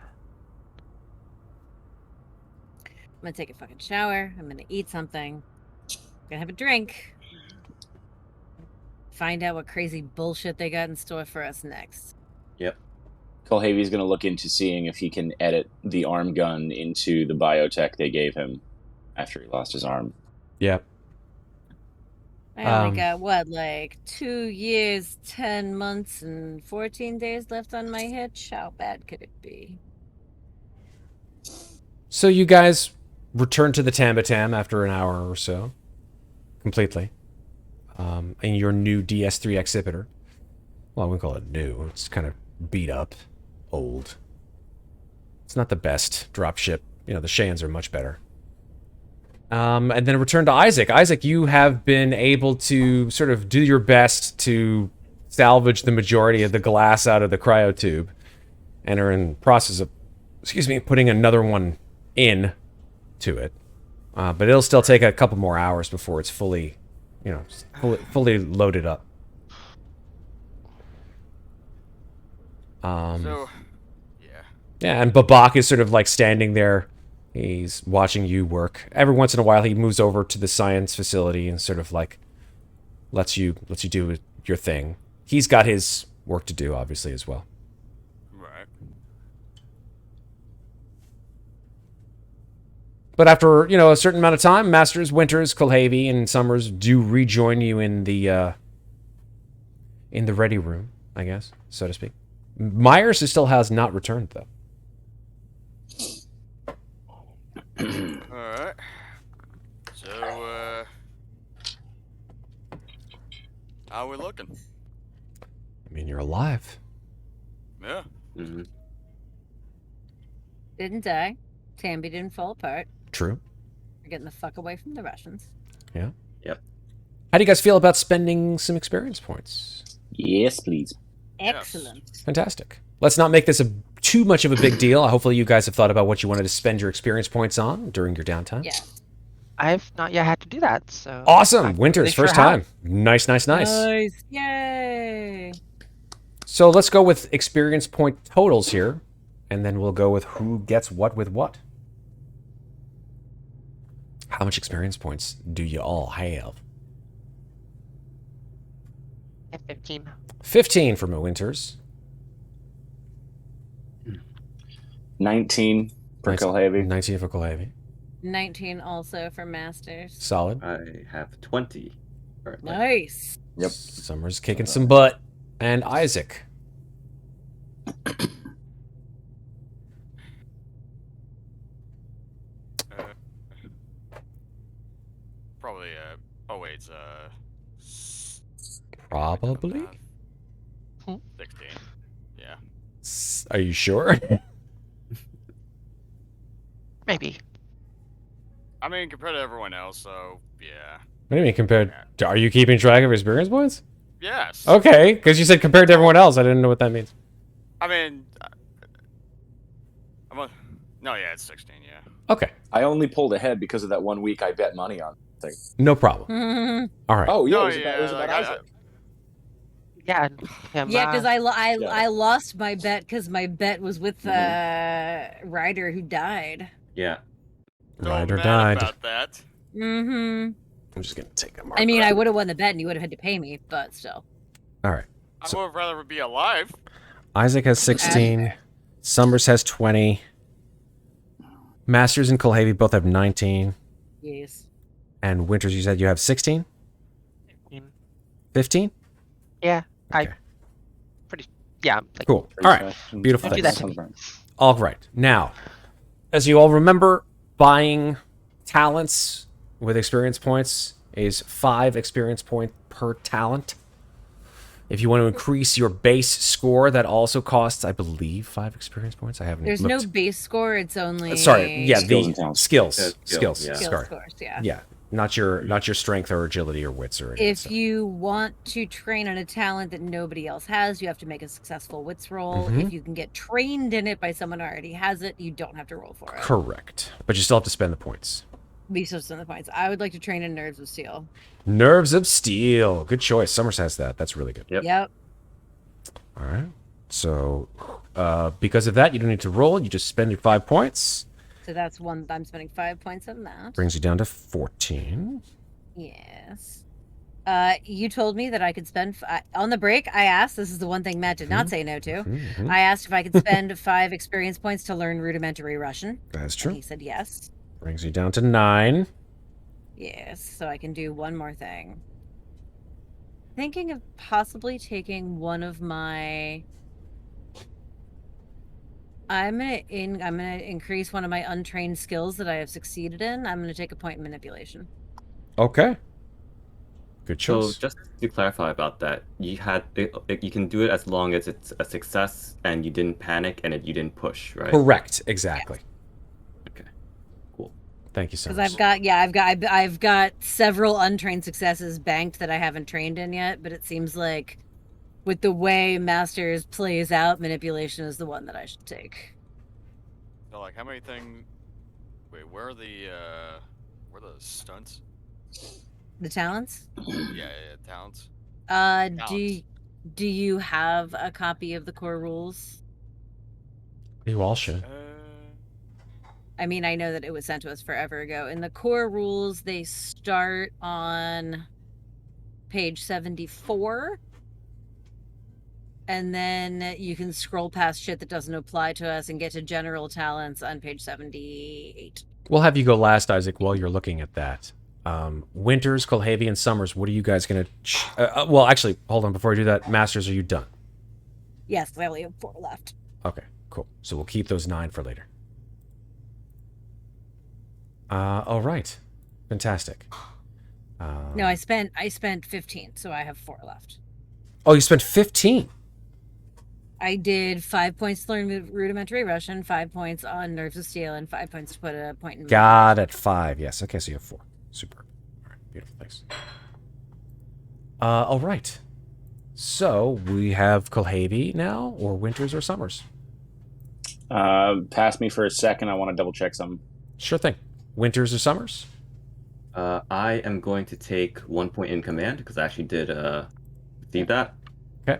I'm gonna take a fucking shower. I'm gonna eat something. I'm gonna have a drink. Find out what crazy bullshit they got in store for us next. Yep. Kulhavy's going to look into seeing if he can edit the arm gun into the biotech they gave him after he lost his arm. Yep. I only got, 2 years, 10 months, and 14 days left on my hitch? How bad could it be? So you guys return to the Tambatam after an hour or so. Completely. In your new DS3 Accipiter. Well, I wouldn't call it new. It's kind of beat up. Old. It's not the best dropship. You know, the Shaans are much better. And then return to Isaac. Isaac, you have been able to sort of do your best to salvage the majority of the glass out of the cryotube and are in the process of, putting another one in to it. But it'll still take a couple more hours before it's fully loaded up. Yeah, and Babak is sort of like standing there. He's watching you work. Every once in a while, he moves over to the science facility and sort of like lets you do your thing. He's got his work to do, obviously, as well. Right. But after a certain amount of time, Masters, Winters, Kulhavy, and Summers do rejoin you in the ready room, I guess, so to speak. Myers still has not returned, though. Alright. So, how are we looking? you're alive. Yeah. Mm-hmm. Didn't die. Tambi didn't fall apart. True. We're getting the fuck away from the Russians. Yeah. Yep. How do you guys feel about spending some experience points? Yes, please. Excellent. Fantastic. Let's not make this too much of a big deal. Hopefully you guys have thought about what you wanted to spend your experience points on during your downtime. Yeah. I've not yet had to do that, so. Awesome. I'm Winter's really sure first how. time. Nice. Nice. Yay. So let's go with experience point totals here, and then we'll go with who gets what with what. How much experience points do you all have? At 15. 15 for Winters. 19 for Kulhavy. 19 for Kulhavy. 19 also for Masters. Solid. I have 20. Currently. Nice. Yep. Summers kicking some butt. And Isaac. Probably. Oh wait, it's Probably? 16. Yeah. Are you sure? Maybe. I mean, compared to everyone else, so yeah. What do you mean compared? Are you keeping track of experience points? Yes. Okay, because you said compared to everyone else. I didn't know what that means. I mean, no, yeah, it's 16. Yeah. Okay. I only pulled ahead because of that 1 week I bet money on thing. No problem. All right. Oh, yeah, No, it was about like, Isaac. Yeah. Him, Yeah, because I yeah. lost my bet because my bet was with the Ryder who died. Yeah. Ryder mad died. about that. Mm-hmm. I'm just going to take a mark. I mean, I would have won the bet and you would have had to pay me, but still. All right. I would rather be alive. Isaac has 16. Summers has 20. Masters and Kulhavy both have 19. Yes. And Winters, you said you have 16? 15. 15? Yeah. Okay. Like, Cool. All right. Beautiful. Don't do that to me. All right. Now, as you all remember, buying talents with experience points is 5 experience point per talent. If you want to increase your base score, that also costs, I believe, 5 experience points. I haven't There's looked. no base score. It's only Sorry. Yeah, Skills and the talents. skills. Skills, yeah. skill Sorry. scores. Yeah. Yeah. Not your strength or agility or wits or anything. If you want to train on a talent that nobody else has, you have to make a successful wits roll. Mhm. If you can get trained in it by someone who already has it, you don't have to roll for it. Correct. But you still have to spend the points. These are some of the points. I would like to train in Nerves of Steel. Nerves of Steel. Good choice. Summers has that. That's really good. Yep. All right. So, because of that, you don't need to roll. You just spend your 5 points. So that's one. I'm spending 5 points on that. Brings you down to 14. Yes. You told me that I could spend on the break. I asked. This is the one thing Matt did not say no to. Mhm. I asked if I could spend 5 experience points to learn rudimentary Russian. That's And true. he said yes. Brings you down to 9. Yes. So I can do one more thing. Thinking of possibly taking one of my. I'm gonna increase one of my untrained skills that I have succeeded in. I'm gonna take a point in manipulation. Okay. Good So choice. just to clarify about that, you can do it as long as it's a success and you didn't panic and you didn't push, right? Correct. Exactly. Okay. Cool. Thank you, Because Summers. I've got several untrained successes banked that I haven't trained in yet, but it seems like with the way Masters plays out, manipulation is the one that I should take. So like, how many things? Wait, where are the stunts? The talents? Yeah, talents. Do you have a copy of the core rules? You all should. I mean, I know that it was sent to us forever ago. In the core rules, they start on page 74. And then you can scroll past shit that doesn't apply to us and get to general talents on page 78. We'll have you go last, Isaac, while you're looking at that. Winters, Kulhavy, and Summers, what are you guys going to... well, actually, hold on. Before I do that, Masters, are you done? Yes, I only have 4 left. Okay, cool. So we'll keep those 9 for later. All right. Fantastic. No, I spent 15, so I have 4 left. Oh, you spent 15? I did 5 points to learn rudimentary Russian, 5 points on Nerves of Steel, and 5 points to put a point in. Got it. 5. Yes. Okay, so you have 4. Super. All right. Beautiful. Thanks. All right. So we have Kulhavy now, or Winters or Summers. Pass me for a second. I want to double check something. Sure thing. Winters or Summers? I am going to take 1 point in command because I actually did receive that. Okay.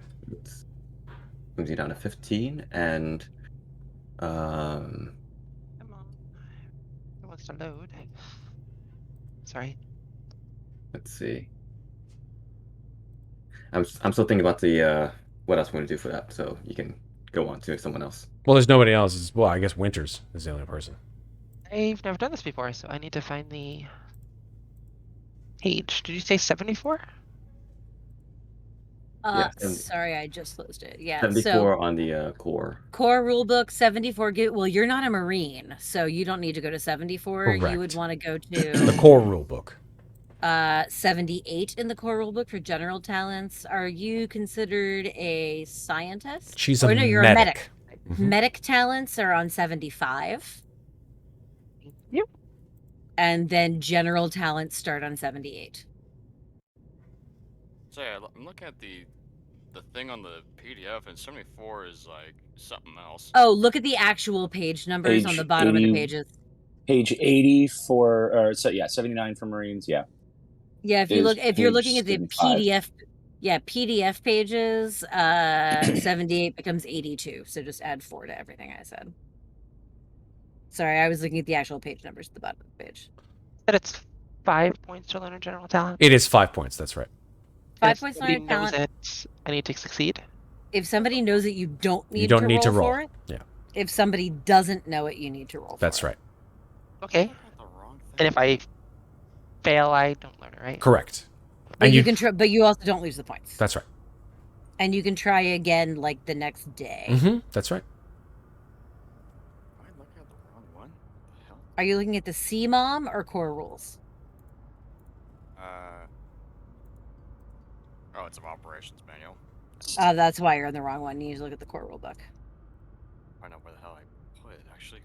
Brings me down to 15, and Come on. It wants to load. Sorry. let's see. I'm still thinking about the what else I'm going to do for that, so you can go on to someone else. Well, there's nobody else. Well, I guess Winters is the only person. I've never done this before, so I need to find the page. Did you say 74? Yeah, Sorry, I just closed it. Yeah, 74 so on the core. core rulebook 74. Well, you're not a Marine, so you don't need to go to 74. Correct. You would want to go The to core rulebook. 78 in the core rulebook for general talents. Are you considered a scientist? She's Oh, a no, you're medic. a medic. Mhm. Medic talents are on 75. Yep. And then general talents start on 78. So yeah, I'm looking at the thing on the PDF, and 74 is like something else. Oh, look at the actual page numbers on Page the bottom 80. of the pages. Page 80 for, or so yeah, 79 for Marines. Yeah. Yeah, if you're looking at the PDF, PDF pages, 78 becomes 82. So just add 4 to everything I said. Sorry, I was looking at the actual page numbers at the bottom of the page. But it's 5 points to learn a general talent. It is 5 points. That's right. 5 If points to somebody learn a talent. knows it, I need to succeed. If somebody knows it, you don't need don't to need roll to roll. for it. Yeah. If somebody doesn't know it, you need to roll That's for right. Okay. I got the wrong thing. And if I fail, I don't learn it, right? Correct. it. But And you can try, but you also don't lose the points. That's right. And you can try again like the next day. Mm-hmm. That's right. Am I looking at the wrong one? What the hell? Are you looking at the CMOM or core rules? Oh, it's an operations manual. That's why you're in the wrong one. You need to look at the core rule book. I know where the hell I put it actually.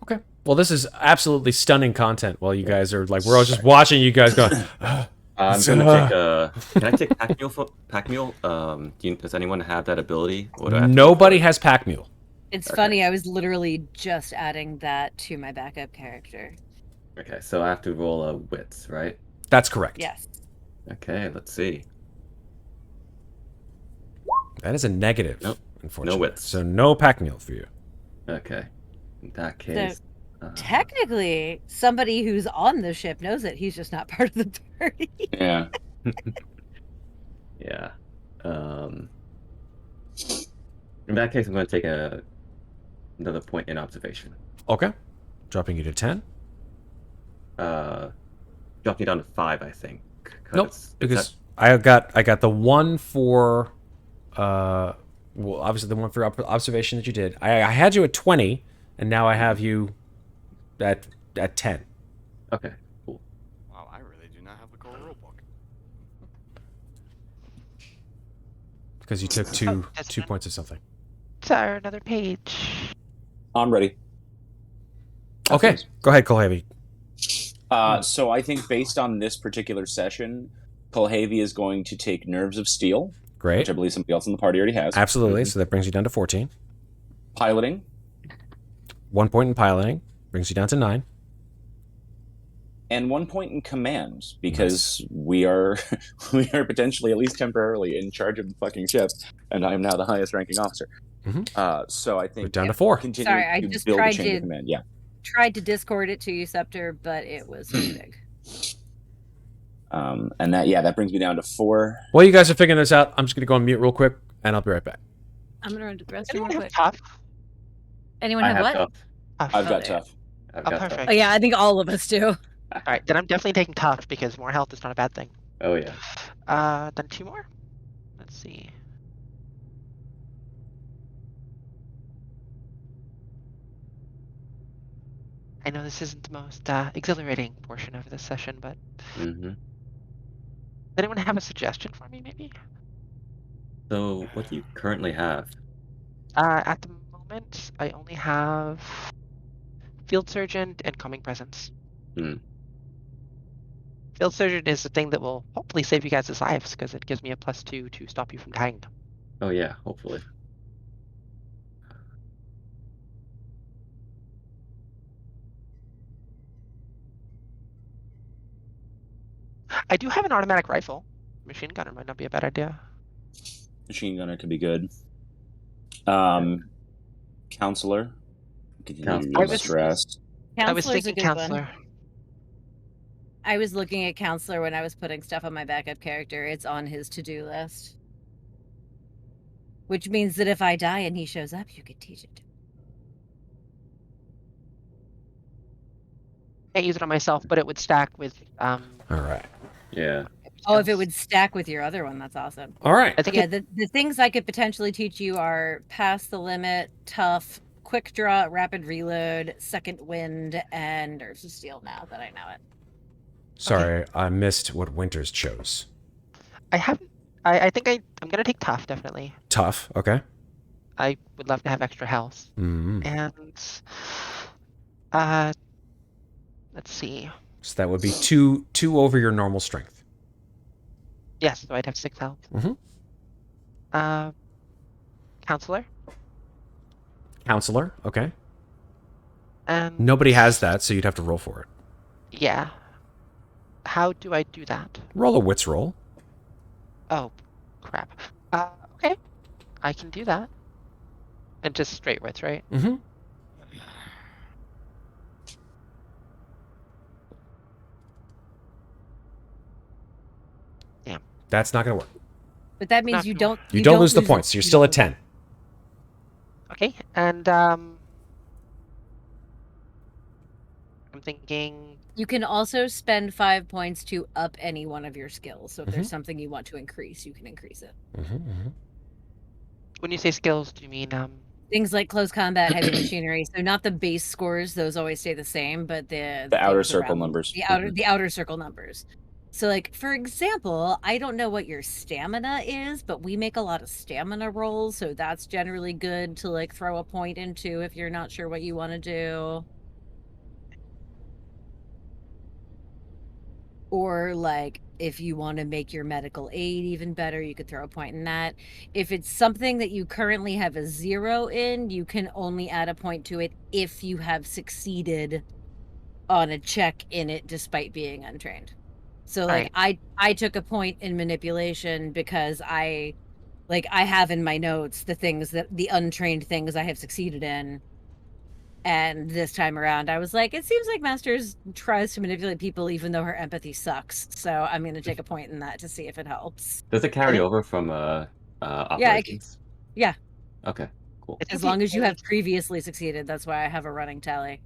Okay. Well, this is absolutely stunning content. While you guys are like, we're all just watching you guys going. I'm gonna take can I take pack mule? Pack mule? Does anyone have that ability? Or do I have to- Nobody has pack mule. It's Okay. funny. I was literally just adding that to my backup character. Okay, so I have to roll a wits, right? That's correct. Yes. Okay, let's see. That is a negative. Nope. Unfortunately. No wits. So no pack mule for you. Okay. In that case. Technically, somebody who's on the ship knows it. He's just not part of the party. Yeah. Yeah. In that case, I'm going to take another point in observation. Okay. Dropping you to 10. Drop me down to 5, I think. Nope. Because I got the one for well, obviously the one for observation that you did. I had you at 20, and now I have you at 10. Okay, cool. Wow, I really do not have the core rulebook. Because you took two points of something. Sorry, another page. I'm ready. Okay. Go ahead, Kulhavy. So I think based on this particular session, Kulhavy is going to take Nerves of Steel, Great. which I believe somebody else in the party already has. Absolutely. So that brings you down to 14. Piloting. 1 point in piloting brings you down to 9. And 1 point in command, because we are potentially, at least temporarily, in charge of the fucking ship, and I am now the highest ranking officer. Mhm. So I think We're down to 4. continue Sorry, I to just build a tried chain to- of command. Yeah. Tried to Discord it to you, Scepter, but it was too big. And that brings me down to 4. While you guys are figuring this out, I'm just going to go on mute real quick, and I'll be right back. I'm gonna run to the restroom Anyone real have quick. tough? Anyone I have have what? tough. I've got tough. I've Oh, got perfect. tough. Oh yeah, I think all of us do. All right, then I'm definitely taking tough because more health is not a bad thing. Oh yeah. Then 2 more. Let's see. I know this isn't the most exhilarating portion of this session, but Mm-hmm. does anyone have a suggestion for me, maybe? So, what do you currently have? At the moment, I only have Field Surgeon and Calming Presence. Hmm. Field Surgeon is the thing that will hopefully save you guys' lives, because it gives me a +2 to stop you from dying. Oh yeah, hopefully. I do have an automatic rifle. Machine gunner might not be a bad idea. Machine gunner could be good. Counselor. Continue to use stress. I was Counselor's a thinking good Counselor. one. I was looking at Counselor when I was putting stuff on my backup character. It's on his to-do list. Which means that if I die and he shows up, you could teach it to him. Can't use it on myself, but it would stack with. All right. Yeah. Oh, if it would stack with your other one, that's awesome. All right. I think Yeah, the things I could potentially teach you are Pass the Limit, Tough, Quick Draw, Rapid Reload, Second Wind, and Nerves of Steel now that I know it. Sorry, I missed what Winters chose. I haven't. I think I'm gonna take Tough, definitely. Tough, okay. I would love to have extra health. Mm-hmm. And let's see. So that would be two over your normal strength. Yes, so I'd have 6 health. Mm-hmm. Counselor. Counselor, okay. And Nobody has that, so you'd have to roll for it. yeah. How do I do that? Roll a wits roll. Oh, crap. Okay. I can do that. And just straight wits, right? Mm-hmm. Damn. That's not going to work. But that means Not you gonna don't. You don't lose the points. You're still at 10. Okay, and I'm thinking. You can also spend 5 points to up any one of your skills. So if Mm-hmm. there's something you want to increase, you can increase it. Mm-hmm. When you say skills, do you mean Things like close combat, heavy machinery. So not the base scores; those always stay the same, but the outer things circle around- numbers. The outer circle numbers. So, like for example, I don't know what your stamina is, but we make a lot of stamina rolls, so that's generally good to like throw a point into if you're not sure what you want to do. Or like if you want to make your medical aid even better, you could throw a point in that. If it's something that you currently have a 0 in, you can only add a point to it if you have succeeded on a check in it despite being untrained. So like I took a point in manipulation because I have in my notes the untrained things I have succeeded in. And this time around, I was like, it seems like Masters tries to manipulate people even though her empathy sucks. So I'm going to take a point in that to see if it helps. Does it carry over from operations? Yeah. Okay, cool. As long as you have previously succeeded, that's why I have a running tally.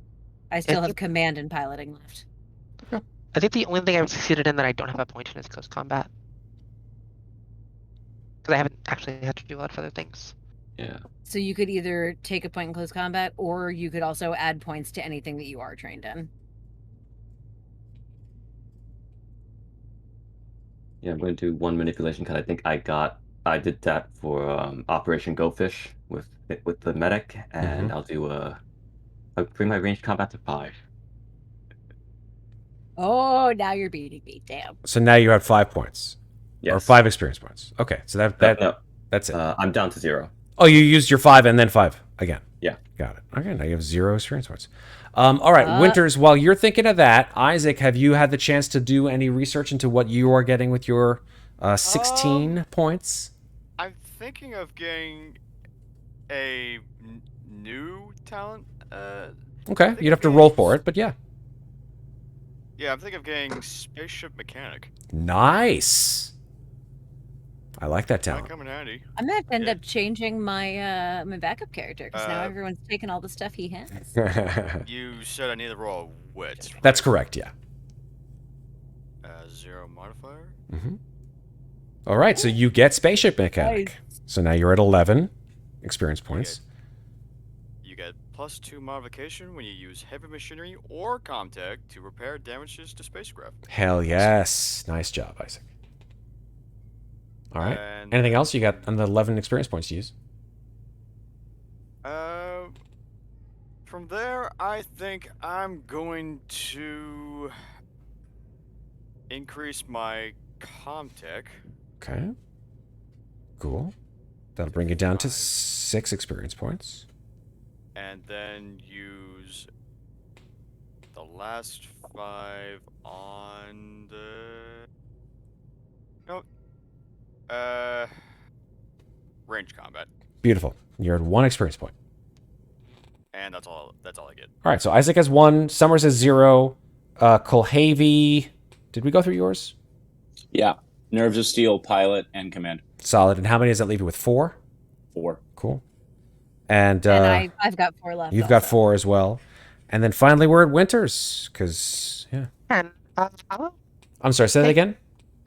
I still have command and piloting left. I think the only thing I've succeeded in that I don't have a point in is close combat. Because I haven't actually had to do a lot of other things. Yeah. So you could either take a point in close combat, or you could also add points to anything that you are trained in. Yeah, I'm going to do one manipulation because I think I did that for Operation Go Fish with the medic, and I'll bring my ranged combat to 5. Oh, now you're beating me. Damn. So now you have 5 points. Yes. Or 5 experience points. Okay, so that's it. I'm down to 0. Oh, you used your 5 and then 5 again. Yeah. Got it. Okay, now you have 0 experience points. All right, Winters, while you're thinking of that, Isaac, have you had the chance to do any research into what you are getting with your 16 points? I'm thinking of getting a new talent. Okay, you'd have to roll for it, but yeah. Yeah, I'm thinking of getting spaceship mechanic. Nice. I like that Might talent. come in handy. I'm gonna have to end up changing my my backup character because now everyone's taking all the stuff he has. You said I need to roll a wit. Right? That's correct, yeah. 0 modifier. Mm-hmm. All right, so you get spaceship mechanic. Nice. So now you're at 11 experience points. You get +2 modification when you use heavy machinery or comtech to repair damages to spacecraft. Hell yes. Nice job, Isaac. All right. And Anything else? You got another 11 experience points to use. From there, I think I'm going to increase my comtech. Okay. Cool. That'll bring you down to 6 experience points. And then use the last 5 on the... No. Range combat. Beautiful. You're at 1 experience point. And that's all I get. All right, so Isaac has 1, Summers has 0, Kulhavy... Did we go through yours? Yeah. Nerves of Steel, Pilot, and Command. Solid. And how many does that leave you with? 4? 4. Cool. And I've got 4 left. You've got 4 as well. And then finally we're at Winters, because, yeah. 10. I'm sorry, say that again?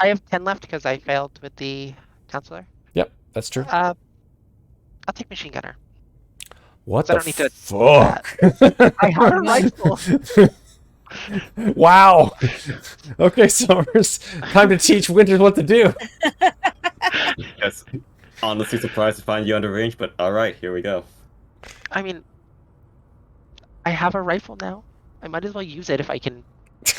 I have 10 left because I failed with the counselor. Yep, that's true. I'll take machine gunner. What I the don't need to fuck? I have a rifle. Wow. Okay, Summers. Time to teach Winters what to do. Yes. Honestly surprised to find you under range, but alright, here we go. I mean, I have a rifle now. I might as well use it if I can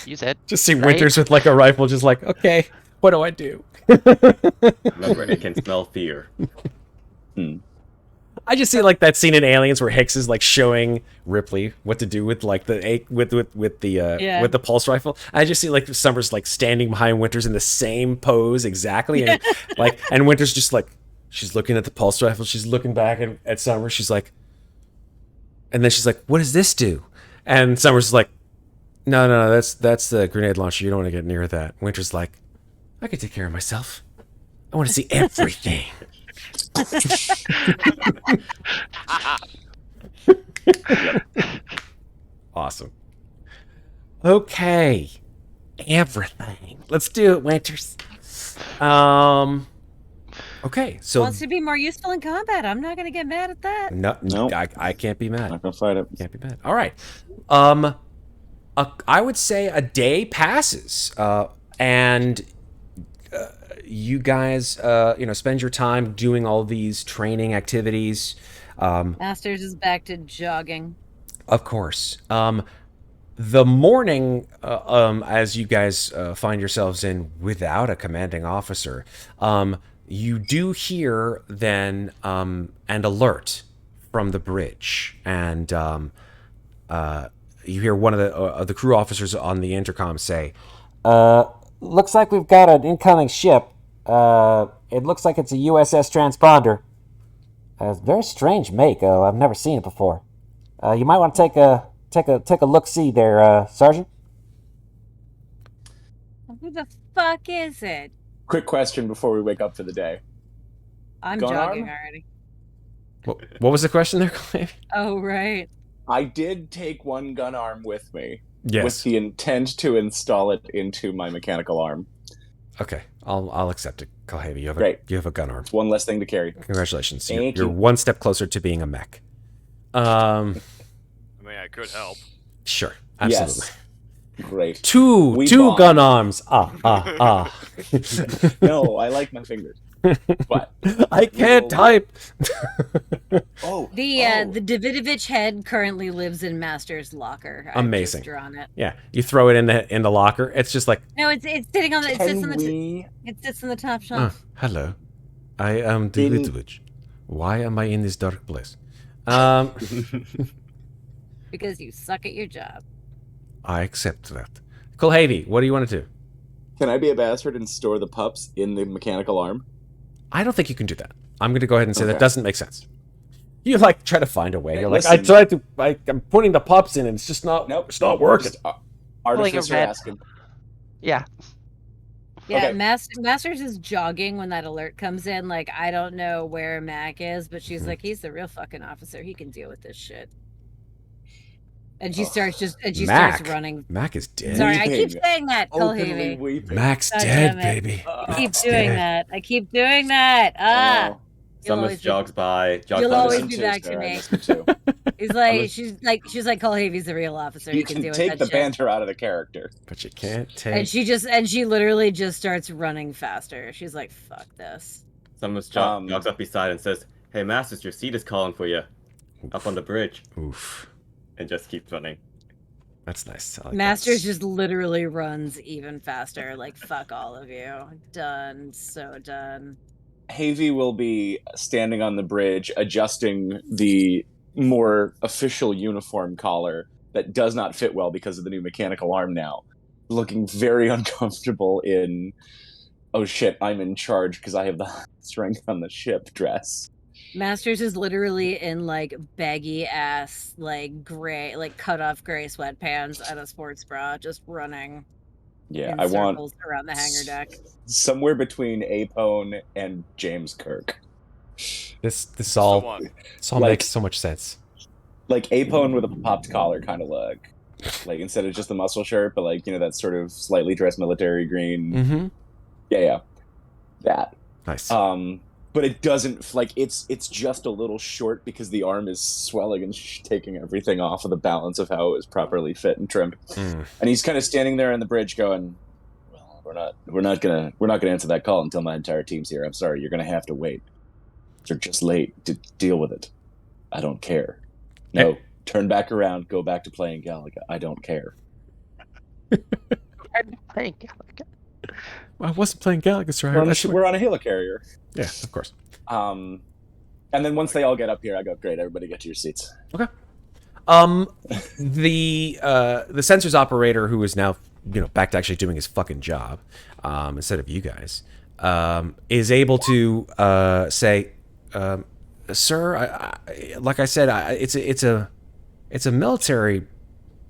use it. Just see right? Winters with like a rifle, just like, okay, what do I do? Remember, it can smell fear. I just see like that scene in Aliens where Hicks is like showing Ripley what to do with like the with the pulse rifle. I just see like Summers like standing behind Winters in the same pose exactly, and like and Winters just like she's looking at the pulse rifle, she's looking back at Summers, she's like, and then she's like, "What does this do?" And Summers is like, "No, that's the grenade launcher. You don't want to get near that." Winters like, "I can take care of myself. I want to see everything." Awesome. Okay. Everything. Let's do it, Winters. Okay, so Wants to be more useful in combat. I'm not gonna get mad at that. no, I can't be mad. Not gonna fight it. Can't be mad. All right. I would say a day passes, and you guys, spend your time doing all these training activities. Masters is back to jogging. Of course. The morning, as you guys find yourselves in without a commanding officer, you do hear then an alert from the bridge, and you hear one of the crew officers on the intercom say, Looks like we've got an incoming ship. It looks like it's a USS transponder. It's a very strange make. I've never seen it before. You might want to take a look-see there, Sergeant. Who the fuck is it? Quick question before we wake up for the day. I'm Gun jogging arm? already. what was the question there, Clay? Oh, right. I did take one gun arm with me. Yes. With the intent to install it into my mechanical arm. Okay, I'll accept it. Kulhavy, you have a gun arm. It's one less thing to carry. Congratulations. Thank You're you. one step closer to being a mech. I mean, I could help. Sure, absolutely. Yes. Great. Two bond. gun arms. No, I like my fingers. But I can't type. The Davidovich head currently lives in Master's locker. I've Amazing. just drawn it. Yeah, you throw it in the locker. It's just like, No, it's sitting on the. It sits on the top shelf. hello, I am Davidovich. Why am I in this dark place? Because you suck at your job. I accept that. Kulhavy, what do you want to do? Can I be a bastard and store the pups in the mechanical arm? I don't think you can do that. I'm going to go ahead and say that Okay. doesn't make sense. You like try to find a way. You're Listen. I'm putting the pups in and it's just not. Nope. It's not working. Just, artificer red. asking. Yeah. Yeah, Okay. Masters is jogging when that alert comes in. Like, I don't know where Mac is, but she's like, he's the real fucking officer. He can deal with this shit. And she starts Mac. starts running. Mac is dead. Sorry, I keep Weeping. saying that, Openly Kulhavy. weeping. Mac's God dead, damn it. baby. I keep Mac's doing dead. that. I keep doing that. Ah. Oh. Summers jogs by. You'll by always them. be back to me. Too. He's like, she's like, Kulhavy's the real officer. You He can deal with take that the shit. banter out of the character. But you can't take. And she literally just starts running faster. She's like, fuck this. Summers jogs up beside and says, "Hey, Masters, your seat is calling for you. Up on the bridge." Oof. And just keeps running. That's nice. I like Masters just literally runs even faster. Like, fuck all of you. Done. So done. Havy will be standing on the bridge, adjusting the more official uniform collar that does not fit well because of the new mechanical arm now. Looking very uncomfortable in, oh shit, I'm in charge because I have the highest rank on the ship dress. Masters is literally in like baggy ass, like gray, like cut off gray sweatpants and a sports bra, just running. Yeah, in I want circles around the hangar deck. somewhere between Apone and James Kirk. this all Like- makes so much sense. Like Apone with a popped collar kind of look. Like instead of just the muscle shirt, but like, that sort of slightly dressed military green. Mm-hmm. Yeah. That. Nice. But it doesn't, like, it's just a little short because the arm is swelling and taking everything off of the balance of how it was properly fit and trimmed. And he's kind of standing there on the bridge going, well, we're not gonna answer that call until my entire team's here. I'm sorry, you're gonna have to wait. You're just late. To deal with it. I don't care. No, turn back around, go back to playing Galaga. I don't care. I'm playing Galaga. I wasn't playing Galaga, sir. We're on a helicarrier. Yeah, of course. And then once they all get up here, I go, great, everybody get to your seats. Okay. The sensors operator, who is now back to actually doing his fucking job, instead of you guys, is able to say, "Sir, like I said, it's a military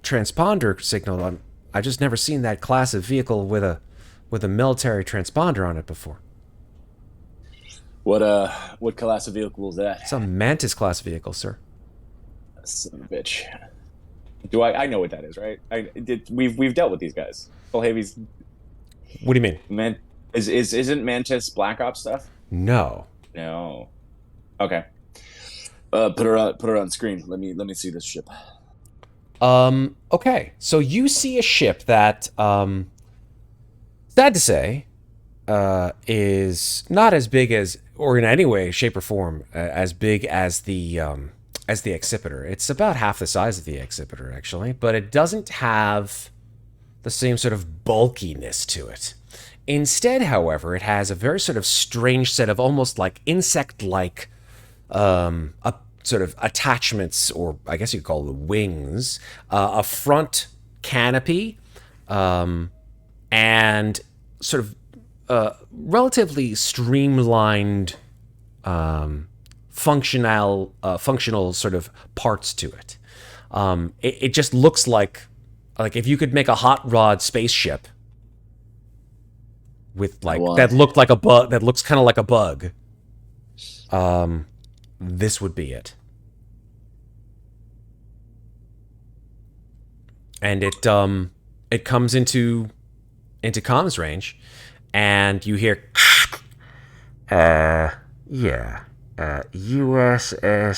transponder signal. I just never seen that class of vehicle with a military transponder on it before." What class of vehicle is that? It's a Mantis class vehicle, sir. Son of a bitch. Do I know what that is, right? We've dealt with these guys. Kulhavy's. What do you mean? Isn't Mantis Black Ops stuff? No. No. Okay. Put her on screen. Let me see this ship. Okay. So you see a ship that, sad to say, is not as big as, or in any way, shape, or form, as big as the Accipiter. It's about half the size of the Accipiter, actually, but it doesn't have the same sort of bulkiness to it. Instead, however, it has a very sort of strange set of almost like insect-like sort of attachments, or I guess you could call them wings, a front canopy, and sort of relatively streamlined, functional sort of parts to it. It just looks like if you could make a hot rod spaceship with that looked like a bug, that looks kind of like a bug. This would be it. And it comes into comms range. And you hear, USS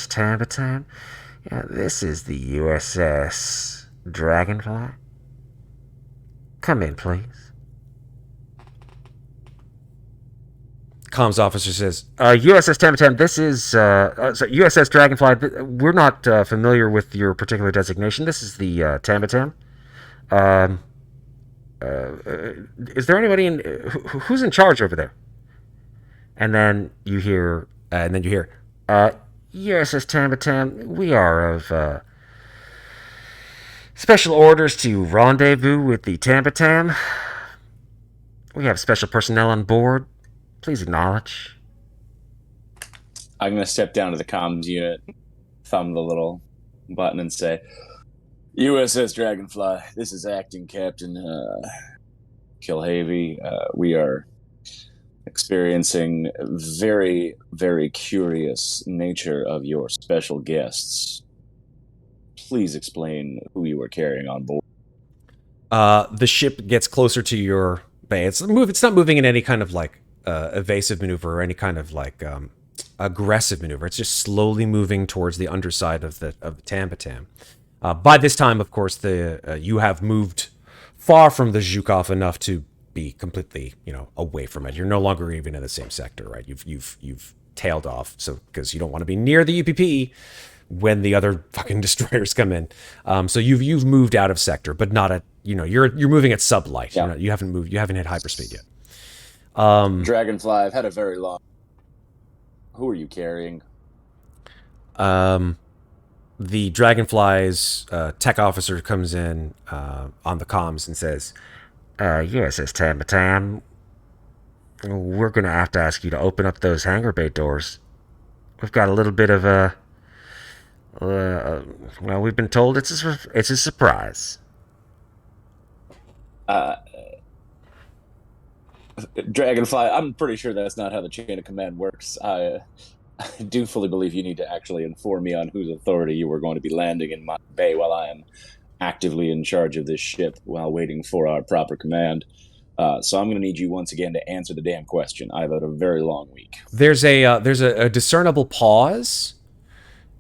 Tambatam? Yeah, this is the USS Dragonfly. Come in, please. Comms officer says, USS Tambatam, this is, USS Dragonfly, we're not familiar with your particular designation. This is the Tambatam. Is there anybody who's in charge over there? And then you hear, USS Tambatam, we are of special orders to rendezvous with the Tambatam. We have special personnel on board. Please acknowledge. I'm going to step down to the comms unit, thumb the little button and say, USS Dragonfly, this is Acting Captain Kulhavy. We are experiencing very, very curious nature of your special guests. Please explain who you are carrying on board. The ship gets closer to your bay. It's not moving in any kind of like evasive maneuver or any kind of like aggressive maneuver. It's just slowly moving towards the underside of the Tambatam. By this time, of course, you have moved far from the Zhukov enough to be completely, away from it. You're no longer even in the same sector, right? You've tailed off, so because you don't want to be near the UPP when the other fucking destroyers come in. So you've moved out of sector, but not at you're moving at sublight. Yeah. You haven't moved. You haven't hit hyperspeed yet. Dragonfly, I've had a very long. Who are you carrying? The Dragonfly's tech officer comes in on the comms and says, "Yes, it's Tambatam. We're going to have to ask you to open up those hangar bay doors. We've got a little bit of a. Well, we've been told it's a surprise." Dragonfly, I'm pretty sure that's not how the chain of command works. I do fully believe you need to actually inform me on whose authority you were going to be landing in my bay while I am actively in charge of this ship while waiting for our proper command. So I'm going to need you once again to answer the damn question. I've had a very long week. There's a discernible pause,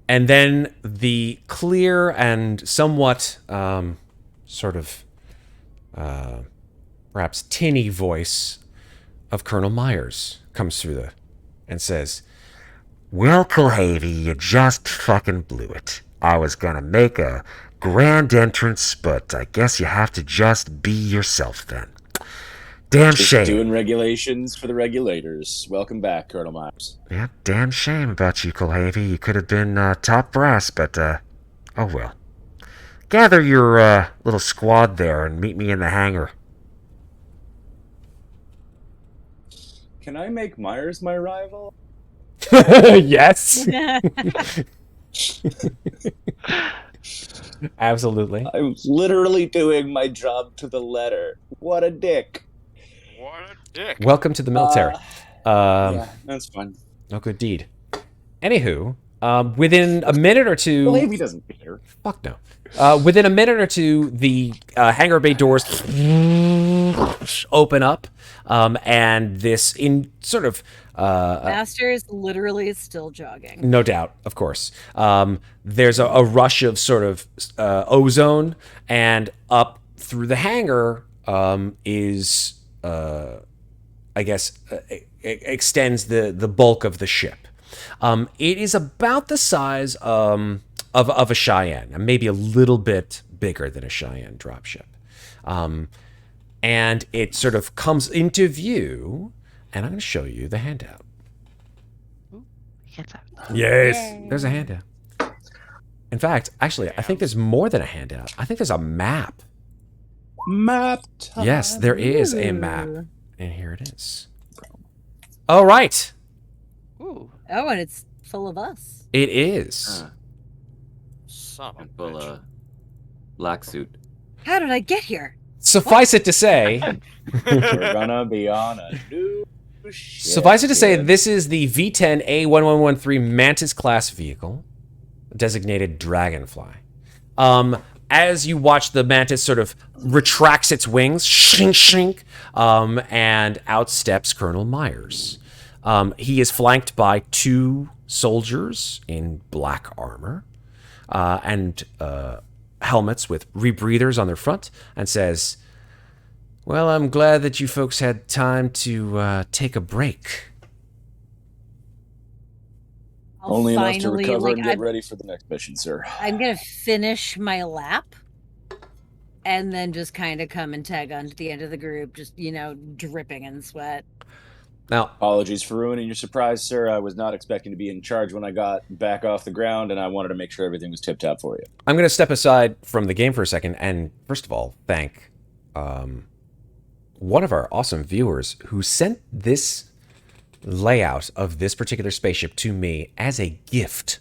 and then the clear and somewhat perhaps tinny voice of Colonel Myers comes through and says, "Well, Kulhavy, you just fucking blew it. I was gonna make a grand entrance, but I guess you have to just be yourself then. Damn Just shame." doing regulations for the regulators. Welcome back, Colonel Myers. Yeah, damn shame about you, Kulhavy. You could have been top brass, but oh well. Gather your little squad there and meet me in the hangar. Can I make Myers my rival? Yes. Absolutely. I'm literally doing my job to the letter. What a dick. What a dick. Welcome to the military. Yeah, that's fine. No good deed. Anywho, within a minute or two... Well, he doesn't care. Fuck no. Within a minute or two, the hangar bay doors open up, and this in sort of... Masters literally is still jogging. No doubt, of course. There's a rush of sort of ozone, and up through the hangar is, I guess, extends the bulk of the ship. It is about the size of a Cheyenne, maybe a little bit bigger than a Cheyenne dropship. And it sort of comes into view, and I'm going to show you the handout. Yes, Yay. there's a handout. In fact, actually, I think there's more than a handout. I think there's a map. Map time. Yes, there is a map. And here it is. All right. Ooh. Oh, and it's full of us. It is. Son of a Full bitch. black suit. How did I get here? Suffice it to say, We're gonna be on a new ship. suffice it to say, this is the V10A1113 Mantis class vehicle, designated Dragonfly. As you watch the Mantis sort of retracts its wings, shink, shink, and out steps Colonel Myers. He is flanked by two soldiers in black armor and helmets with rebreathers on their front, and says, "Well, I'm glad that you folks had time to take a break." I'll Only enough to finally, recover and get I'm, ready for the next mission, sir. I'm gonna finish my lap and then just kind of come and tag onto the end of the group, just dripping in sweat. Now, Apologies for ruining your surprise, sir. I was not expecting to be in charge when I got back off the ground, and I wanted to make sure everything was tip-top for you. I'm going to step aside from the game for a second and, first of all, thank one of our awesome viewers who sent this layout of this particular spaceship to me as a gift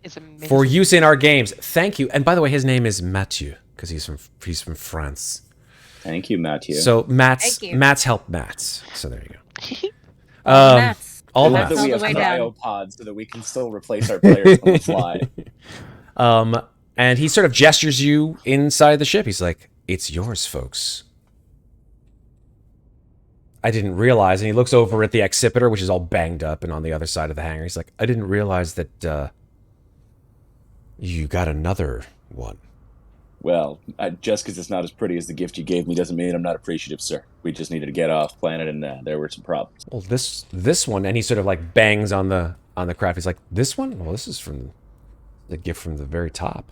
It's amazing. for use in our games. Thank you. And by the way, his name is Mathieu because he's from France. Thank you, Matthew. So Matt's Thank you. Matt's help Matt's. So there you go. Mats. All I love Matt's. that we All have the way down. cryopods so that we can still replace our players on the fly. And he sort of gestures you inside the ship. He's like, "It's yours, folks." I didn't realize. And he looks over at the accipiter, which is all banged up and on the other side of the hangar. He's like, I didn't realize that you got another one. Well, just because it's not as pretty as the gift you gave me doesn't mean I'm not appreciative, sir. We just needed to get off planet, and there were some problems. Well, this one, and he sort of like bangs on the craft. He's like, this one? Well, this is from the gift from the very top.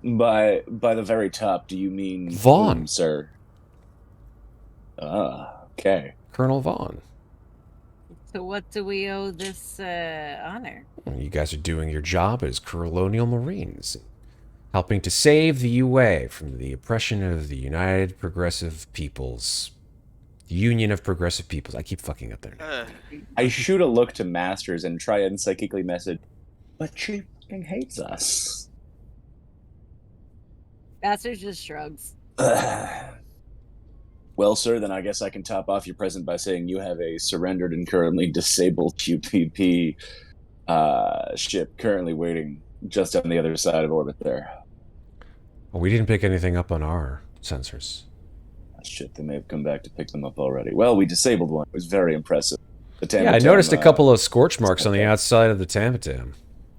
By the very top, do you mean Vaughn, whom, sir? Ah, okay. Colonel Vaughn. So what do we owe this honor? You guys are doing your job as Colonial Marines, helping to save the UA from the oppression of the United Progressive Peoples. Union of Progressive Peoples. I keep fucking up their name. I shoot a look to Masters and try and psychically message, but she fucking hates us. Masters just shrugs. Well, sir, then I guess I can top off your present by saying you have a surrendered and currently disabled UPP ship currently waiting just on the other side of orbit there. Well, we didn't pick anything up on our sensors. Shit, they may have come back to pick them up already. Well, we disabled one. It was very impressive. Yeah, I noticed a couple of scorch marks on the outside of the Tamatam.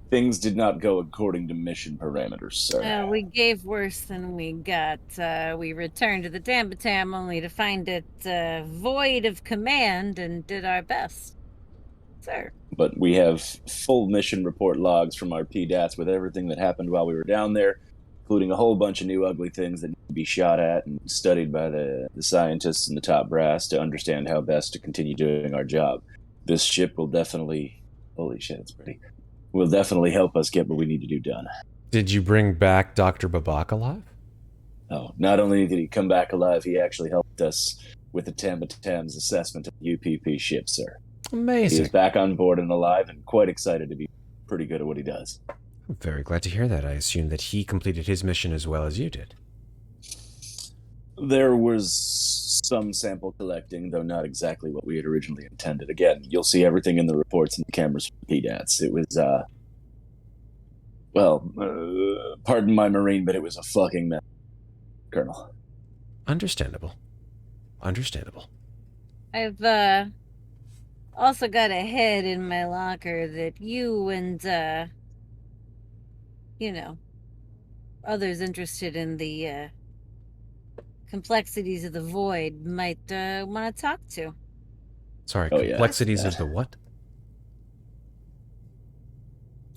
Things did not go according to mission parameters, sir. We gave worse than we got. We returned to the Tamatam only to find it void of command and did our best, sir. But we have full mission report logs from our PDATs with everything that happened while we were down there, including a whole bunch of new ugly things that need to be shot at and studied by the scientists and the top brass to understand how best to continue doing our job. This ship will definitely... Holy shit, it's pretty... Will definitely help us get what we need to do done. Did you bring back Dr. Babak alive? Oh, not only did he come back alive, he actually helped us with the Tamatam's assessment of the UPP ship, sir. Amazing. He is back on board and alive and quite excited to be pretty good at what he does. I'm very glad to hear that. I assume that he completed his mission as well as you did. There was some sample collecting, though not exactly what we had originally intended. Again, you'll see everything in the reports and the cameras from PDATs. It was, pardon my Marine, but it was a fucking mess, Colonel. Understandable. Understandable. I've also got a head in my locker that you and, others interested in the complexities of the void might want to talk to. Sorry, complexities of the what?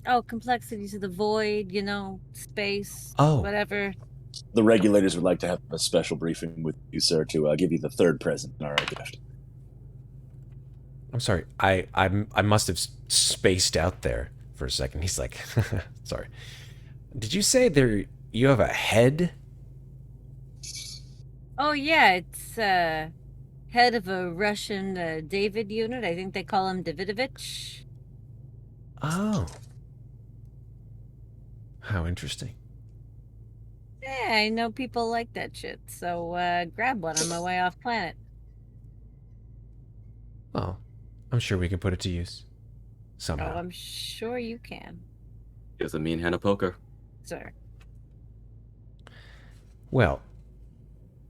Oh, complexities of the void, space, whatever. The regulators would like to have a special briefing with you, sir, to give you the third present in our gift. I'm sorry, I must have spaced out there for a second. He's like, sorry. Did you say you have a head? Oh, yeah, it's head of a Russian David unit. I think they call him Davidovich. Oh. How interesting. Yeah, I know people like that shit, so grab one on my way off planet. Oh, I'm sure we can put it to use. Somehow. Oh, I'm sure you can. It was a mean hand of poker. Sir. Well,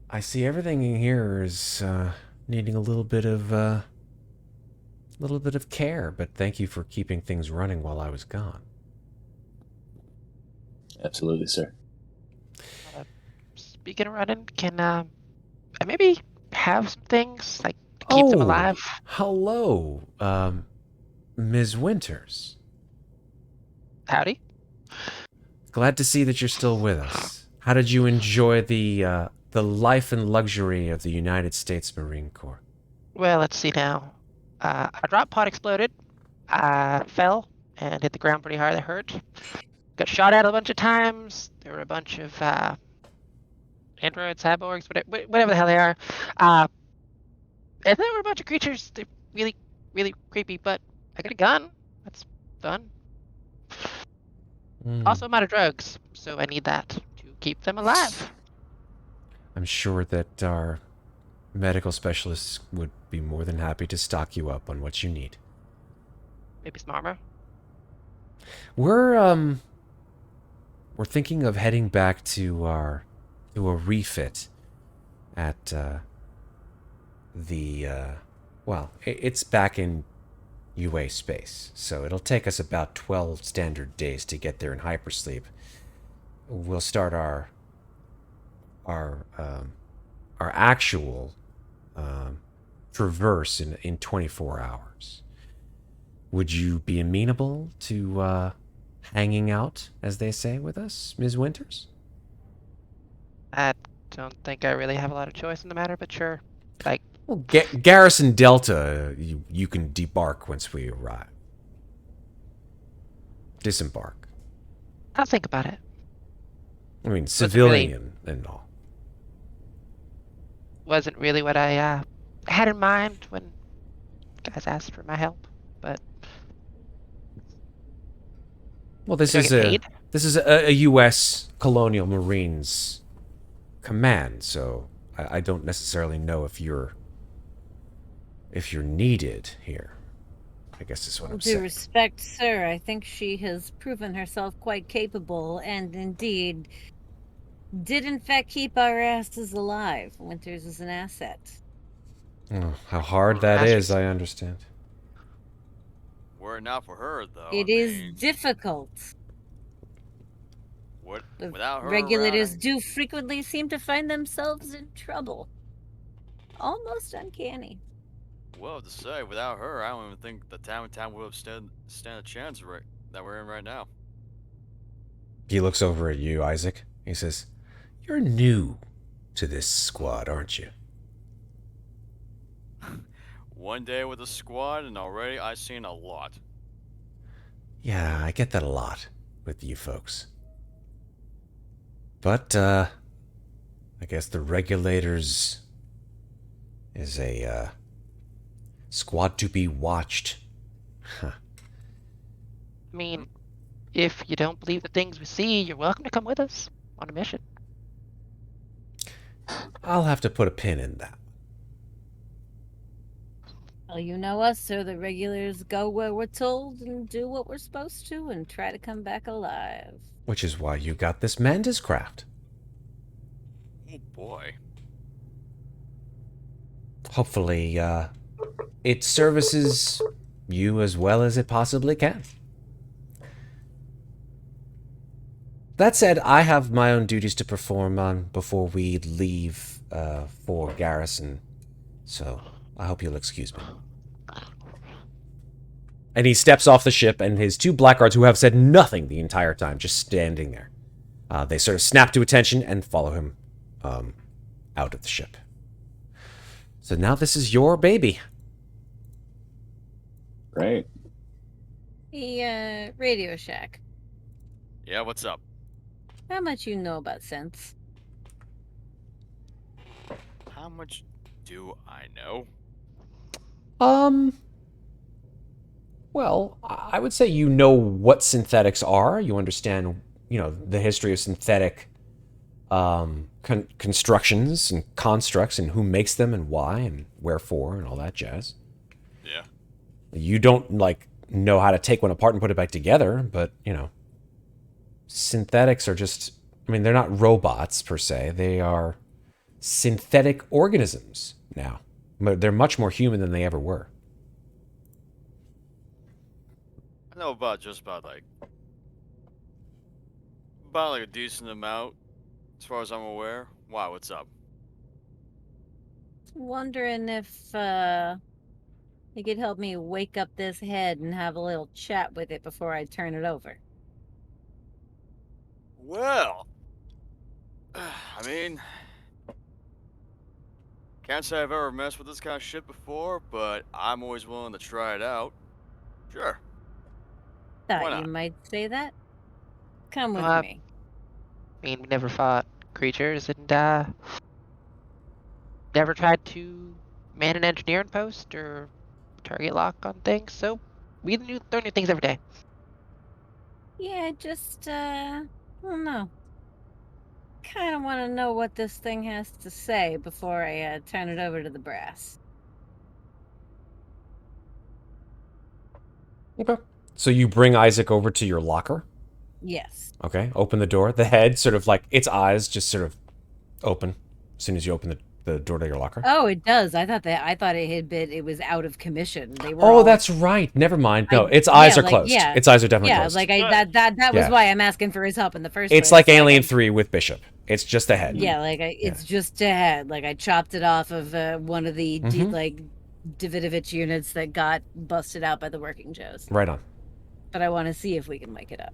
I see everything in here is needing a little bit of care, but thank you for keeping things running while I was gone. Absolutely, sir. Speaking of running, can I maybe have some things like to keep them alive? Hello, Ms. Winters. Howdy. Glad to see that you're still with us. How did you enjoy the life and luxury of the United States Marine Corps? Well, let's see now. Our drop pod exploded. I fell and hit the ground pretty hard. That hurt. Got shot at a bunch of times. There were a bunch of androids, cyborgs, whatever the hell they are. And there were a bunch of creatures. They're really, really creepy, but I got a gun. That's fun. Also, I'm out of drugs, so I need that to keep them alive. I'm sure that our medical specialists would be more than happy to stock you up on what you need. Maybe some armor. We're thinking of heading back to a refit at it's back in UA space, so it'll take us about 12 standard days to get there in hypersleep. We'll start our actual traverse in 24 hours. Would you be amenable to hanging out, as they say, with us, Ms. Winters? I don't think I really have a lot of choice in the matter, but sure. Like, well, Garrison Delta, you can debark once we arrive. Disembark. I'll think about it. I mean, civilian and all. Wasn't really what I had in mind when guys asked for my help, but. Well, this is a U.S. Colonial Marines command, so I don't necessarily know if you're needed here. I guess is what I'm saying. Due respect, sir, I think she has proven herself quite capable, and indeed did in fact keep our asses alive. Winters is an asset. Oh, how hard that is, I understand. Were it not for her, though. It is difficult. Without her regulators around, do frequently seem to find themselves in trouble. Almost uncanny. Well, to say, without her, I don't even think the town would have stand a chance that we're in right now. He looks over at you, Isaac. He says, "You're new to this squad, aren't you?" One day with the squad, and already I've seen a lot. Yeah, I get that a lot with you folks. But, I guess the regulators is a, squad to be watched. Huh. I mean, if you don't believe the things we see, you're welcome to come with us on a mission. I'll have to put a pin in that. Well, you know us, so the regulars go where we're told and do what we're supposed to and try to come back alive. Which is why you got this Manda's craft. Oh boy. Hopefully, it services you as well as it possibly can. That said, I have my own duties to perform on before we leave for Garrison, so I hope you'll excuse me. And he steps off the ship, and his two blackguards, who have said nothing the entire time, just standing there. They sort of snap to attention and follow him out of the ship. So now this is your baby. Right. The Radio Shack. Yeah, what's up? How much you know about sense? How much do I know? Well, I would say you know what synthetics are. You understand, the history of synthetic constructions and constructs and who makes them and why and wherefore and all that jazz. Yeah. You don't, know how to take one apart and put it back together, but, synthetics are just, they're not robots per se. They are synthetic organisms now. They're much more human than they ever were. I know about a decent amount, as far as I'm aware. Why, what's up? Wondering if you could help me wake up this head and have a little chat with it before I turn it over. Well, can't say I've ever messed with this kind of shit before, but I'm always willing to try it out. Sure. Thought you might say that. Come with me. We never fought creatures and never tried to man an engineering post or target lock on things, so we learn new things every day. Yeah, just I don't know. Kind of want to know what this thing has to say before I turn it over to the brass. Okay. So you bring Isaac over to your locker? Yes. Okay, open the door. The head its eyes just sort of open as soon as you open The door to your locker? Oh, it does. I thought it was out of commission. They were Oh, that's right. Never mind. No, its eyes are closed. Yeah. Its eyes are definitely Yeah, closed. like that was why I'm asking for his help in the first place. It's like Alien 3 with Bishop. It's just a head. Yeah, it's just a head. Like I chopped it off of one of the Davidovich units that got busted out by the Working Joes. Right on. But I want to see if we can wake it up.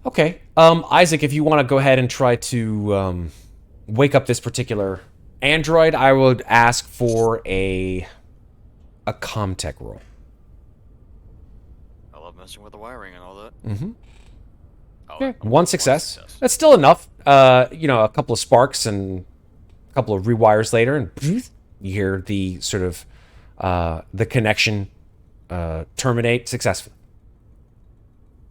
Okay. Isaac, if you want to go ahead and try to wake up this particular android, I would ask for a Comtech roll. I love messing with the wiring and all that. Mm-hmm. Oh, Okay. One success. That's still enough. A couple of sparks and a couple of rewires later, and you hear the sort of the connection terminate successfully.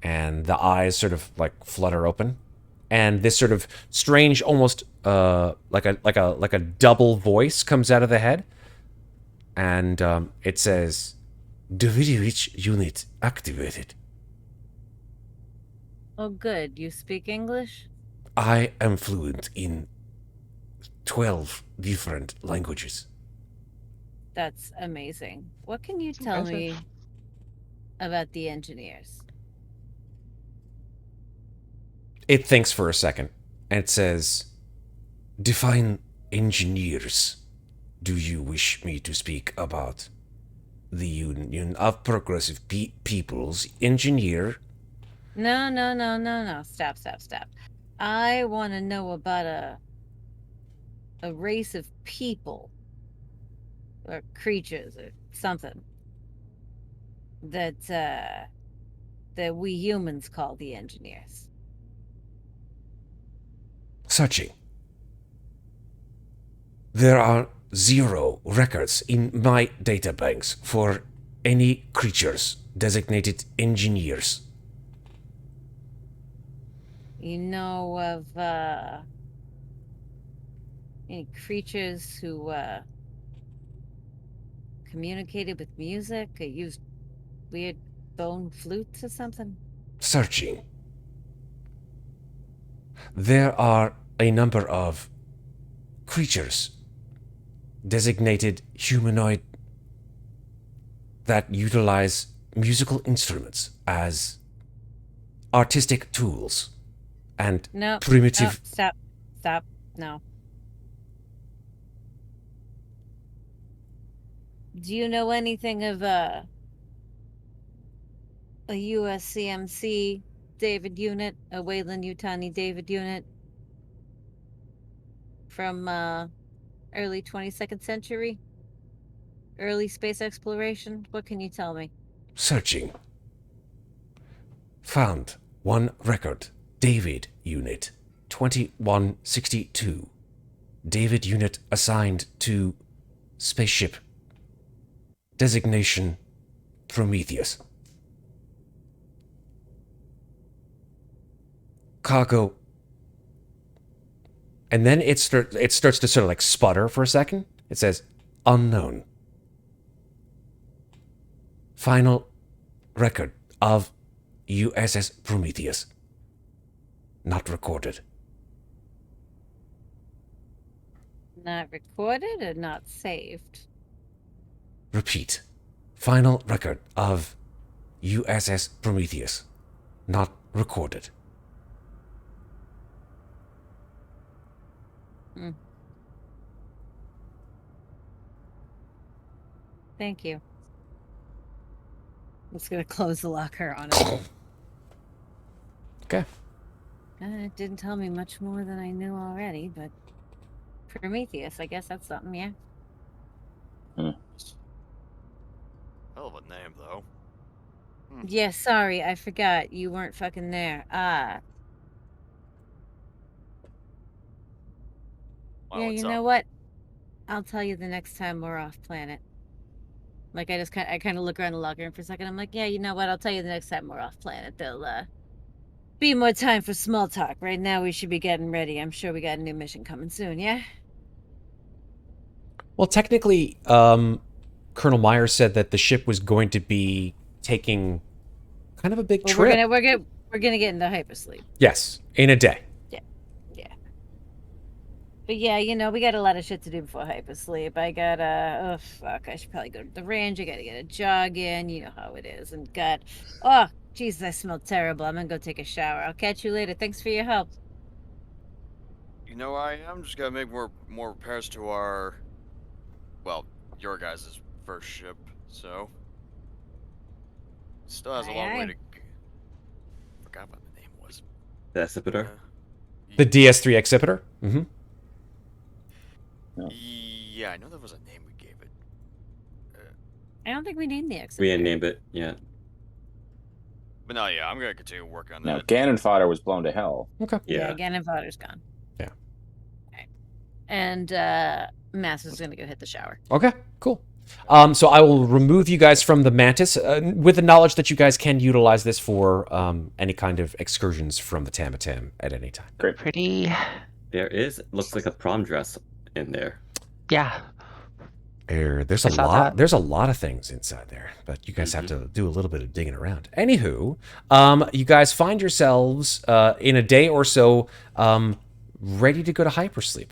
And the eyes sort of like flutter open, and this sort of strange, almost like a double voice comes out of the head, and it says, "Davidovich unit activated." Oh, good. You speak English? I am fluent in 12 different languages. That's amazing. What can you tell me about the engineers? It thinks for a second, and it says, "Define engineers. Do you wish me to speak about the Union of Progressive People's engineer?" No. Stop. I want to know about a race of people or creatures or something that we humans call the engineers. Searching. There are 0 records in my databanks for any creatures designated engineers. You know of any creatures who communicated with music or used weird bone flutes or something? Searching. There are a number of creatures designated humanoid that utilize musical instruments as artistic tools and primitive. No, stop. No. Do you know anything of a USCMC David unit, a Wayland Yutani David unit from early 22nd century? Early space exploration? What can you tell me? Searching. Found 1 record. David Unit 2162. David Unit assigned to spaceship. Designation Prometheus. Cargo. And then it starts to sort of like sputter for a second. It says unknown. Final record of USS Prometheus. Not recorded. Not recorded or not saved? Repeat. Final record of USS Prometheus. Not recorded. Thank you. I'm just gonna close the locker on it. Okay. It didn't tell me much more than I knew already, but Prometheus, I guess that's something, yeah. Hell of a name, though. Yeah, sorry, I forgot. You weren't fucking there. Wow, Yeah, you know what? I'll tell you the next time we're off planet. Like, I kind of look around the locker room for a second. I'm like, yeah, you know what? I'll tell you the next time we're off planet. There'll be more time for small talk. Right now, we should be getting ready. I'm sure we got a new mission coming soon, yeah? Well, technically, Colonel Myers said that the ship was going to be taking kind of a big trip. We're gonna get into hypersleep. Yes, in a day. Yeah. But yeah, we got a lot of shit to do before Hypersleep. I gotta, oh fuck, I should probably go to the range. I gotta get a jog in. You know how it is. And God, oh Jesus, I smell terrible. I'm gonna go take a shower. I'll catch you later. Thanks for your help. I am just gonna make more repairs to our, well, your guys' first ship. So still has a long way to. Forgot what the name was. The Exhibitor. The DS3 Exhibitor. Mm-hmm. Yeah, I know there was a name we gave it. I don't think we named the We exhibitor. didn't name it yet. But no, yeah, I'm gonna continue working on No, that. Ganon fodder was blown to hell. Okay. Yeah, Ganon Fodder's gone. Yeah. Okay. And Master's gonna go hit the shower. Okay, cool. So I will remove you guys from the Mantis with the knowledge that you guys can utilize this for any kind of excursions from the Tamatam at any time. Great. Pretty. Looks like a prom dress in there. Yeah. There's I a saw lot. that. There's a lot of things inside there, but you guys have to do a little bit of digging around. Anywho, you guys find yourselves in a day or so ready to go to Hypersleep.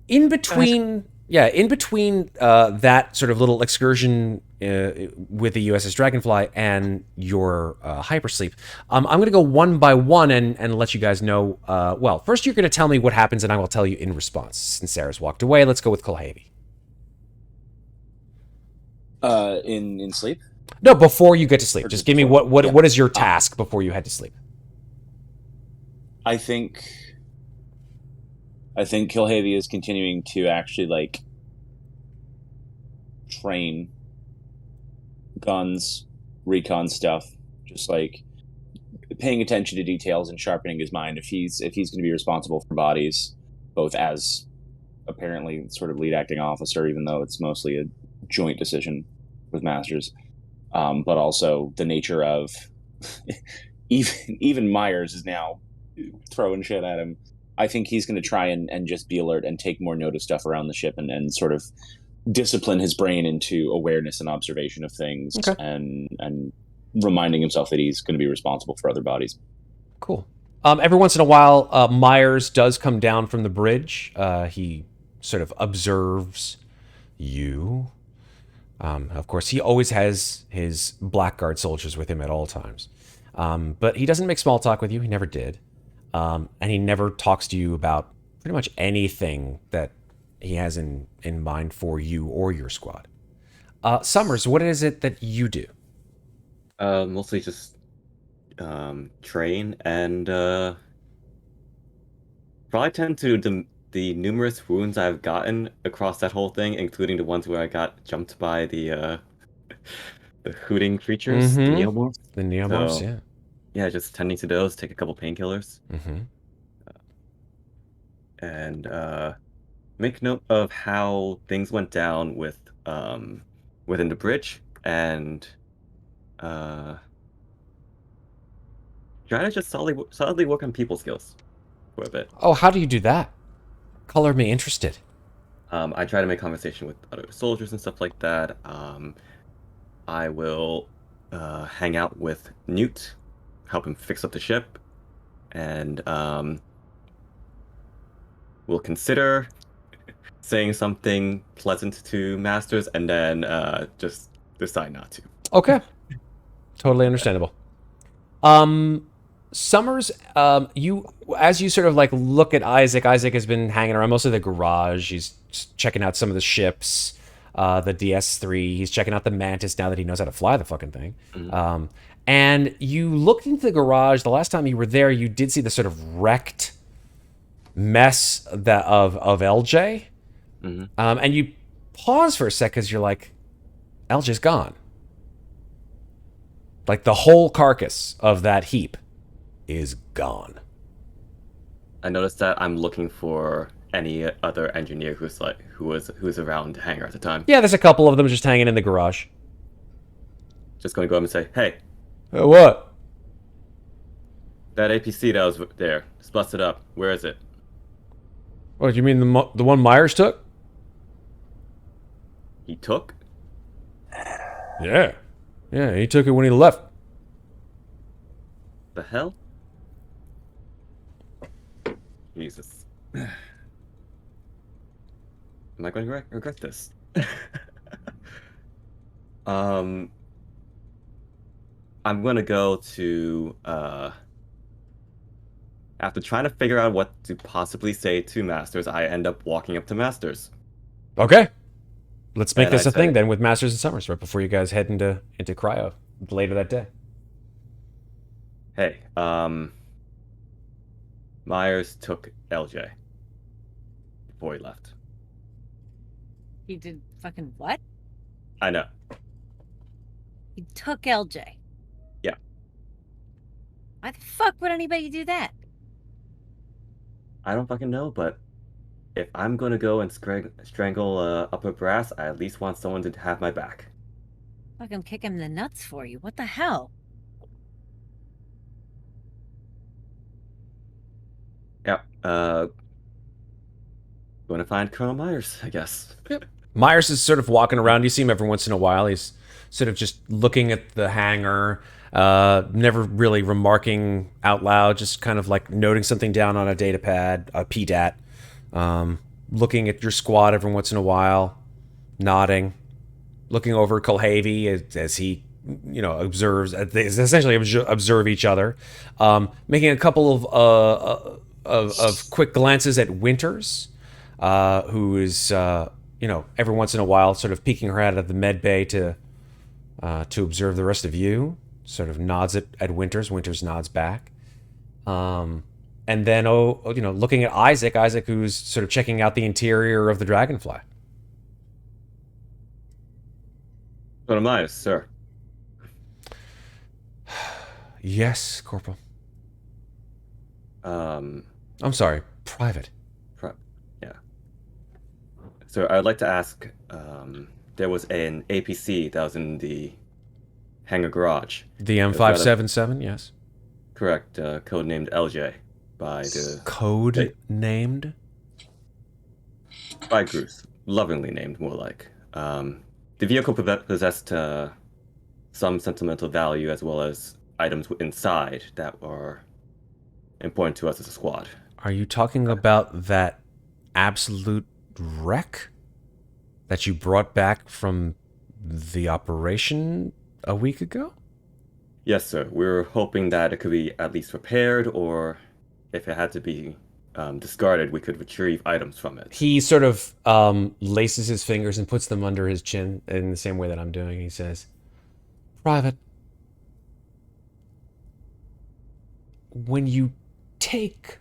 In between that sort of little excursion with the USS Dragonfly and your Hypersleep, I'm going to go one by one and let you guys know. Well, first you're going to tell me what happens, and I will tell you in response. Since Sarah's walked away, let's go with Kulhavy. In sleep? No, before you get to sleep. Or Just just give me before? what is your task before you head to sleep? I think Kulhavy is continuing to actually train guns, recon stuff, just paying attention to details and sharpening his mind. If he's going to be responsible for bodies, both as apparently sort of lead acting officer, even though it's mostly a joint decision with Masters, but also the nature of even Myers is now throwing shit at him. I think he's going to try and just be alert and take more note of stuff around the ship and sort of discipline his brain into awareness and observation of things, Okay. and reminding himself that he's going to be responsible for other bodies. Cool. Every once in a while, Myers does come down from the bridge. He sort of observes you. Of course, he always has his Blackguard soldiers with him at all times. But he doesn't make small talk with you. He never did. And he never talks to you about pretty much anything that he has in mind for you or your squad. Summers, what is it that you do? Mostly just train and probably tend to the numerous wounds I've gotten across that whole thing, including the ones where I got jumped by the hooting creatures, the neomorphs. The neomorphs, So, yeah. Yeah, just tending to those, take a couple painkillers, Mm-hmm. and make note of how things went down with within the bridge, and try to just solidly work on people skills for a bit. Oh, how do you do that? Color me interested. I try to make conversation with other soldiers and stuff like that. I will hang out with Newt, help him fix up the ship, and we'll consider saying something pleasant to Masters, and then just decide not to. Okay. Totally understandable. Summers, you as you sort of look at Isaac has been hanging around mostly the garage. He's checking out some of the ships, the DS3. He's checking out the Mantis now that he knows how to fly the fucking thing. Mhm. And you looked into the garage. The last time you were there, you did see the sort of wrecked mess that of LJ. Mhm. And you pause for a sec because you're like, LJ's gone. Like the whole carcass of that heap is gone. I noticed that I'm looking for any other engineer who was around the hangar at the time. Yeah, there's a couple of them just hanging in the garage. Just going to go up and say, hey, What? that APC that was there, it's busted up. Where is it? What, you mean the one Myers took? He took? Yeah. Yeah, he took it when he left. The hell? Jesus. Am I going to regret this? I'm gonna go to after trying to figure out what to possibly say to Masters, I end up walking up to Masters. Okay. Let's make And this I a thing say- then with Masters and Summers right before you guys head into cryo later that day. Hey, Myers took LJ before he left. He did fucking what? I know. He took LJ. Yeah. Why the fuck would anybody do that? I don't fucking know, but if I'm gonna go and strangle upper brass, I at least want someone to have my back. Fuck, I'm kicking the nuts for you. What the hell? Yeah. Gonna find Colonel Myers, I guess. Myers is sort of walking around. You see him every once in a while. He's sort of just looking at the hangar, never really remarking out loud, just kind of like noting something down on a data pad, a PDAT, looking at your squad every once in a while, nodding, looking over at Kulhavy as he, observes. They essentially observe each other, making a couple of quick glances at Winters, who is, every once in a while sort of peeking her head out of the med bay to observe the rest of you. Sort of nods at Winters. Winters nods back. And then, looking at Isaac, who's sort of checking out the interior of the Dragonfly. Colonel Myers, sir. Yes, Corporal. Um, I'm sorry, Private. Yeah. So I'd like to ask, there was an APC that was in the hangar garage. The M577, yes. Correct, codenamed LJ by the... Code named? By Gruth. Lovingly named, more like. The vehicle possessed some sentimental value as well as items inside that were important to us as a squad. Are you talking about that absolute wreck that you brought back from the operation a week ago? Yes, sir. We were hoping that it could be at least repaired, or if it had to be discarded, we could retrieve items from it. He sort of laces his fingers and puts them under his chin in the same way that I'm doing. He says, Private, when you take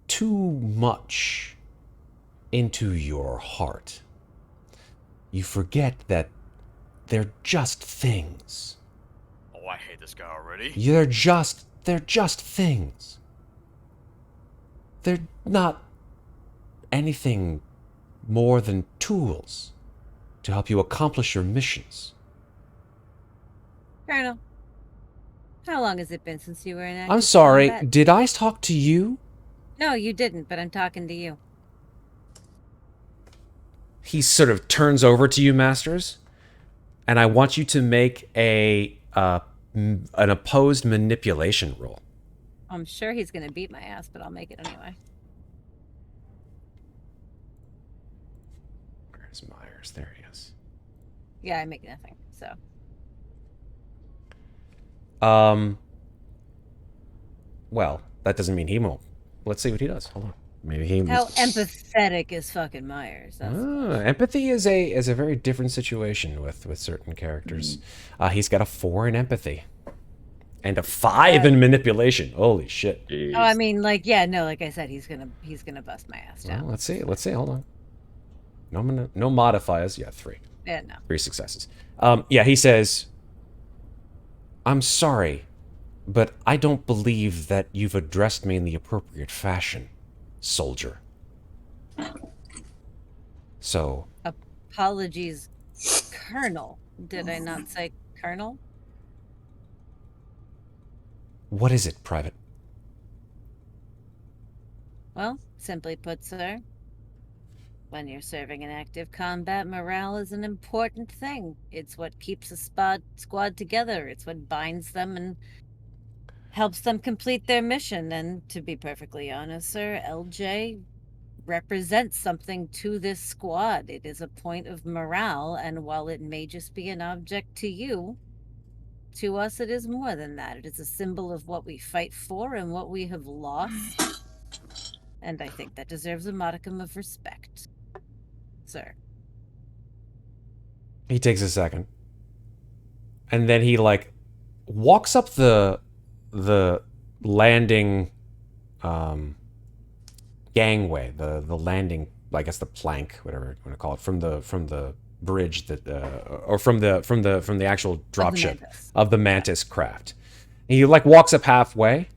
too much into your heart, you forget that they're just things. Oh, I hate this guy already. They're just things. They're not anything more than tools to help you accomplish your missions. Colonel, how long has it been since you were in active I'm sorry, combat? did I talk to you? No, you didn't, but I'm talking to you. He sort of turns over to you, Masters, and I want you to make an opposed manipulation roll. I'm sure he's going to beat my ass, but I'll make it anyway. Where's Myers? There he is. Yeah, I make nothing, so. Well, that doesn't mean he won't. Let's see what he does. Hold on. Maybe he. How empathetic is fucking Myers? That's Empathy is a very different situation with certain characters. He's got a 4 in empathy. And a 5 in manipulation. Holy shit. Jeez. Oh, I mean, like I said, he's gonna bust my ass down. Well, let's see. Hold on. No modifiers. Yeah, 3. Yeah, no. 3 successes. He says, I'm sorry, but I don't believe that you've addressed me in the appropriate fashion, soldier. So... Apologies, Colonel. Did I not say Colonel? What is it, Private? Well, simply put, sir, when you're serving in active combat, morale is an important thing. It's what keeps a squad together. It's what binds them and helps them complete their mission. And to be perfectly honest, sir, LJ represents something to this squad. It is a point of morale, and while it may just be an object to you, to us it is more than that. It is a symbol of what we fight for and what we have lost. And I think that deserves a modicum of respect, sir. He takes a second. And then he, like, walks up the landing gangway, the landing, I guess the plank, whatever you want to call it, from the bridge that or from the actual dropship of the Mantis craft. And he like walks up halfway,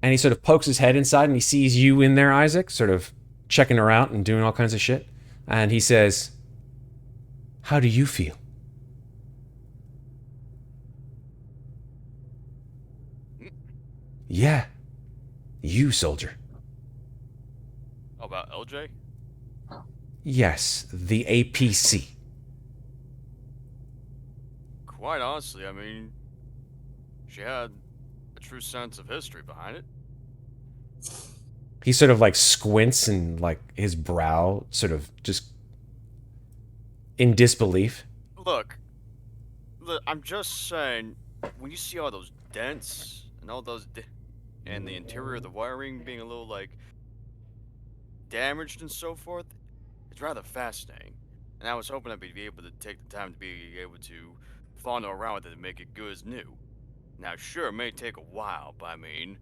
and he sort of pokes his head inside, and he sees you in there, Isaac, sort of checking her out and doing all kinds of shit. And he says, "How do you feel?" Yeah, you, soldier. How about LJ? Yes, the APC. Quite honestly, I mean, she had a true sense of history behind it. He sort of like squints and like his brow sort of just in disbelief. Look, I'm just saying, when you see all those dents and all those, and the interior of the wiring being a little like damaged and so forth, it's rather fascinating. And I was hoping I'd be able to take the time to be able to fondle around with it and make it good as new. Now, sure, it may take a while, but I mean,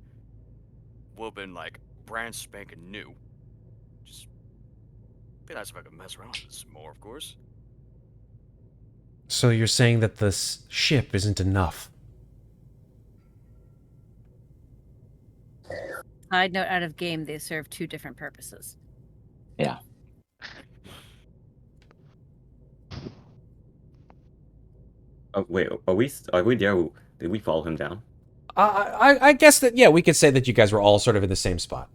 we've been like brand spanking new. Just be nice if I could mess around with this some more, of course. So you're saying that this ship isn't enough? Side note, out of game, they serve two different purposes. Yeah. Oh, wait, are we there? Did we follow him down? I guess that, yeah, we could say that you guys were all sort of in the same spot.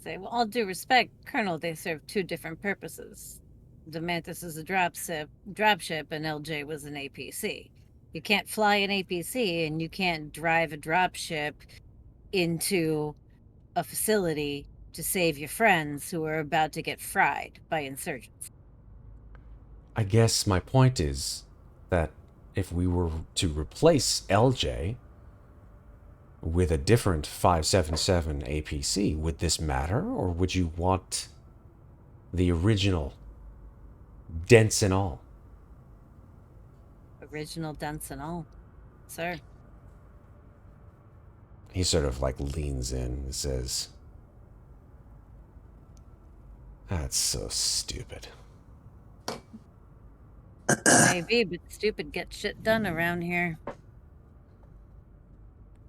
Say, well, all due respect, Colonel, they serve two different purposes. The Mantis is a dropship, and LJ was an APC. You can't fly an APC, and you can't drive a dropship into a facility to save your friends who are about to get fried by insurgents. I guess my point is that if we were to replace LJ with a different 577 APC, would this matter, or would you want the original, dents and all? Original dents and all, sir. He sort of like leans in and says, "That's so stupid." Maybe, but stupid gets shit done around here.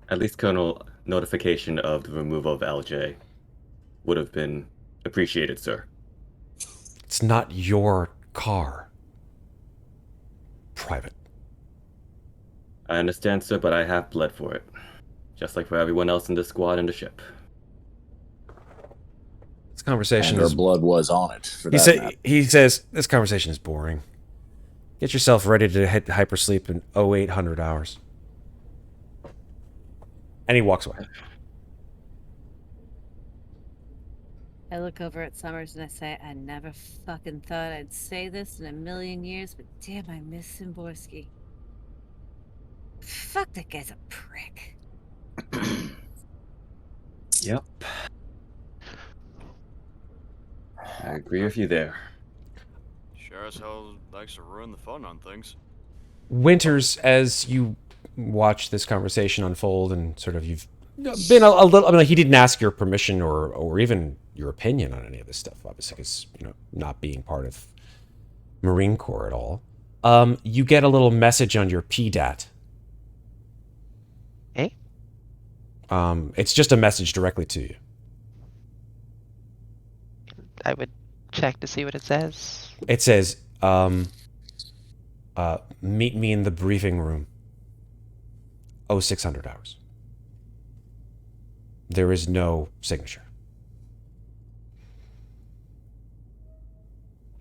At least Colonel, notification of the removal of LJ would have been appreciated, sir. It's not your car, Private. I understand, sir, but I have bled for it. Just like for everyone else in the squad and the ship. This conversation And her is... blood was on it. For that matter. He says, this conversation is boring. Get yourself ready to hit hypersleep in 0800 hours. And he walks away. I look over at Summers and I say, I never fucking thought I'd say this in a million years, but damn, I miss Szymborski. Fuck, that guy's a prick. Yep. I agree with you there. Sure as hell likes to ruin the fun on things. Winters, as you watch this conversation unfold and sort of you've been a little... I mean, he didn't ask your permission or even your opinion on any of this stuff, obviously, because, you know, not being part of Marine Corps at all. You get a little message on your PDAT. Hey? It's just a message directly to you. I would check to see what it says. It says, meet me in the briefing room. 0600 hours. There is no signature.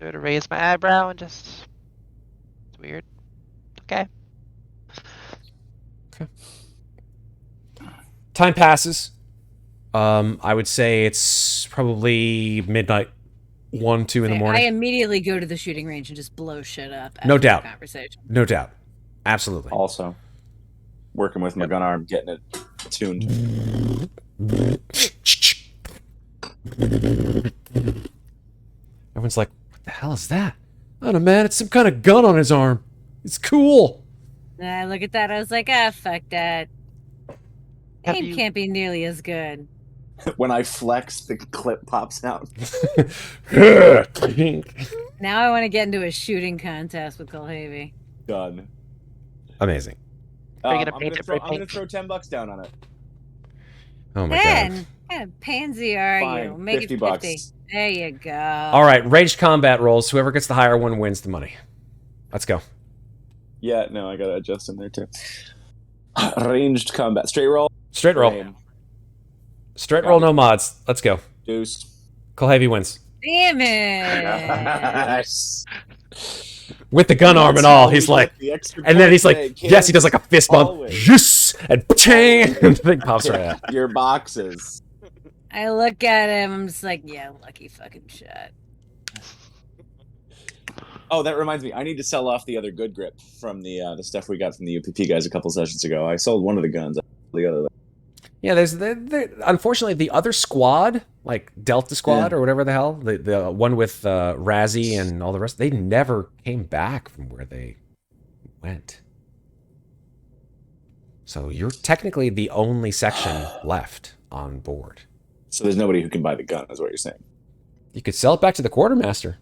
I'm going to raise my eyebrow and just... It's weird. Okay. Okay. Time passes. I would say it's probably midnight, 1, 2 in the morning. I immediately go to the shooting range and just blow shit up. No after doubt. the conversation. No doubt. Absolutely. Also, working with my gun arm, getting it tuned. Everyone's like, what the hell is that? I don't know, man. It's some kind of gun on his arm. It's cool. And I look at that. I was like, fuck that. Aim can't be nearly as good. When I flex, the clip pops out. Now I want to get into a shooting contest with Kulhavy. Done. Amazing. Are you I'm gonna throw $10 down on it. Oh my god. What kind of pansy are Fine, you? Make it 50 50. bucks. There you go. All right, ranged combat rolls. Whoever gets the higher one wins the money. Let's go. Yeah, no, I gotta adjust in there too. Ranged combat. Straight roll. Straight roll. Aim. Straight roll, no mods. Let's go. Deuce. Kulhavy wins. Damn it. Yes. With the gun arm and all, he's like, and then he's like, yes, he does like a fist bump, Always. yes, and chang, and the thing pops right out. Your boxes. I look at him. I'm just like, yeah, lucky fucking shot. Oh, that reminds me. I need to sell off the other good grip from the stuff we got from the UPP guys a couple sessions ago. I sold one of the guns. The other. Yeah, there's unfortunately the other squad, like Delta Squad or whatever the hell, the one with Razzie and all the rest, they never came back from where they went. So you're technically the only section left on board. So there's nobody who can buy the gun, is what you're saying. You could sell it back to the quartermaster.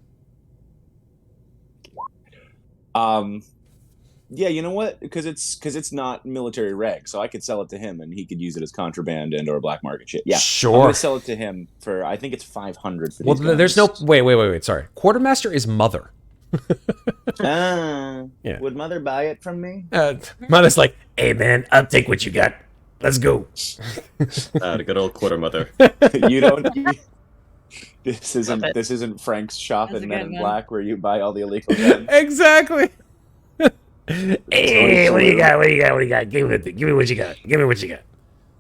Yeah, you know what? Because it's not military reg, so I could sell it to him, and he could use it as contraband and or black market shit. Yeah, sure. I'm gonna sell it to him for I think it's 500 for. Well, these there's no guns. wait. Sorry, quartermaster is mother. Yeah. Would Mother buy it from me? Mother's like, hey man, I'll take what you got. Let's go. The good old quarter mother. You don't. This isn't Frank's shop That's in a Men good in one. Black where you buy all the illegal guns. Exactly. Hey, what do you got? What do you got? What do you got? Give me what you got. Give me what you got.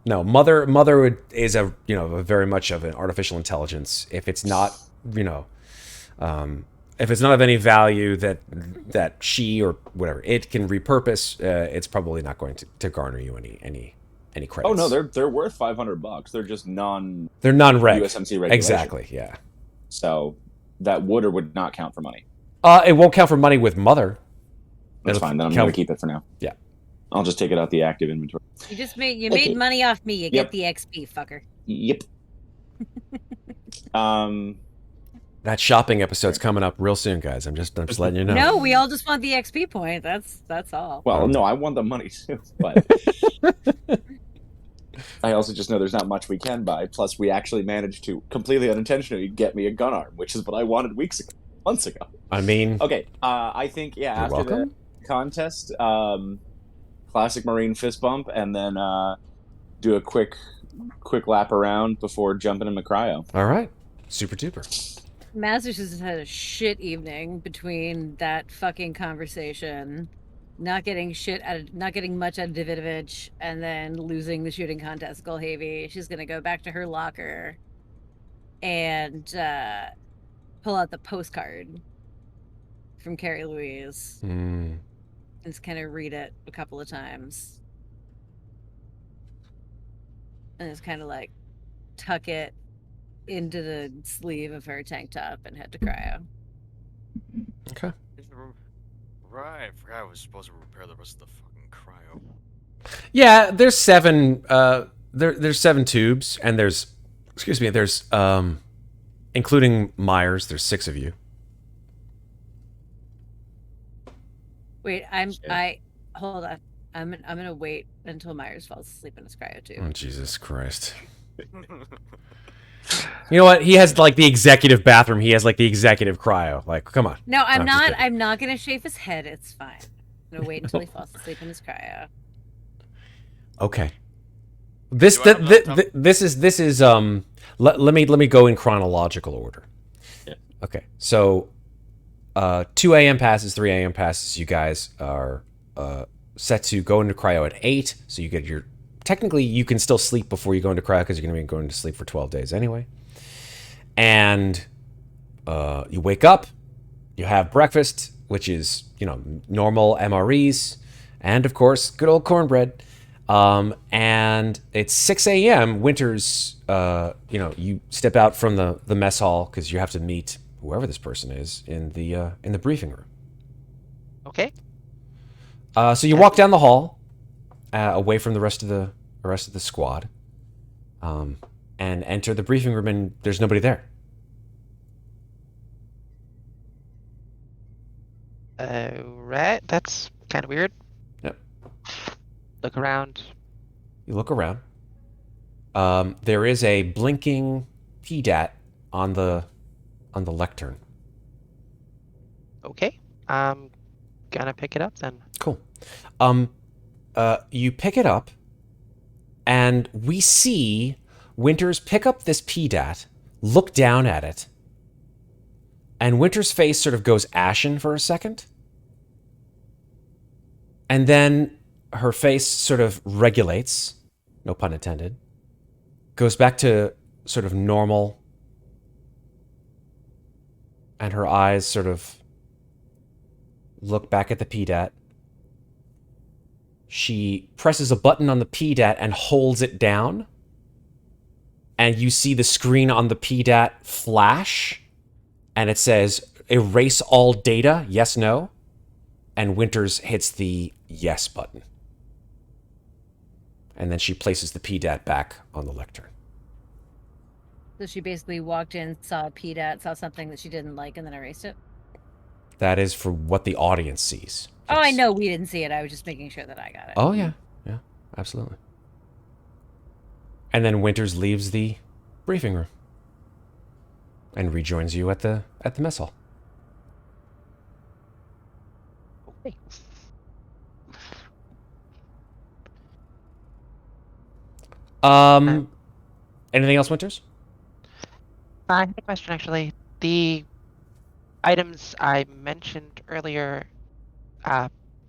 No, mother is a a very much of an artificial intelligence. If it's not if it's not of any value that she or whatever it can repurpose, it's probably not going to garner you any credits. Oh no, they're worth $500. They're just non-reg USMC regulation. Exactly, yeah. So that would or would not count for money. It won't count for money with mother. That's fine. Then I'm going to keep it for now. Yeah. I'll just take it out the active inventory. You made money off me. You get the XP, fucker. Yep. That shopping episode's coming up real soon, guys. I'm just letting you know. No, we all just want the XP point. That's all. Well, no, I want the money too, but I also just know there's not much we can buy. Plus, we actually managed to completely unintentionally get me a gun arm, which is what I wanted months ago. I mean, okay. I think after welcome. the contest, classic Marine fist bump, and then do a quick lap around before jumping in the cryo. All right, super duper. Masters has had a shit evening between that fucking conversation, not getting much out of Davidovich, and then losing the shooting contest. Kulhavy. She's gonna go back to her locker and pull out the postcard from Carrie Louise and just kind of read it a couple of times, and just kind of like tuck it into the sleeve of her tank top and head to cryo. Okay. Right, I forgot I was supposed to repair the rest of the fucking cryo. Yeah, there's 7. There's 7 tubes, and there's including Myers. There's 6 of you. Wait, hold on. I'm gonna wait until Myers falls asleep in his cryo too. Oh, Jesus Christ. You know what? He has like the executive bathroom. He has like the executive cryo. Like, come on. No, I'm just not. kidding. I'm not gonna shave his head. It's fine. I'm gonna wait until he falls asleep in his cryo. Okay. This is let me go in chronological order. Yeah. Okay. So 2 a.m. passes, 3 a.m. passes. You guys are set to go into cryo at 8, so you get your technically you can still sleep before you go into cryo because you're going to be going to sleep for 12 days anyway. And you wake up, you have breakfast, which is, normal MREs, and of course, good old cornbread. And it's 6 a.m. Winters, you step out from the mess hall because you have to meet whoever this person is in the briefing room. Okay. So you walk down the hall, away from the rest of the squad, and enter the briefing room, and there's nobody there. Right. That's kind of weird. Yep. Look around. You look around. There is a blinking PDAT on the lectern. Okay. I'm gonna pick it up then. Cool. You pick it up, and we see Winters pick up this PDAT, look down at it, and Winter's face sort of goes ashen for a second. And then her face sort of regulates, no pun intended, goes back to sort of normal, and her eyes sort of look back at the PDAT. She presses a button on the PDAT and holds it down, and you see the screen on the PDAT flash, and it says, erase all data, yes, no, and Winters hits the yes button. And then she places the PDAT back on the lectern. So she basically walked in, saw a PDAT, saw something that she didn't like, and then erased it? That is for what the audience sees. Oh, I know we didn't see it. I was just making sure that I got it. Oh, yeah. Yeah, absolutely. And then Winters leaves the briefing room and rejoins you at the mess hall. Okay. Anything else, Winters? I have a question, actually. The items I mentioned earlier,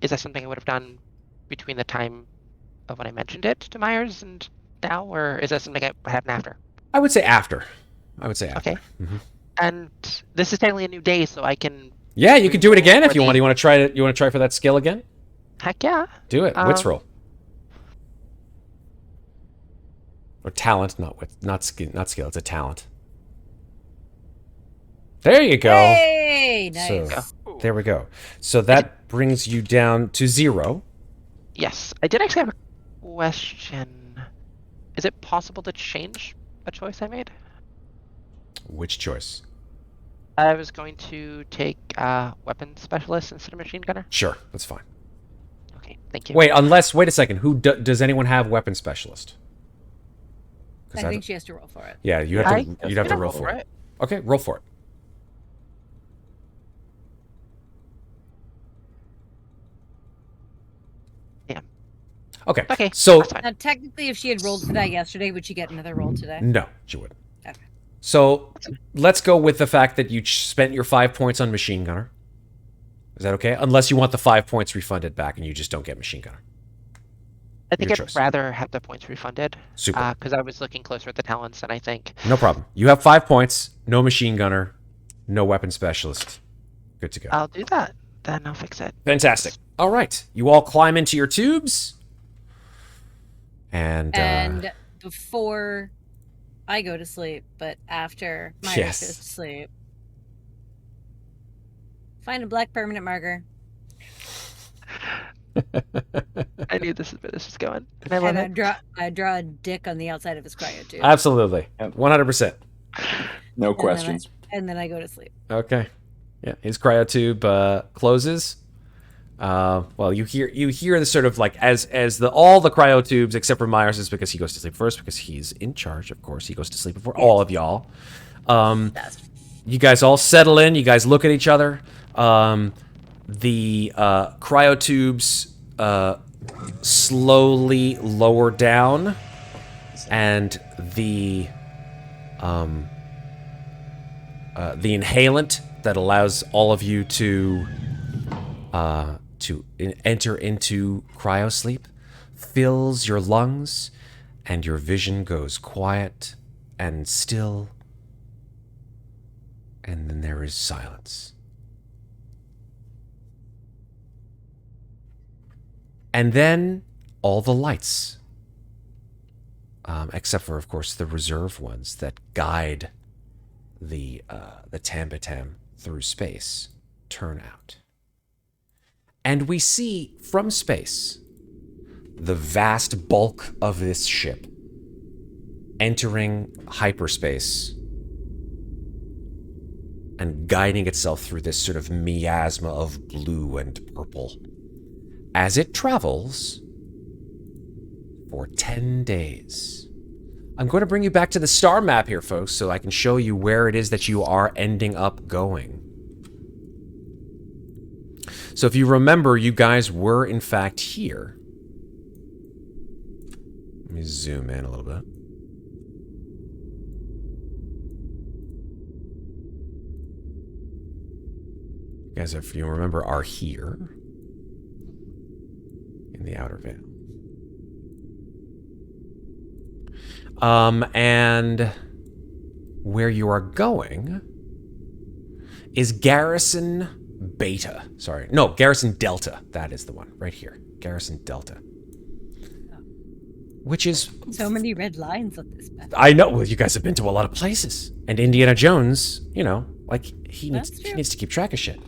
is that something I would have done between the time of when I mentioned it to Myers and now, or is that something I happened after? I would say after. Okay. Mm-hmm. And this is technically a new day, so I can... Yeah, you could do it again if you want. You want to try it? You want to try for that skill again? Heck yeah. Do it. Wits roll. Or talent, not skill. It's a talent. There you go. Hey, nice. So, there we go. So that brings you down to 0. Yes, I did actually have a question. Is it possible to change a choice I made? Which choice? I was going to take weapon specialist instead of machine gunner. Sure, that's fine. Okay, thank you. Wait a second. Who does anyone have weapon specialist? I think she has to roll for it. Yeah, you'd have to roll for it. Okay, roll for it. Yeah. Okay. So now, technically, if she had rolled for that yesterday, would she get another roll today? No, she wouldn't. Okay. So let's go with the fact that you spent your 5 points on machine gunner. Is that okay? Unless you want the 5 points refunded back and you just don't get machine gunner. I think I'd rather have the points refunded. Super. Because I was looking closer at the talents, and I think... No problem. You have 5 points, no machine gunner, no weapon specialist. Good to go. I'll do that. Then I'll fix it. Fantastic. All right. You all climb into your tubes. And before I go to sleep, but after Myers goes to sleep, find a black permanent marker. I knew this is where this was going. And I love it. I draw a dick on the outside of his cryo tube. Absolutely. 100%. No questions. And then I go to sleep. Okay. Yeah, his cryo tube closes. Well, you hear the sort of like as all the cryo tubes except for Myers is because he goes to sleep first because he's in charge. Of course, he goes to sleep before all of y'all. You guys all settle in. You guys look at each other. The cryo tubes slowly lower down, and the inhalant that allows all of you to enter into cryosleep fills your lungs, and your vision goes quiet and still, and then there is silence. And then all the lights, except for, of course, the reserve ones that guide the Tambatam through space, turn out. And we see from space the vast bulk of this ship entering hyperspace and guiding itself through this sort of miasma of blue and purple as it travels for 10 days. I'm going to bring you back to the star map here, folks, so I can show you where it is that you are ending up going. So if you remember, you guys were in fact here. Let me zoom in a little bit. You guys, if you remember, are here in the outer veil. And where you are going is Garrison Beta. Sorry. No, Garrison Delta. That is the one right here. Garrison Delta. Which is... So many red lines on this map. I know. Well, you guys have been to a lot of places. And Indiana Jones, you know, like, he needs to keep track of shit.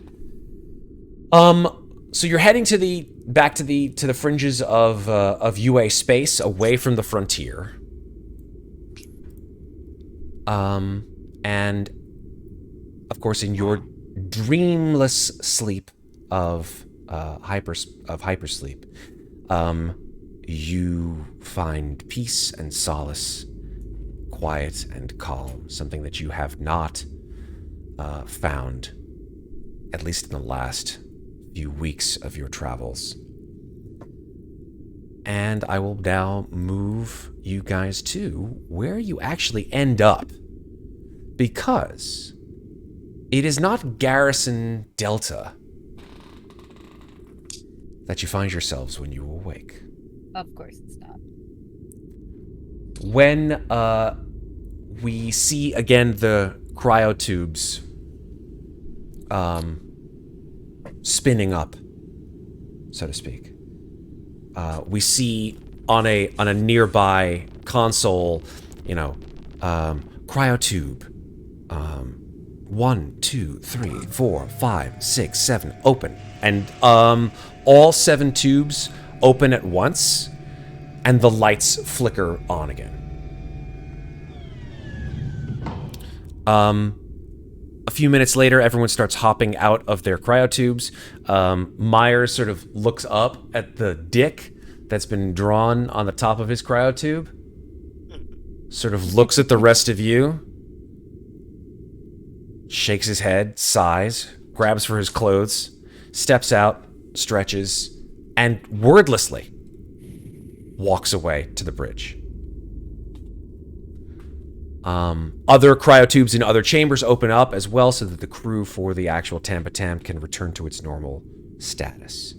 So you're heading to the back to the fringes of UA space, away from the frontier. And of course, in your dreamless sleep of hypersleep, you find peace and solace, quiet and calm, something that you have not found, at least in the last few weeks of your travels. And I will now move you guys to where you actually end up, because it is not Garrison Delta that you find yourselves when you awake. Of course it's not. When we see again the cryotubes spinning up, so to speak, we see on a nearby console, you know, cryotube 1, 2, 3, 4, 5, 6, 7 open, and all 7 tubes open at once, and the lights flicker on again. A few minutes later, everyone starts hopping out of their cryotubes. Myers sort of looks up at the dick that's been drawn on the top of his cryotube, sort of looks at the rest of you, shakes his head, sighs, grabs for his clothes, steps out, stretches, and wordlessly walks away to the bridge. Other cryotubes in other chambers open up as well, so that the crew for the actual Tambatam can return to its normal status.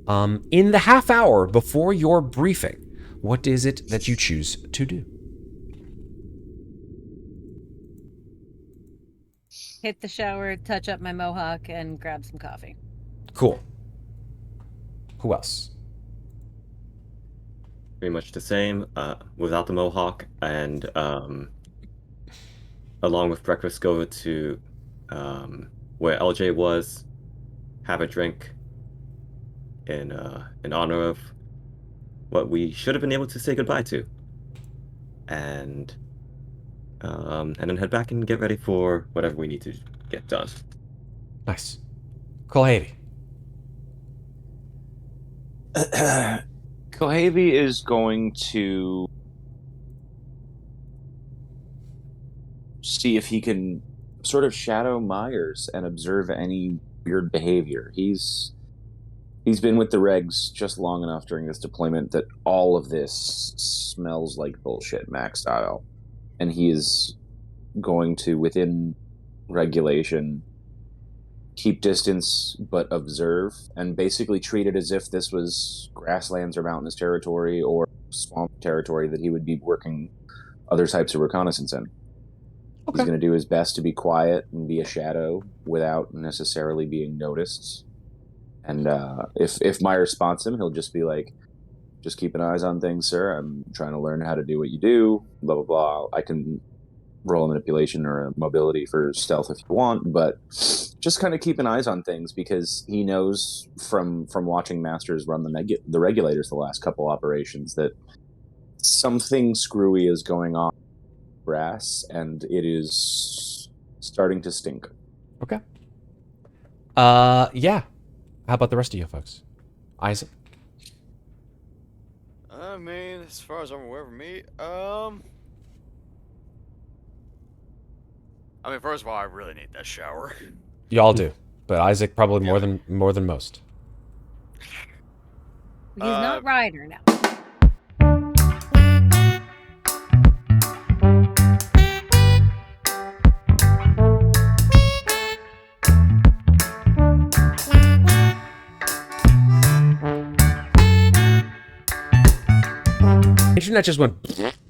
In the half hour before your briefing, what is it that you choose to do? Hit the shower, touch up my mohawk, and grab some coffee. Cool. Who else? Pretty much the same, without the mohawk, and along with breakfast, go to where LJ was, have a drink in honor of what we should have been able to say goodbye to, and then head back and get ready for whatever we need to get done. Nice. Kulhavy. Kulhavy is going to see if he can sort of shadow Myers and observe any weird behavior. He's been with the regs just long enough during this deployment that all of this smells like bullshit, Max style. And he is going to, within regulation, keep distance but observe, and basically treat it as if this was grasslands or mountainous territory or swamp territory that he would be working other types of reconnaissance in. Okay. He's going to do his best to be quiet and be a shadow without necessarily being noticed. And if Myers spots him, he'll just be like, just keep an eyes on things, sir. I'm trying to learn how to do what you do, blah, blah, blah. I can roll a manipulation or a mobility for stealth if you want, but just kind of keep an eyes on things, because he knows from watching Masters run the regulators the last couple operations that something screwy is going on in grass, and it is starting to stink. Okay. Yeah. How about the rest of you folks? Isaac? I mean, as far as I'm aware of me, I mean, first of all, I really need that shower. Y'all do, but Isaac probably more than most. He's not Ryder now. Internet just went.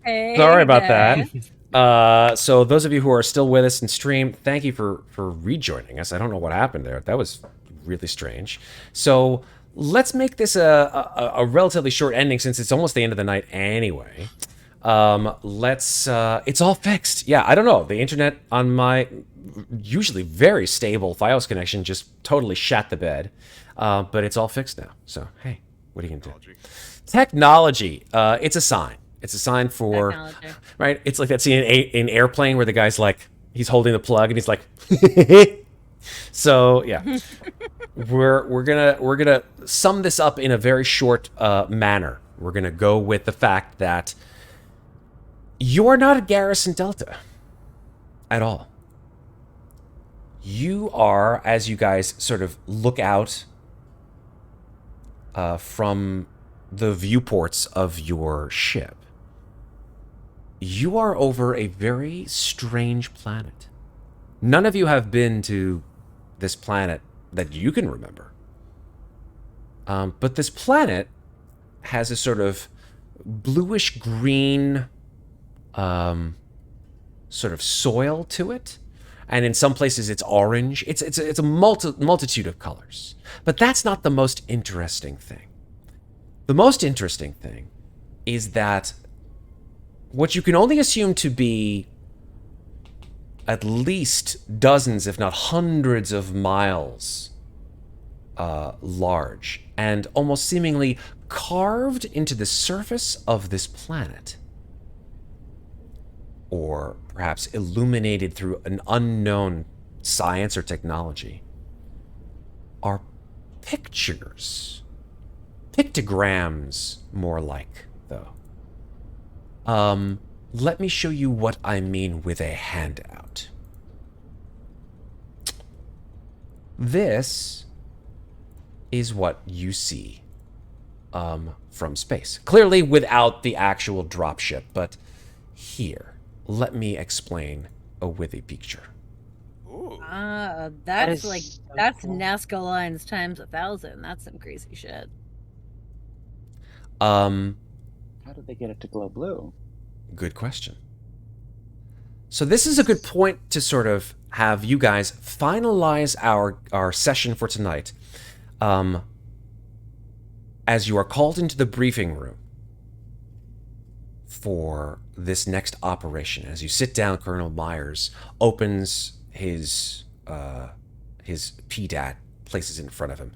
Hey, Sorry about guys. that. So those of you who are still with us in stream, thank you for rejoining us. I don't know what happened there. That was really strange. So let's make this a relatively short ending, since it's almost the end of the night anyway. It's all fixed. Yeah, I don't know. The internet on my usually very stable FiOS connection just totally shat the bed. But it's all fixed now. So, hey, what are you going to do? Technology. It's a sign. It's a sign for, Technology. right? It's like that scene in Airplane where the guy's like, he's holding the plug and he's like, so yeah, we're gonna sum this up in a very short manner. We're gonna go with the fact that you are not at Garrison Delta at all. You are, as you guys sort of look out from the viewports of your ship, you are over a very strange planet. None of you have been to this planet that you can remember. But this planet has a sort of bluish green sort of soil to it. And in some places it's orange. It's a multitude of colors. But that's not the most interesting thing. The most interesting thing is that what you can only assume to be at least dozens, if not hundreds of miles large, and almost seemingly carved into the surface of this planet, or perhaps illuminated through an unknown science or technology, are pictures. Pictograms, more like, though. Let me show you what I mean with a handout. This is what you see from space. Clearly without the actual dropship, but here, let me explain with a picture. Ooh. That's is like, so that's cool. Nazca lines times 1,000. That's some crazy shit. How did they get it to glow blue? Good question. So this is a good point to sort of have you guys finalize our session for tonight. As you are called into the briefing room for this next operation, as you sit down, Colonel Myers opens his PDAT, places it in front of him,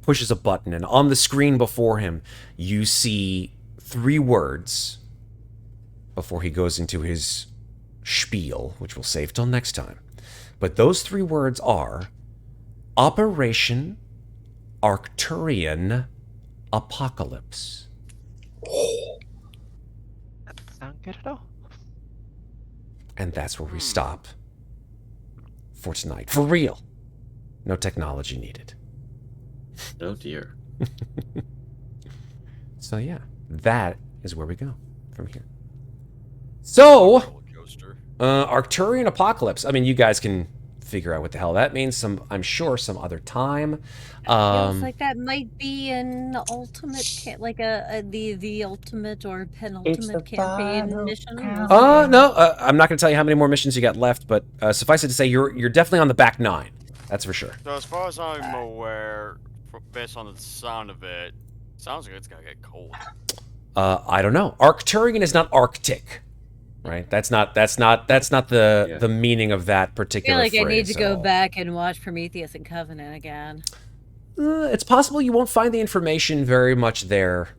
pushes a button, and on the screen before him, you see 3 words before he goes into his spiel, which we'll save till next time. But those 3 words are Operation Arcturian Apocalypse. That doesn't sound good at all. And that's where we stop for tonight. For real. No technology needed. Oh dear. So yeah, that is where we go from here. So, Roller coaster. Arcturian Apocalypse. I mean, you guys can figure out what the hell that means. I'm sure some other time. Feels like that might be an ultimate, the ultimate or penultimate campaign mission. No, I'm not going to tell you how many more missions you got left, but suffice it to say, you're definitely on the back 9. That's for sure. So as far as I'm aware, based on the sound of it, sounds like it's gonna get cold. I don't know. Arcturian is not Arctic, right? That's not the meaning of that I particular feel like phrase I need to go all. back and watch Prometheus and Covenant again. It's possible you won't find the information very much there.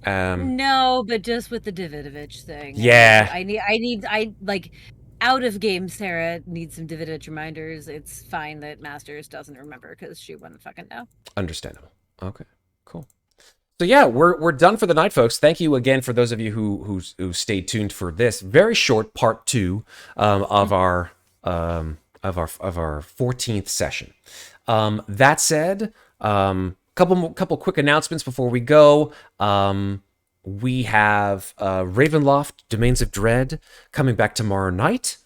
No, but just with the Davidovich thing. Yeah. I like out of game. Sarah needs some Davidovich reminders. It's fine that Masters doesn't remember because she wouldn't fucking know. Understandable. Okay, cool. So yeah, we're done for the night, folks. Thank you again for those of you who stayed tuned for this very short part 2 of our 14th session. That said, couple quick announcements before we go. We have Ravenloft Domains of Dread coming back tomorrow night.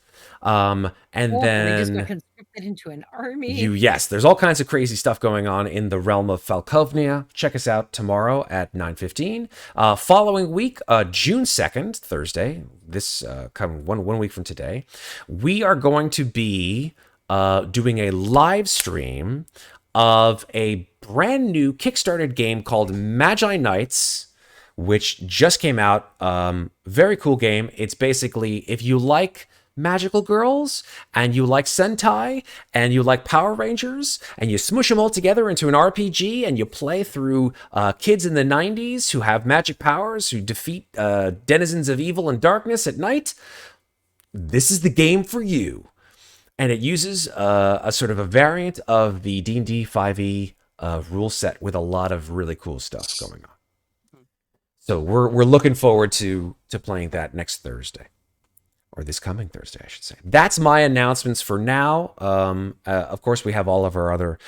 And then we just got conscripted into an army. Yes, there's all kinds of crazy stuff going on in the realm of Falkovnia. Check us out tomorrow at 9:15. Following week, June 2nd, Thursday, this coming one week from today, we are going to be doing a live stream of a brand new Kickstarted game called Magi Knights, which just came out. Very cool game. It's basically, if you like magical girls and you like Sentai and you like Power Rangers and you smush them all together into an RPG and you play through kids in the 90s who have magic powers, who defeat denizens of evil and darkness at night, this is the game for you. And it uses a sort of a variant of the D&D 5e rule set with a lot of really cool stuff going on. So we're looking forward to playing that next Thursday. Or this coming Thursday, I should say. That's my announcements for now. Of course, we have all of our other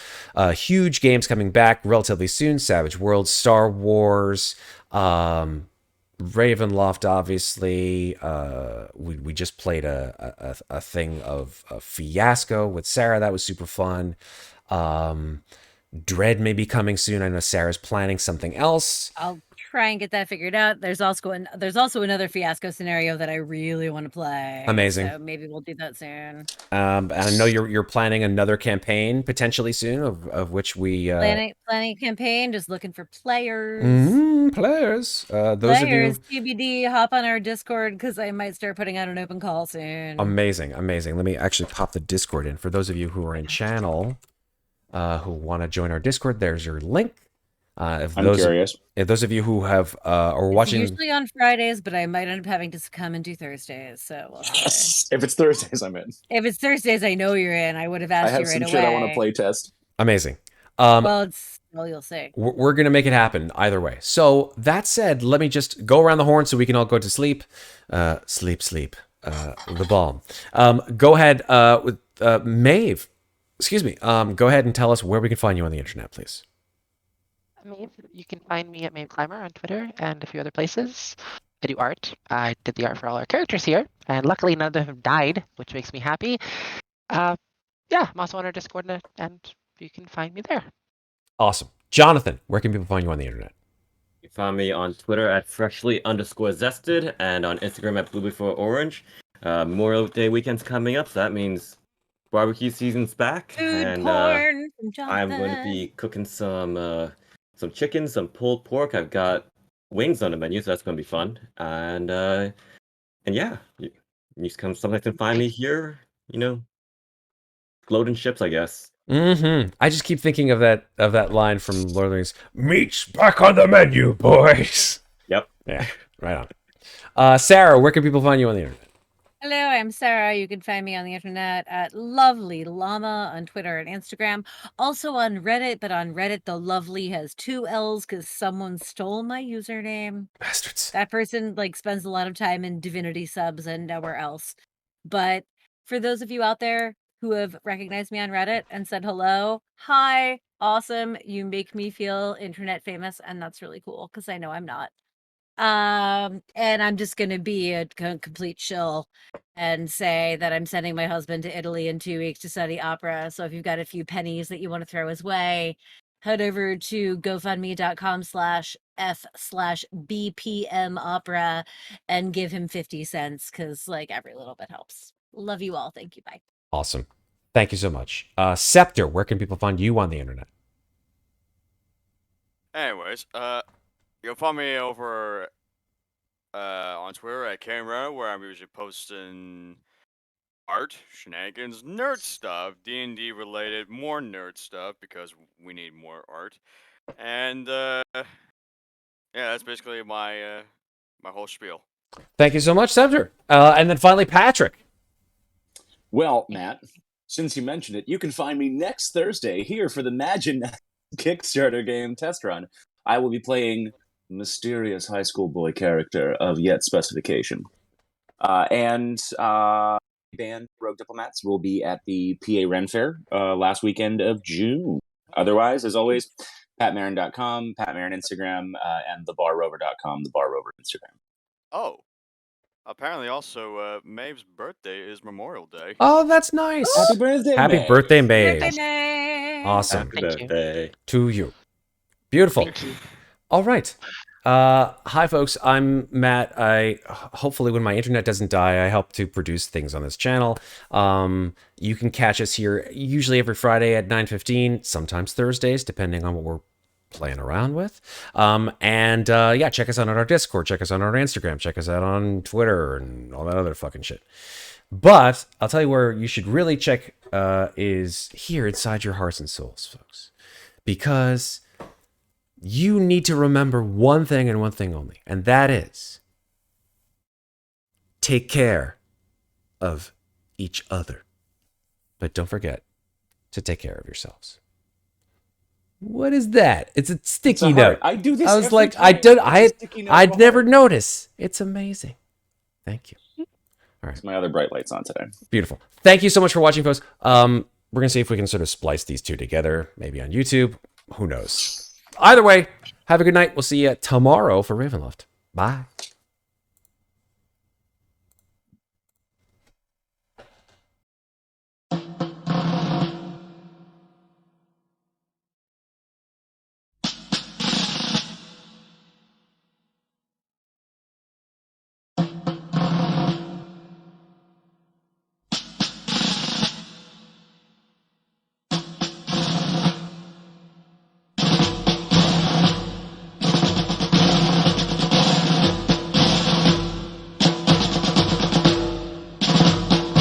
huge games coming back relatively soon. Savage Worlds, Star Wars, Ravenloft, obviously. We just played a thing of a Fiasco with Sarah. That was super fun. Dread may be coming soon. I know Sarah's planning something else. I'll try and get that figured out. There's also another Fiasco scenario that I really want to play. Amazing. So maybe we'll do that soon. And I know you're planning another campaign potentially soon, of which we planning a campaign. Just looking for players. Players. Those players, of you. TBD. Hop on our Discord because I might start putting out an open call soon. Amazing. Let me actually pop the Discord in for those of you who are in channel, who want to join our Discord. There's your link. I'm curious. If those of you who have are watching, it's usually on Fridays, but I might end up having to come and do Thursdays. So we'll see. If it's Thursdays, I'm in. If it's Thursdays, I know you're in. I would have asked you right away. I have some shit I want to play test. Amazing. Well, you'll see. We're gonna make it happen either way. So that said, let me just go around the horn so we can all go to sleep. Sleep. The balm. Go ahead with Maeve. Excuse me. Go ahead and tell us where we can find you on the internet, please. Maeve, you can find me at Maeve Climber on Twitter and a few other places. I do art. I did the art for all our characters here, and luckily none of them have died, which makes me happy. Yeah, I'm also on our Discord, and you can find me there. Awesome. Jonathan, where can people find you on the internet? You find me on Twitter at freshly_zested and on Instagram at blue4orange. Memorial Day weekend's coming up, so that means barbecue season's back. Food porn from Jonathan. I'm going to be cooking some chicken, some pulled pork. I've got wings on the menu, so that's going to be fun. And yeah, you can sometimes find me here, floating ships, I guess. I just keep thinking of that line from Lord of the Rings. Meat's back on the menu, boys. Yep. Yeah, right on. Sarah, where can people find you on the internet? Hello, I'm Sarah. You can find me on the internet at Lovely Llama on Twitter and Instagram. Also on Reddit, but on Reddit, the Lovely has 2 L's because someone stole my username. Bastards. That person spends a lot of time in Divinity subs and nowhere else. But for those of you out there who have recognized me on Reddit and said hello, hi, awesome. You make me feel internet famous, and that's really cool because I know I'm not. And I'm just going to be a complete shill and say that I'm sending my husband to Italy in 2 weeks to study opera. So if you've got a few pennies that you want to throw his way, head over to gofundme.com/f/bpm opera and give him 50 cents because like every little bit helps. Love you all. Thank you. Bye. Awesome. Thank you so much. Scepter, where can people find you on the internet? Anyways, you'll find me over on Twitter at Camera, where I'm usually posting art, shenanigans, nerd stuff, D&D related, more nerd stuff because we need more art. And yeah, that's basically my my whole spiel. Thank you so much, Scepter. And then finally, Patrick. Well, Matt, since you mentioned it, you can find me next Thursday here for the Imagine Kickstarter game test run. I will be playing mysterious high school boy character of yet specification. And band Rogue Diplomats will be at the PA Ren Fair last weekend of June. Otherwise, as always, patmarin.com, patmarin Instagram, and thebarrover.com, thebarrover Instagram. Oh, apparently also Maeve's birthday is Memorial Day. Oh, that's nice. Happy birthday, Happy Maeve. birthday, Maeve. Birthday, May. Awesome. Happy Thank you. birthday. To you. Beautiful. All right. Hi, folks. I'm Matt. Hopefully, when my internet doesn't die, I help to produce things on this channel. You can catch us here usually every Friday at 9:15, sometimes Thursdays, depending on what we're playing around with. Yeah, check us out on our Discord, check us out on our Instagram, check us out on Twitter and all that other fucking shit. But I'll tell you where you should really check is here inside your hearts and souls, folks. Because you need to remember one thing and one thing only, and that is take care of each other. But don't forget to take care of yourselves. What is that? It's a sticky note. I do this. I was every like, time. I'd never notice. It's amazing. Thank you. All right. My other bright lights on today. Beautiful. Thank you so much for watching, folks. We're gonna see if we can sort of splice these two together, maybe on YouTube. Who knows? Either way, have a good night. We'll see you tomorrow for Ravenloft. Bye.